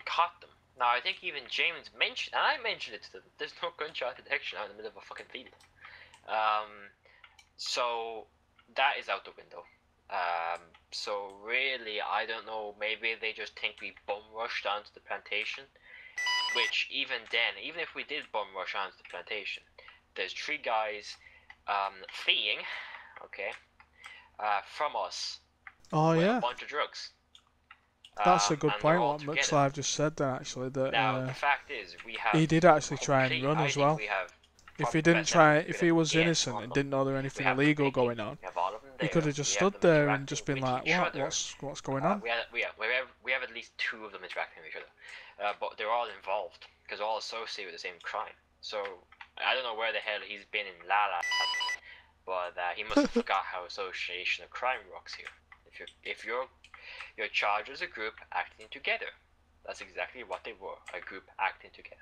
[SPEAKER 2] caught them. Now, I think even James mentioned, and I mentioned it to them. There's no gunshot detection out in the middle of a fucking field. So that is out the window. So really, I don't know. Maybe they just think we bum rushed onto the plantation. Which even then, even if we did bum rush onto the plantation, there's 3 guys fleeing, okay, from us.
[SPEAKER 1] Oh
[SPEAKER 2] with
[SPEAKER 1] yeah.
[SPEAKER 2] a bunch of drugs.
[SPEAKER 1] That's a good
[SPEAKER 2] and they're
[SPEAKER 1] point.
[SPEAKER 2] all
[SPEAKER 1] What
[SPEAKER 2] together.
[SPEAKER 1] McSlive just said there, actually, that
[SPEAKER 2] Now the fact is, we have.
[SPEAKER 1] he did actually try and run
[SPEAKER 2] I
[SPEAKER 1] as
[SPEAKER 2] think
[SPEAKER 1] well.
[SPEAKER 2] we have
[SPEAKER 1] If he
[SPEAKER 2] probably the
[SPEAKER 1] didn't
[SPEAKER 2] best
[SPEAKER 1] try,
[SPEAKER 2] evidence
[SPEAKER 1] if
[SPEAKER 2] we
[SPEAKER 1] he
[SPEAKER 2] could
[SPEAKER 1] was
[SPEAKER 2] get
[SPEAKER 1] innocent
[SPEAKER 2] on
[SPEAKER 1] and
[SPEAKER 2] them.
[SPEAKER 1] didn't know there was
[SPEAKER 2] We
[SPEAKER 1] anything
[SPEAKER 2] have them
[SPEAKER 1] illegal
[SPEAKER 2] picking,
[SPEAKER 1] going on,
[SPEAKER 2] we have all of them
[SPEAKER 1] he
[SPEAKER 2] there,
[SPEAKER 1] could have just
[SPEAKER 2] we have
[SPEAKER 1] stood
[SPEAKER 2] them
[SPEAKER 1] there and
[SPEAKER 2] interacting
[SPEAKER 1] just been
[SPEAKER 2] with
[SPEAKER 1] like,
[SPEAKER 2] each
[SPEAKER 1] "What?
[SPEAKER 2] other.
[SPEAKER 1] What's going on?"
[SPEAKER 2] We have at least 2 of them interacting with each other, but they're all involved because they're all associated with the same crime. So I don't know where the hell he's been in La La, but he must have forgot how association of crime works here. If you're charged as a group acting together, that's exactly what they were, a group acting together.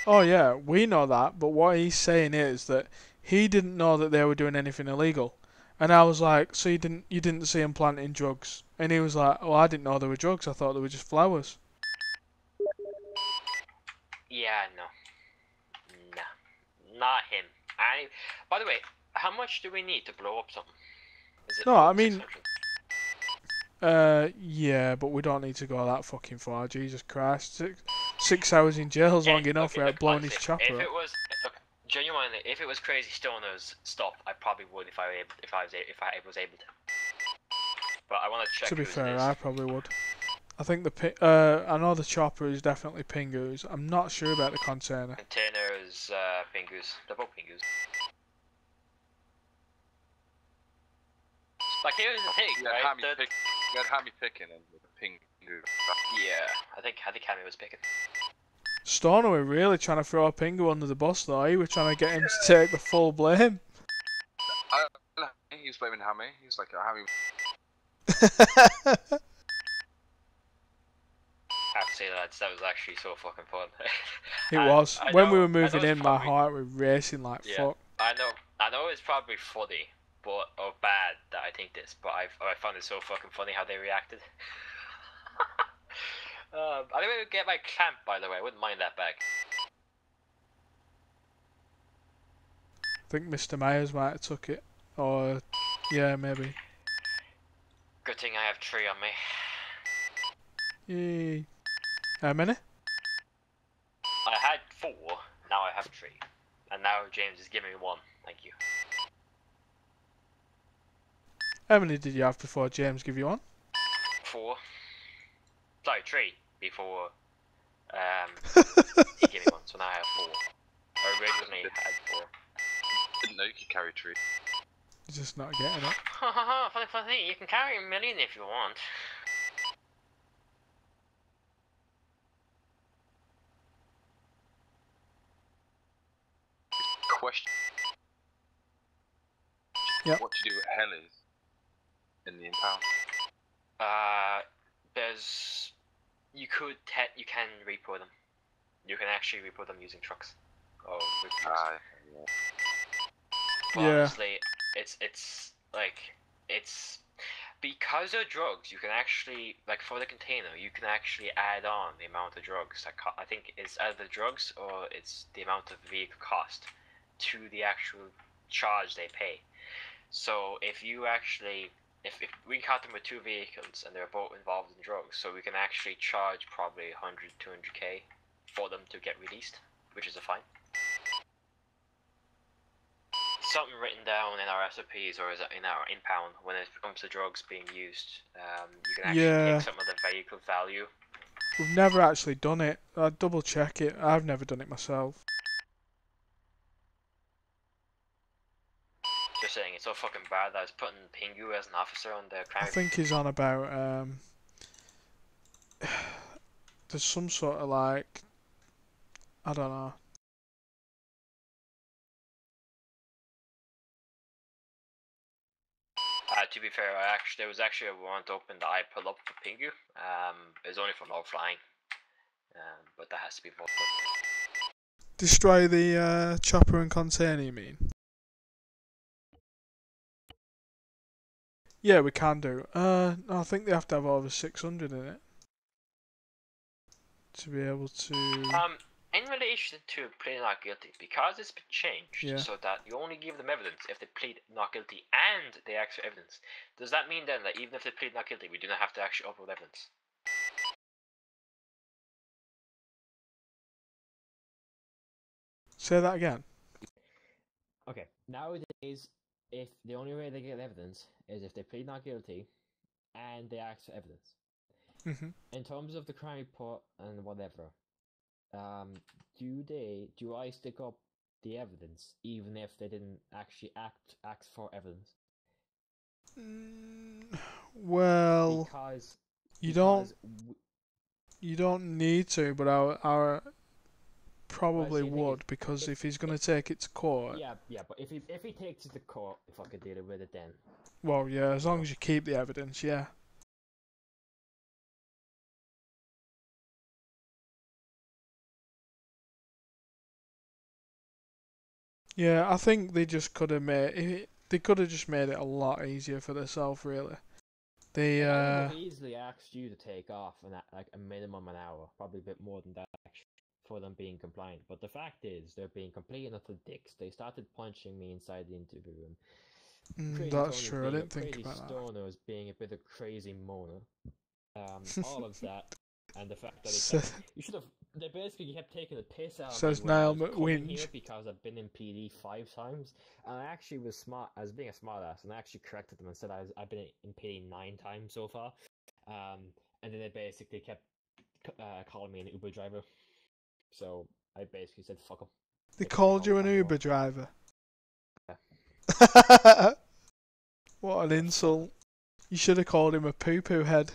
[SPEAKER 1] Oh yeah, we know that, but what he's saying is that he didn't know that they were doing anything illegal. And I was like, so you didn't see him planting drugs? And he was like, oh, I didn't know they were drugs. I thought they were just flowers.
[SPEAKER 2] Yeah, no. Nah. Not him. By the way, how much do we need to blow up something? Is it
[SPEAKER 1] No, I mean,
[SPEAKER 2] 600?
[SPEAKER 1] yeah, but we don't need to go that fucking far. Jesus Christ, 6 hours in jail's long enough without blowing his chopper
[SPEAKER 2] if
[SPEAKER 1] up.
[SPEAKER 2] it was, look, genuinely, if it was Crazy Stoner's stuff, I probably would if I was able to. But I want to check.
[SPEAKER 1] To be
[SPEAKER 2] whose it
[SPEAKER 1] fair,
[SPEAKER 2] is.
[SPEAKER 1] I probably would. I think I know the chopper is definitely Pingu's. I'm not sure about the container.
[SPEAKER 2] Containers, Pingus. They're both Pingus. Like here's the thing, right?
[SPEAKER 4] You had Hammy picking and with a Pingu.
[SPEAKER 2] Yeah, I think Hammy was picking.
[SPEAKER 1] Stoner were really trying to throw Pingu under the bus though. He was trying to get him to take the full blame.
[SPEAKER 4] He was blaming Hammy. He was like, Hammy.
[SPEAKER 2] I have to say that was actually so fucking fun.
[SPEAKER 1] It was. When we were moving in, my heart was racing like fuck.
[SPEAKER 2] I know it's probably funny, or bad that I think this, but I found it so fucking funny how they reacted. I think we would get my clamp, by the way. I wouldn't mind that back.
[SPEAKER 1] I think Mr. Myers might have took it. Or, yeah, maybe.
[SPEAKER 2] Good thing I have 3 on me.
[SPEAKER 1] Yay. How many?
[SPEAKER 2] I had 4, now I have 3. And now James is giving me 1. Thank you.
[SPEAKER 1] How many did you have before James give you one?
[SPEAKER 2] 4. Sorry, 3 before he gave me 1, so now I have 4. I originally had 4.
[SPEAKER 4] Didn't know you could carry 3.
[SPEAKER 1] He's just not getting it.
[SPEAKER 2] Funny, you can carry a million if you want.
[SPEAKER 4] Question.
[SPEAKER 1] Yep.
[SPEAKER 4] What do you do with Hellies in the impound?
[SPEAKER 2] You can repo them. You can actually repo them using trucks. But honestly, it's because of drugs. You can actually, like, for the container, you can actually add on the amount of drugs. I think it's either the drugs or it's the amount of vehicle cost to the actual charge they pay. So if you actually, if we caught them with 2 vehicles and they're both involved in drugs, so we can actually charge probably 100, 200k for them to get released, which is a fine. Something written down in our SOPs or in our impound when it comes to drugs being used. You can actually take some of the vehicle value.
[SPEAKER 1] We've never actually done it. I'd double check it. I've never done it myself.
[SPEAKER 2] Just saying, it's so fucking bad that I was putting Pingu as an officer on the crime.
[SPEAKER 1] I think he's on about there's some sort of like, I don't know.
[SPEAKER 2] To be fair, there was actually a warrant open that I pulled up for Pingu. It was only for low flying, but that has to be voted.
[SPEAKER 1] Destroy the chopper and container, you mean? Yeah, we can do. I think they have to have over 600 in it to be able to.
[SPEAKER 2] In relation to pleading not guilty, because it's been changed
[SPEAKER 1] Yeah.
[SPEAKER 2] so that you only give them evidence if they plead not guilty and they ask for evidence, does that mean then that even if they plead not guilty, we do not have to actually upload evidence?
[SPEAKER 1] Say that again.
[SPEAKER 5] Okay, nowadays, if the only way they get evidence is if they plead not guilty and they ask for evidence.
[SPEAKER 1] Mhm.
[SPEAKER 5] In terms of the crime report and whatever, do I stick up the evidence even if they didn't actually ask for evidence?
[SPEAKER 1] Well,
[SPEAKER 5] Because
[SPEAKER 1] you don't need to, but our probably would, because if he's going to take it to court.
[SPEAKER 5] Yeah, but if he takes it to court, if I could deal with it then.
[SPEAKER 1] Well, yeah, as long as you keep the evidence, yeah. Yeah, I think they just could have they could have just made it a lot easier for themselves, really. They
[SPEAKER 5] I would have easily asked you to take off like a minimum an hour, probably a bit more than that actually, for them being compliant. But the fact is, they're being complete and utter dicks. They started punching me inside the interview room. Crazy
[SPEAKER 1] that's
[SPEAKER 5] Tony
[SPEAKER 1] true. I
[SPEAKER 5] being
[SPEAKER 1] didn't think about that.
[SPEAKER 5] Stoner was being a bit of crazy moaner. All of that, and the fact that they basically kept taking the piss out of me
[SPEAKER 1] Says
[SPEAKER 5] when I
[SPEAKER 1] Niall
[SPEAKER 5] was coming
[SPEAKER 1] McWinch.
[SPEAKER 5] here because I've been in PD 5 times, and I actually was smart. I was being a smart ass, and I actually corrected them and said I've been in PD 9 times so far. And then they basically kept calling me an Uber driver. So I basically said fuck them.
[SPEAKER 1] They called you an Uber driver.
[SPEAKER 5] Yeah.
[SPEAKER 1] What an insult! You should have called him a poo-poo head.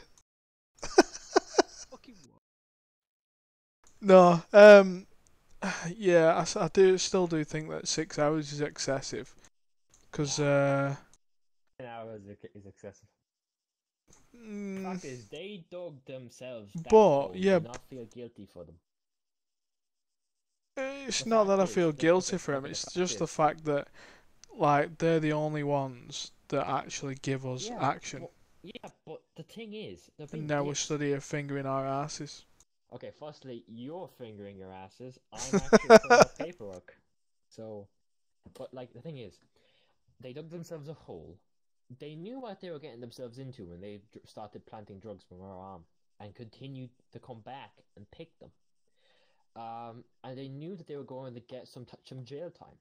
[SPEAKER 1] No, yeah, I still do think that 6 hours is excessive, because
[SPEAKER 5] 10 hours is excessive. The fact is, they dug themselves that hole.
[SPEAKER 1] yeah,
[SPEAKER 5] Do not feel guilty for them.
[SPEAKER 1] it's not that I feel guilty for him. It's just the fact that, like, they're the only ones that actually give us action.
[SPEAKER 5] But the thing is,
[SPEAKER 1] And now we're studying fingering our asses.
[SPEAKER 5] Okay, firstly, you're fingering your asses. I'm actually putting up paperwork. So, but like the thing is, they dug themselves a hole. They knew what they were getting themselves into when they started planting drugs from our arm, and continued to come back and pick them. And they knew that they were going to get some jail time.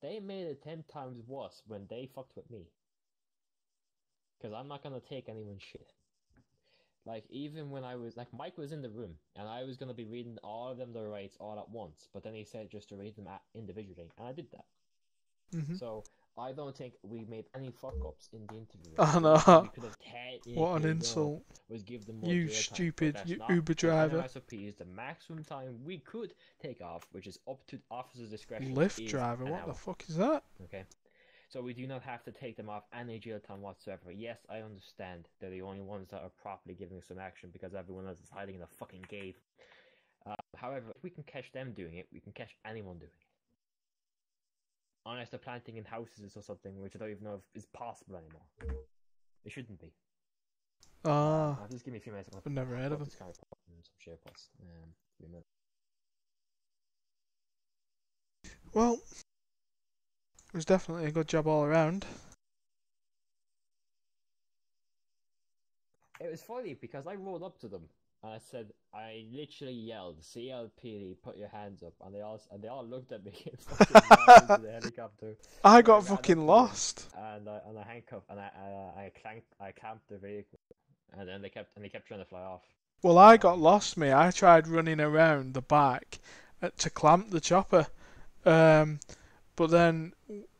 [SPEAKER 5] They made it 10 times worse when they fucked with me. Because I'm not gonna take anyone's shit. Like, even when I was, like, Mike was in the room, and I was gonna be reading all of them their rights all at once, but then he said just to read them individually, and I did that. So, I don't think we made any fuck-ups in the interview.
[SPEAKER 1] I know.
[SPEAKER 5] We could have
[SPEAKER 1] what an insult.
[SPEAKER 5] Was give them more
[SPEAKER 1] you
[SPEAKER 5] jail
[SPEAKER 1] stupid
[SPEAKER 5] time,
[SPEAKER 1] Uber driver.
[SPEAKER 5] SOPs, the maximum time we could take off, which is up to the officer's discretion.
[SPEAKER 1] Lyft driver, what the fuck is that?
[SPEAKER 5] Okay. So we do not have to take them off any jail time whatsoever. Yes, I understand they're the only ones that are properly giving us some action because everyone else is hiding in a fucking cave. However, if we can catch them doing it, we can catch anyone doing it. Unless they're planting in houses or something, which I don't even know if is possible anymore. It shouldn't be. Just give me a few minutes.
[SPEAKER 1] I've never heard of them.
[SPEAKER 5] Some share posts.
[SPEAKER 1] Well, it was definitely a good job all around.
[SPEAKER 5] It was funny because I rolled up to them and I literally yelled, "CLPD, put your hands up!" And they all looked at me and fucking ran into the helicopter.
[SPEAKER 1] I got fucking lost.
[SPEAKER 5] And I handcuffed and I clamped the vehicle, and then they kept trying to fly off.
[SPEAKER 1] Well, I got lost, mate. I tried running around the back to clamp the chopper, but then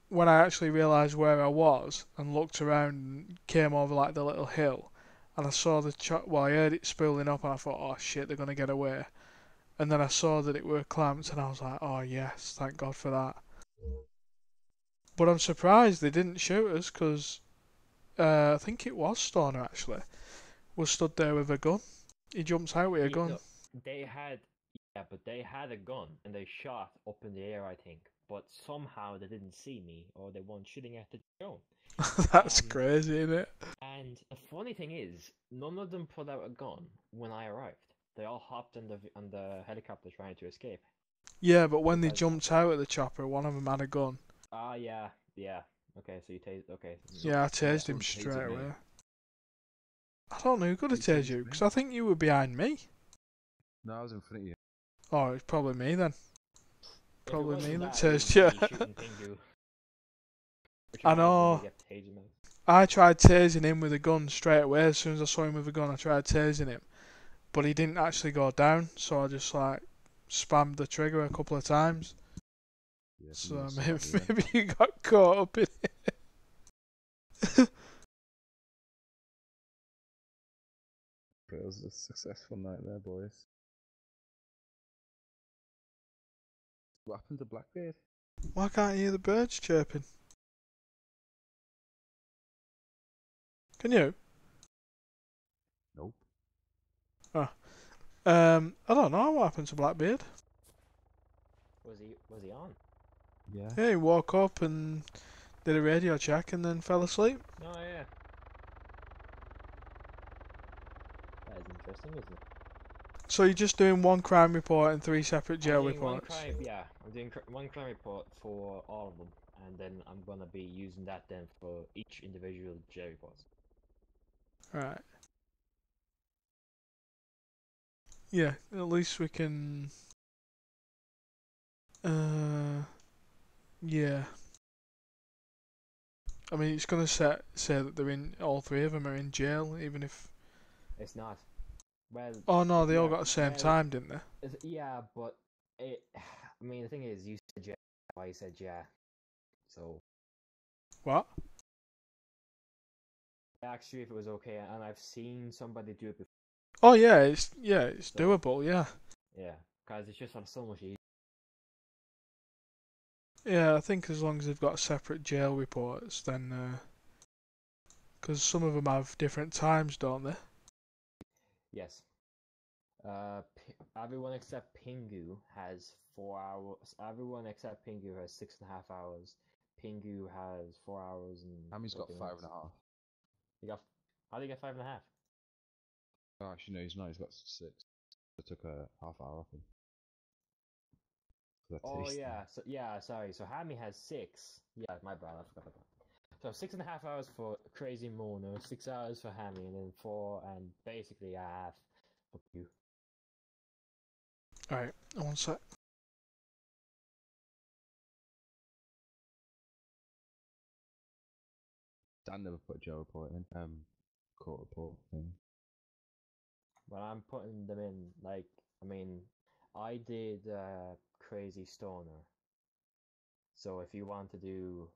[SPEAKER 1] when I actually realised where I was and looked around and came over like the little hill, and I saw I heard it spooling up, and I thought, oh shit, they're gonna get away. And then I saw that it were clamped, and I was like, oh yes, thank God for that. But I'm surprised they didn't shoot us, because I think it was Stoner actually was stood there with a gun. He jumps out with a gun.
[SPEAKER 5] No, they had a gun and they shot up in the air, I think. But somehow they didn't see me, or they weren't shooting at the drone.
[SPEAKER 1] That's crazy, isn't it?
[SPEAKER 5] And the funny thing is, none of them pulled out a gun when I arrived. They all hopped on the helicopter trying to escape.
[SPEAKER 1] Yeah, but when they
[SPEAKER 5] Because-
[SPEAKER 1] jumped out of the chopper, one of them had a gun.
[SPEAKER 5] Ah, yeah. Okay, so you tased. Okay.
[SPEAKER 1] Yeah, I tased him
[SPEAKER 3] Someone tased
[SPEAKER 1] straight
[SPEAKER 3] me.
[SPEAKER 1] away. I don't know who could have
[SPEAKER 3] You
[SPEAKER 1] tased
[SPEAKER 3] tased
[SPEAKER 1] you,
[SPEAKER 3] me?
[SPEAKER 1] because I think you were behind me.
[SPEAKER 3] No, I was in front of you.
[SPEAKER 1] Oh, it's probably me then.
[SPEAKER 5] If it
[SPEAKER 1] Probably me
[SPEAKER 5] wasn't
[SPEAKER 1] that
[SPEAKER 5] that, it was
[SPEAKER 1] tased you.
[SPEAKER 5] me shooting Pingu. Which
[SPEAKER 1] I
[SPEAKER 5] reminds me,
[SPEAKER 1] know.
[SPEAKER 5] you get tased most.
[SPEAKER 1] I tried tasing him with a gun straight away. As soon as I saw him with a gun, I tried tasing him. But he didn't actually go down, so I just like spammed the trigger a couple of times.
[SPEAKER 3] Yeah,
[SPEAKER 1] So
[SPEAKER 3] something else about me then.
[SPEAKER 1] maybe you got caught up in it.
[SPEAKER 3] But it was a successful night there, boys. What happened to Blackbeard?
[SPEAKER 1] Why can't you hear the birds chirping? Can you?
[SPEAKER 3] Nope.
[SPEAKER 1] Oh. I don't know what happened to Blackbeard.
[SPEAKER 5] Was he on?
[SPEAKER 3] Yeah.
[SPEAKER 1] Yeah, he woke up and did a radio check and then fell asleep.
[SPEAKER 5] Oh yeah. That is interesting, isn't it?
[SPEAKER 1] So you're just doing one crime report and 3 separate jail
[SPEAKER 5] I'm doing
[SPEAKER 1] reports?
[SPEAKER 5] I'm doing one crime report for all of them, and then I'm gonna be using that then for each individual jail reports.
[SPEAKER 1] Right. Yeah, at least we can... yeah. I mean, it's gonna say that they're in, all 3 of them are in jail, even if...
[SPEAKER 5] It's not. Well.
[SPEAKER 1] Oh no, they all
[SPEAKER 5] yeah,
[SPEAKER 1] got the same
[SPEAKER 5] well,
[SPEAKER 1] time, didn't they?
[SPEAKER 5] Yeah, but it. I mean, the thing is, you said yeah. I said yeah. So.
[SPEAKER 1] What?
[SPEAKER 5] I asked you if it was okay, and I've seen somebody do it before.
[SPEAKER 1] Oh yeah, it's
[SPEAKER 5] So-
[SPEAKER 1] doable, yeah.
[SPEAKER 5] Yeah, because it's just so much easier.
[SPEAKER 1] Yeah, I think as long as they've got separate jail reports, then... Because some of them have different times, don't they?
[SPEAKER 5] Yes. Everyone except Pingu has 4 hours. Everyone except Pingu has 6.5 hours. Pingu has 4 hours and.
[SPEAKER 3] Hammy's got
[SPEAKER 5] 14
[SPEAKER 3] 5.5.
[SPEAKER 5] minutes. He got. How do you get 5.5?
[SPEAKER 3] Oh, actually, no, he's not. He's got 6. I took a half hour off him.
[SPEAKER 5] Oh yeah, sorry. So Hammy has 6. Yeah, my bad. I forgot about that. So 6.5 hours for Crazy Mono, 6 hours for Hammy, and then 4 and basically a half for you.
[SPEAKER 1] Alright, one sec.
[SPEAKER 3] Dan never put a jail report in. Court report thing.
[SPEAKER 5] Well, I'm putting them in. Like, I mean, I did Crazy Stoner. So if you want to do,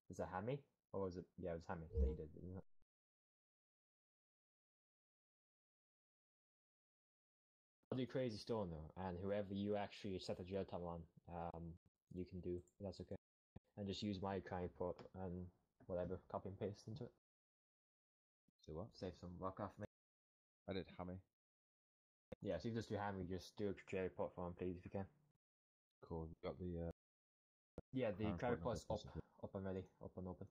[SPEAKER 5] is it Hammy? Or was it? Yeah, it was Hammy that you did, isn't it? I'll do Crazy Stoner, and whoever you actually set the jail time on, you can do. That's okay. And just use my crime report and whatever, copy and paste into it.
[SPEAKER 3] So what?
[SPEAKER 5] Save some work off me.
[SPEAKER 3] I did Hammy.
[SPEAKER 5] Yeah, so you just do Hammy, just do a jail report for him, please, if you can.
[SPEAKER 3] Cool. You got the.
[SPEAKER 5] Yeah, the crime
[SPEAKER 3] report
[SPEAKER 5] report's
[SPEAKER 3] number,
[SPEAKER 5] up and ready, up and open.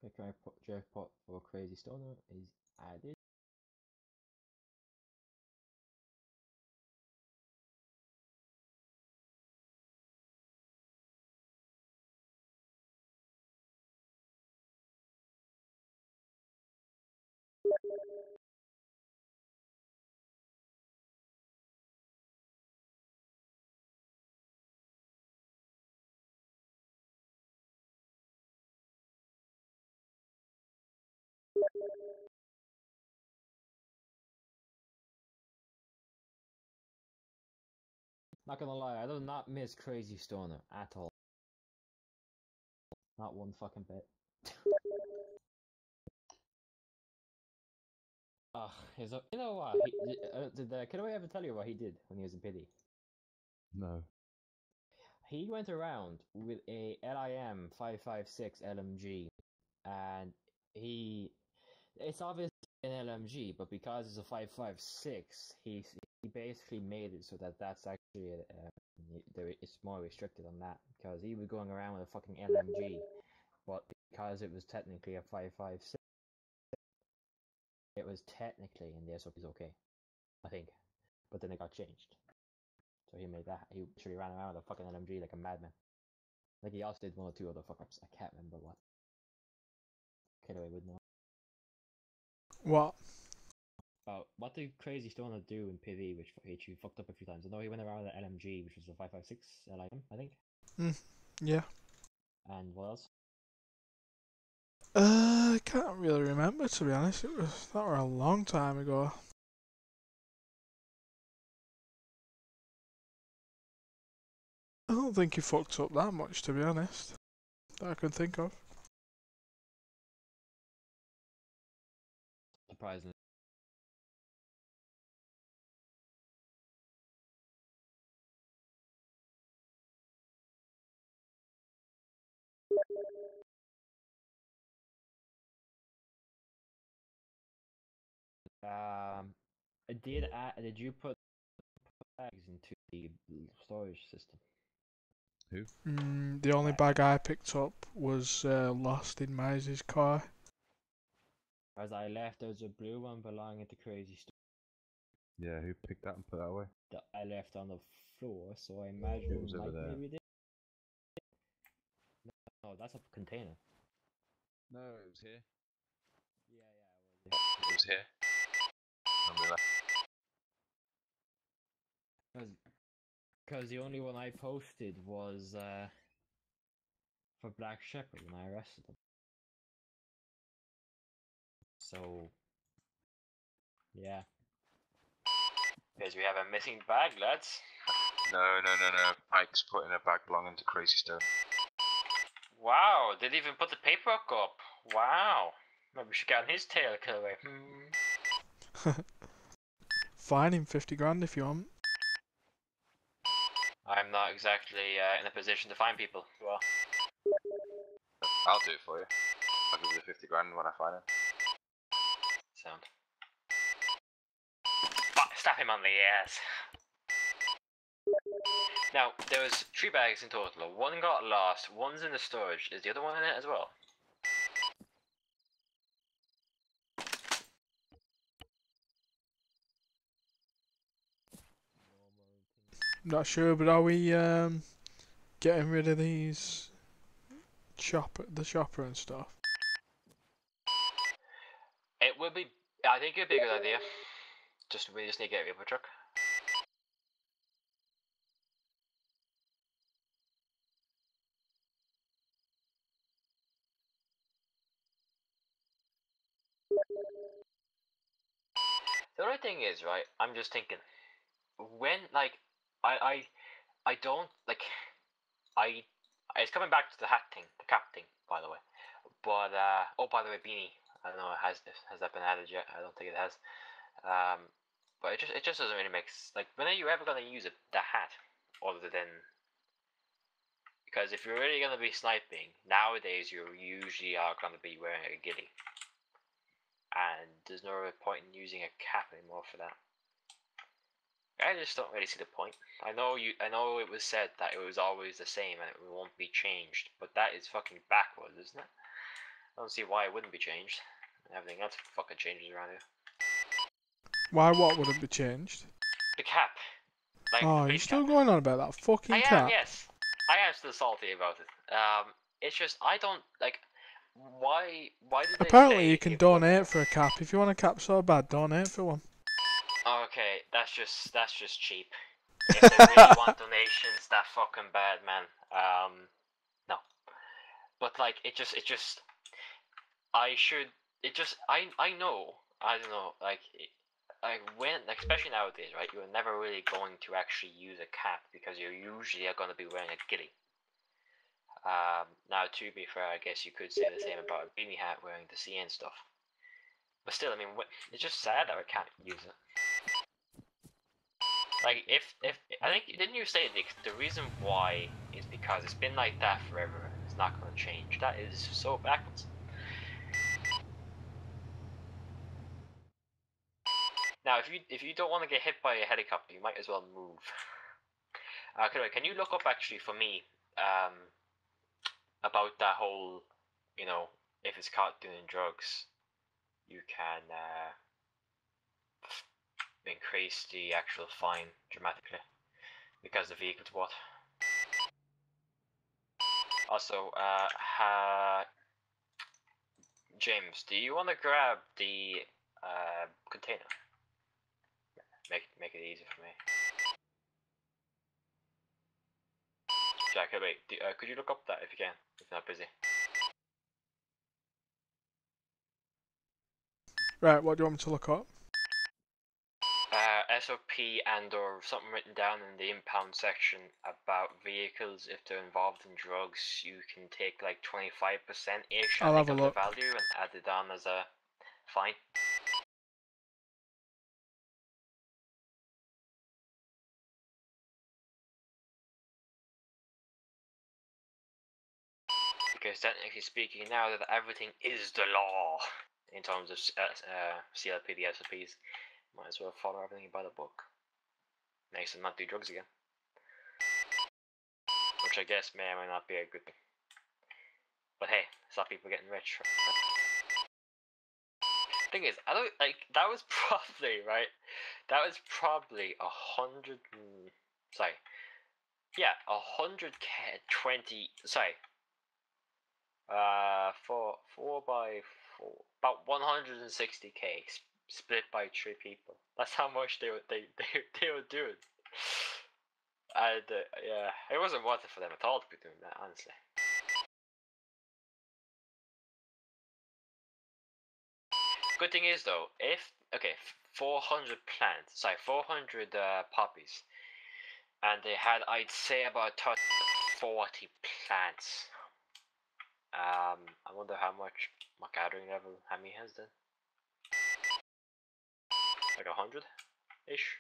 [SPEAKER 5] Okay, jackpot for Crazy Stoner is added. Not gonna lie, I do not miss Crazy Stoner at all. Not one fucking bit. Ugh, you know what? Can I ever tell you what he did when he was in Pity?
[SPEAKER 3] No.
[SPEAKER 5] He went around with a LIM 556 LMG, and it's obviously an LMG, but because it's a 556, he basically made it so that's actually it's more restricted on that, because he was going around with a fucking LMG, but because it was technically a 556, it was technically in the SOP is okay, I think, but then it got changed. So he made that. He actually ran around with a fucking LMG like a madman. Like he also did one or two other fuck ups. I can't remember what. Kidaway would know.
[SPEAKER 1] What?
[SPEAKER 5] What did Crazy Stoner do in PV, which he fucked up a few times? I know he went around with an LMG, which was a 556 LIM, I think.
[SPEAKER 1] Yeah.
[SPEAKER 5] And what else?
[SPEAKER 1] I can't really remember, to be honest. That were a long time ago. I don't think he fucked up that much, to be honest, that I can think of.
[SPEAKER 5] Surprisingly. Did you put bags into the storage system?
[SPEAKER 3] Who?
[SPEAKER 1] The only bag I picked up was lost in Mize's car.
[SPEAKER 5] As I left, there's a blue one belonging to Crazy Stoner
[SPEAKER 3] Yeah, who picked that and put that away?
[SPEAKER 5] that I left on the floor, so I imagine
[SPEAKER 3] It was over there.
[SPEAKER 5] maybe did. No, that's a container.
[SPEAKER 3] No, it was here.
[SPEAKER 4] It was here.
[SPEAKER 5] Because the only one I posted was for Black Shepherd when I arrested him. So, yeah.
[SPEAKER 2] Because we have a missing bag, lads.
[SPEAKER 4] No. Ike's putting a bag belonging to Crazy Stone.
[SPEAKER 2] Wow, didn't even put the paperwork up. Wow. Maybe we should get on his tail, Killaway.
[SPEAKER 1] Fine him 50 grand if you want.
[SPEAKER 2] I'm not exactly in a position to find people. Well,
[SPEAKER 4] I'll do it for you. I'll give you the 50 grand when I find him.
[SPEAKER 2] sound. Slap him on the ass. Now, there was 3 bags in total. One got lost, one's in the storage. Is the other one in it as well?
[SPEAKER 1] Not sure, but are we getting rid of these the shopper and stuff?
[SPEAKER 2] It would be. I think it'd be a good idea. We just need to get a reaper truck. The only thing is, right? I'm just thinking, when I don't like it's coming back to the hat thing, the cap thing, by the way. But oh, by the way, beanie. I don't know. Has that been added yet? I don't think it has. But it just doesn't really make when are you ever gonna use the hat other than because if you're really gonna be sniping nowadays, you usually are gonna be wearing a ghillie, and there's no real point in using a cap anymore for that. I just don't really see the point. I know it was said that it was always the same and it won't be changed, but that is fucking backwards, isn't it? I don't see why it wouldn't be changed. Everything else fucking changes around here.
[SPEAKER 1] Why? What wouldn't be changed?
[SPEAKER 2] The cap. Like,
[SPEAKER 1] Oh,
[SPEAKER 2] the
[SPEAKER 1] you're
[SPEAKER 2] base
[SPEAKER 1] still
[SPEAKER 2] cap.
[SPEAKER 1] going on about that fucking
[SPEAKER 2] I am,
[SPEAKER 1] cap?
[SPEAKER 2] yes. I am still salty about it. It's just, I don't, like, why did they
[SPEAKER 1] Apparently,
[SPEAKER 2] say
[SPEAKER 1] you can
[SPEAKER 2] it was-
[SPEAKER 1] donate for a cap. If you want a cap so bad, donate for one.
[SPEAKER 2] Okay, that's just cheap. If they really want donations that fucking bad, man, no. But like, I know, I don't know, like, when, like, especially nowadays, right, you're never really going to actually use a cap because you're usually going to be wearing a ghillie. Now, to be fair, I guess you could say the same about a beanie hat wearing the CN stuff. But still, I mean, it's just sad that I can't use it. Like, if I think, didn't you say the reason why is because it's been like that forever and it's not going to change? That is so backwards. Now, if you don't want to get hit by a helicopter, you might as well move. Can you look up actually for me about that whole, you know, if it's caught doing drugs, you can increase the actual fine dramatically because the vehicle's what. Also, James, do you want to grab the container? Make it easy for me. Jack, wait, could you look up that if you can, if you're not busy?
[SPEAKER 1] Right, what do you want me to look up?
[SPEAKER 2] SOP and or something written down in the impound section about vehicles if they're involved in drugs. You can take like 25% ish,
[SPEAKER 1] I'll have a
[SPEAKER 2] of
[SPEAKER 1] look.
[SPEAKER 2] the value and add it on as a fine. Because technically speaking, now that everything is the law in terms of CLPD SOPs, might as well follow everything by the book. Makes them not do drugs again. Which I guess may or may not be a good thing. But hey, stop people getting rich. Thing is, I don't like that was probably right. That was probably 100. Sorry, yeah, 120. Sorry, 4 by 4, about 160k split by 3 people. That's how much they were doing. And yeah, it wasn't worth it for them at all to be doing that, honestly. Good thing is though, if 400 plants, sorry, 400 poppies, and they had, I'd say, about 40 plants. I wonder how much my gathering level Hammy has then. Like 100 ish.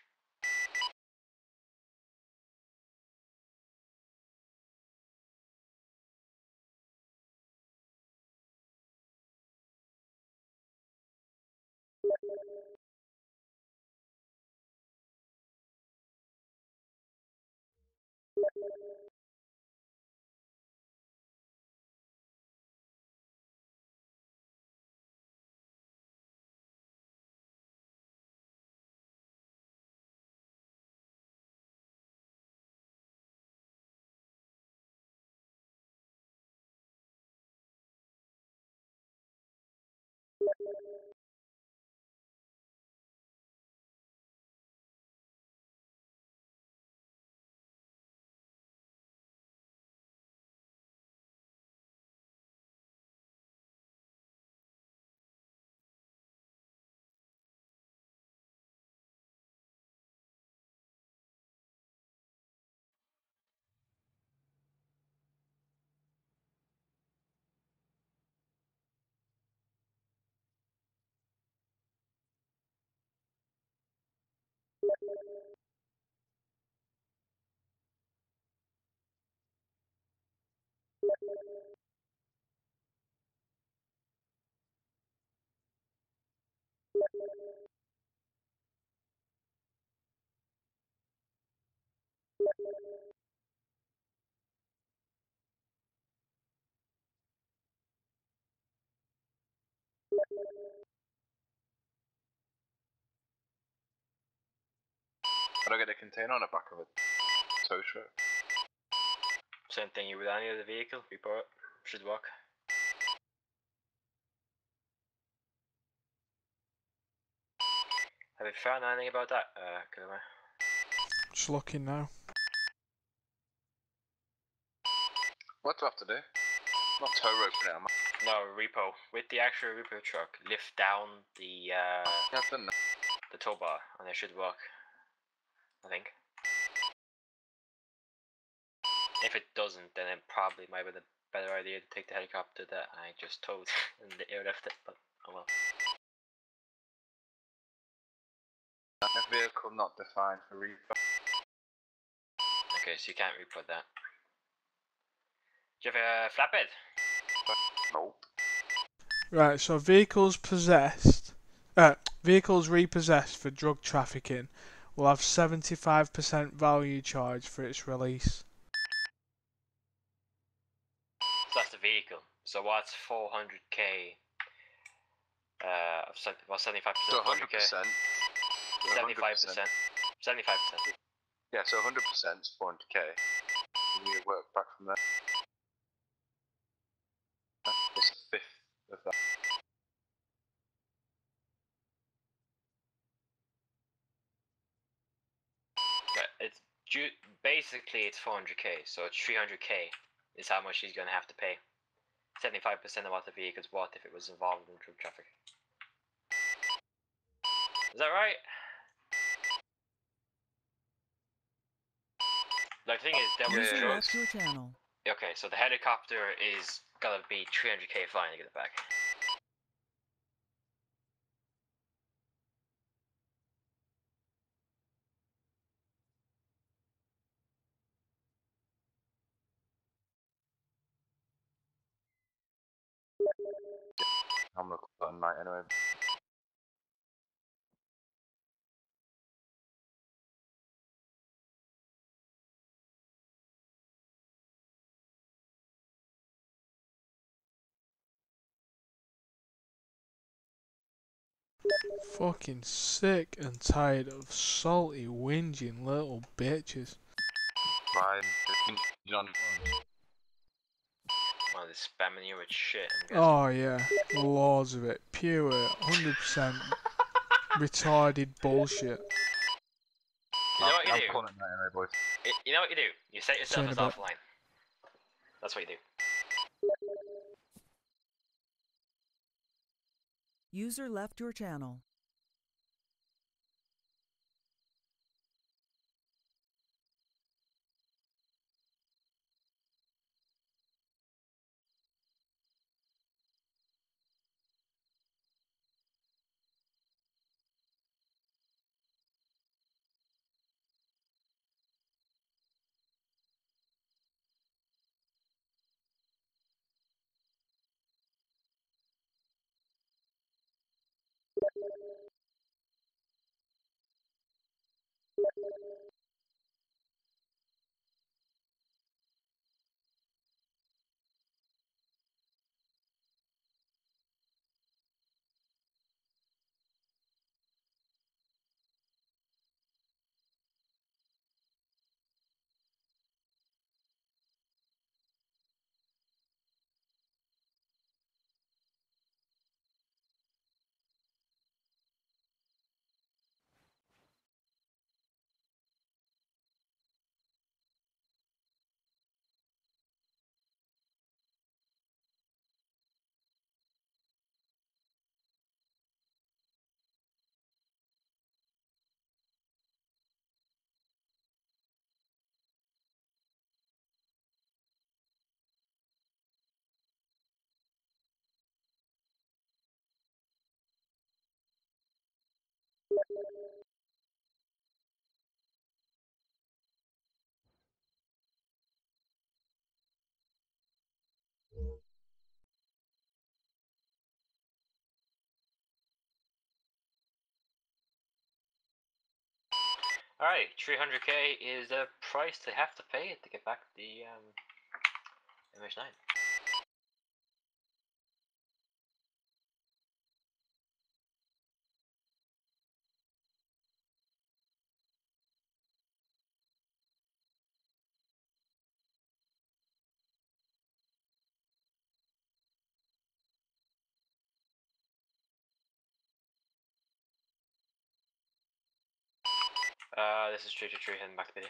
[SPEAKER 4] But I get a container on the back of a tow truck.
[SPEAKER 2] Same thing with any other vehicle. Report. Should work. Have you found anything about that, Kilmer?
[SPEAKER 1] Just looking now.
[SPEAKER 4] What do I have to do? Not tow rope now, man.
[SPEAKER 2] No, repo. With the actual repo truck, lift down the
[SPEAKER 4] Yeah, I've done that.
[SPEAKER 2] the tow bar, and it should work. I think. If it doesn't, then it probably might be the better idea to take the helicopter that I just towed and airlift it, but oh well.
[SPEAKER 4] A vehicle not defined for repo.
[SPEAKER 2] Okay, so you can't repo that. Do you have a flatbed?
[SPEAKER 4] Nope.
[SPEAKER 1] Right, so vehicles repossessed for drug trafficking will have 75% value charge for its release.
[SPEAKER 2] So that's the vehicle. So what's 400k? Well, 75%.
[SPEAKER 4] So
[SPEAKER 2] 400k.
[SPEAKER 4] 100%.
[SPEAKER 2] 75%. 75%.
[SPEAKER 4] Yeah, so 100% is 400k. You need to work back from there. It's a fifth of that.
[SPEAKER 2] Yeah, it's basically it's 400k, so it's 300k is how much he's gonna have to pay. 75% of what the vehicle's worth if it was involved in drug traffic. Is that right? The thing is, there was
[SPEAKER 7] User
[SPEAKER 2] drugs.
[SPEAKER 7] left your channel.
[SPEAKER 2] Okay, so the helicopter is gonna be 300k fine to get it back.
[SPEAKER 4] I'm gonna call that a night anyway.
[SPEAKER 1] Fucking sick and tired of salty, whinging little bitches.
[SPEAKER 4] Ryan, you know,
[SPEAKER 2] Well, they're spamming you with shit, I'm guessing.
[SPEAKER 1] Oh yeah, loads of it. Pure, 100% retarded bullshit.
[SPEAKER 2] You know what you
[SPEAKER 4] I'm
[SPEAKER 2] do?
[SPEAKER 4] calling it night anyway, boys.
[SPEAKER 2] You know what you do? You set yourself
[SPEAKER 1] See
[SPEAKER 2] as
[SPEAKER 1] you in a bit.
[SPEAKER 2] offline. That's what you do.
[SPEAKER 7] User left your channel.
[SPEAKER 2] Alright, 300k is the price they have to pay to get back the MH9. This is 323 heading back to PD.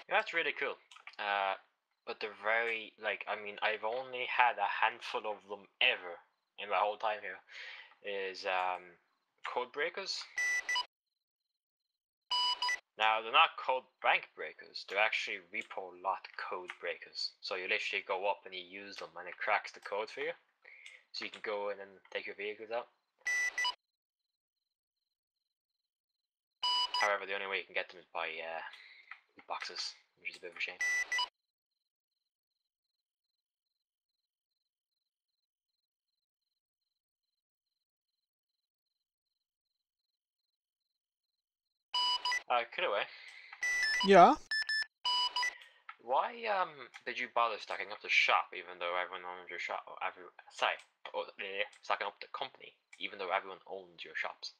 [SPEAKER 2] Yeah, that's really cool. But they're very, like, I mean, I've only had a handful of them ever in my whole time here. Is code breakers. Now, they're not code bank breakers, they're actually repo lot code breakers. So you literally go up and you use them and it cracks the code for you. So you can go in and take your vehicles out. However, the only way you can get them is by boxes, which is a bit of a shame. Cutaway.
[SPEAKER 1] Yeah.
[SPEAKER 2] Why did you bother stocking up the shop even though everyone owns your shop? Stocking up the company even though everyone owns your shops.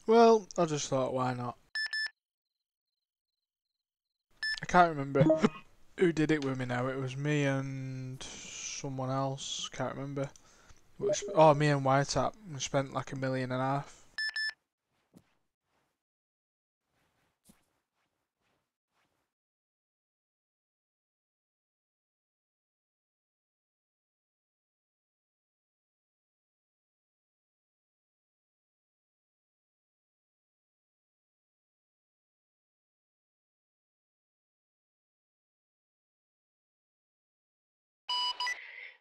[SPEAKER 1] Well, I just thought, why not? I can't remember who did it with me now. It was me and someone else. Can't remember. Oh, me and Whitetap. We spent like $1.5 million.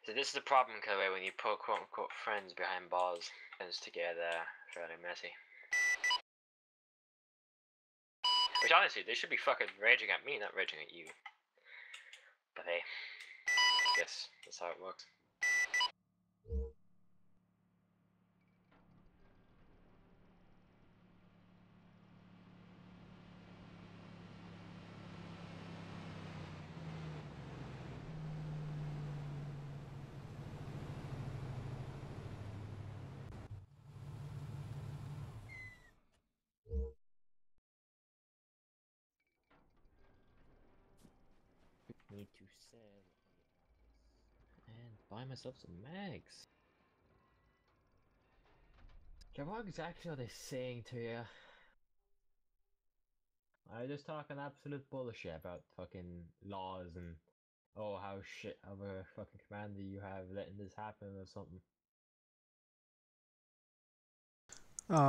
[SPEAKER 2] So this is the problem, Cutaway, when you put quote unquote friends behind bars, it tends to get fairly messy. Which honestly, they should be fucking raging at me, not raging at you. But hey, I guess that's how it works. Need to sell and buy myself some mags. What exactly are they saying to you? I just talking absolute bullshit about fucking laws and oh how shit of a fucking commander you have letting this happen or something.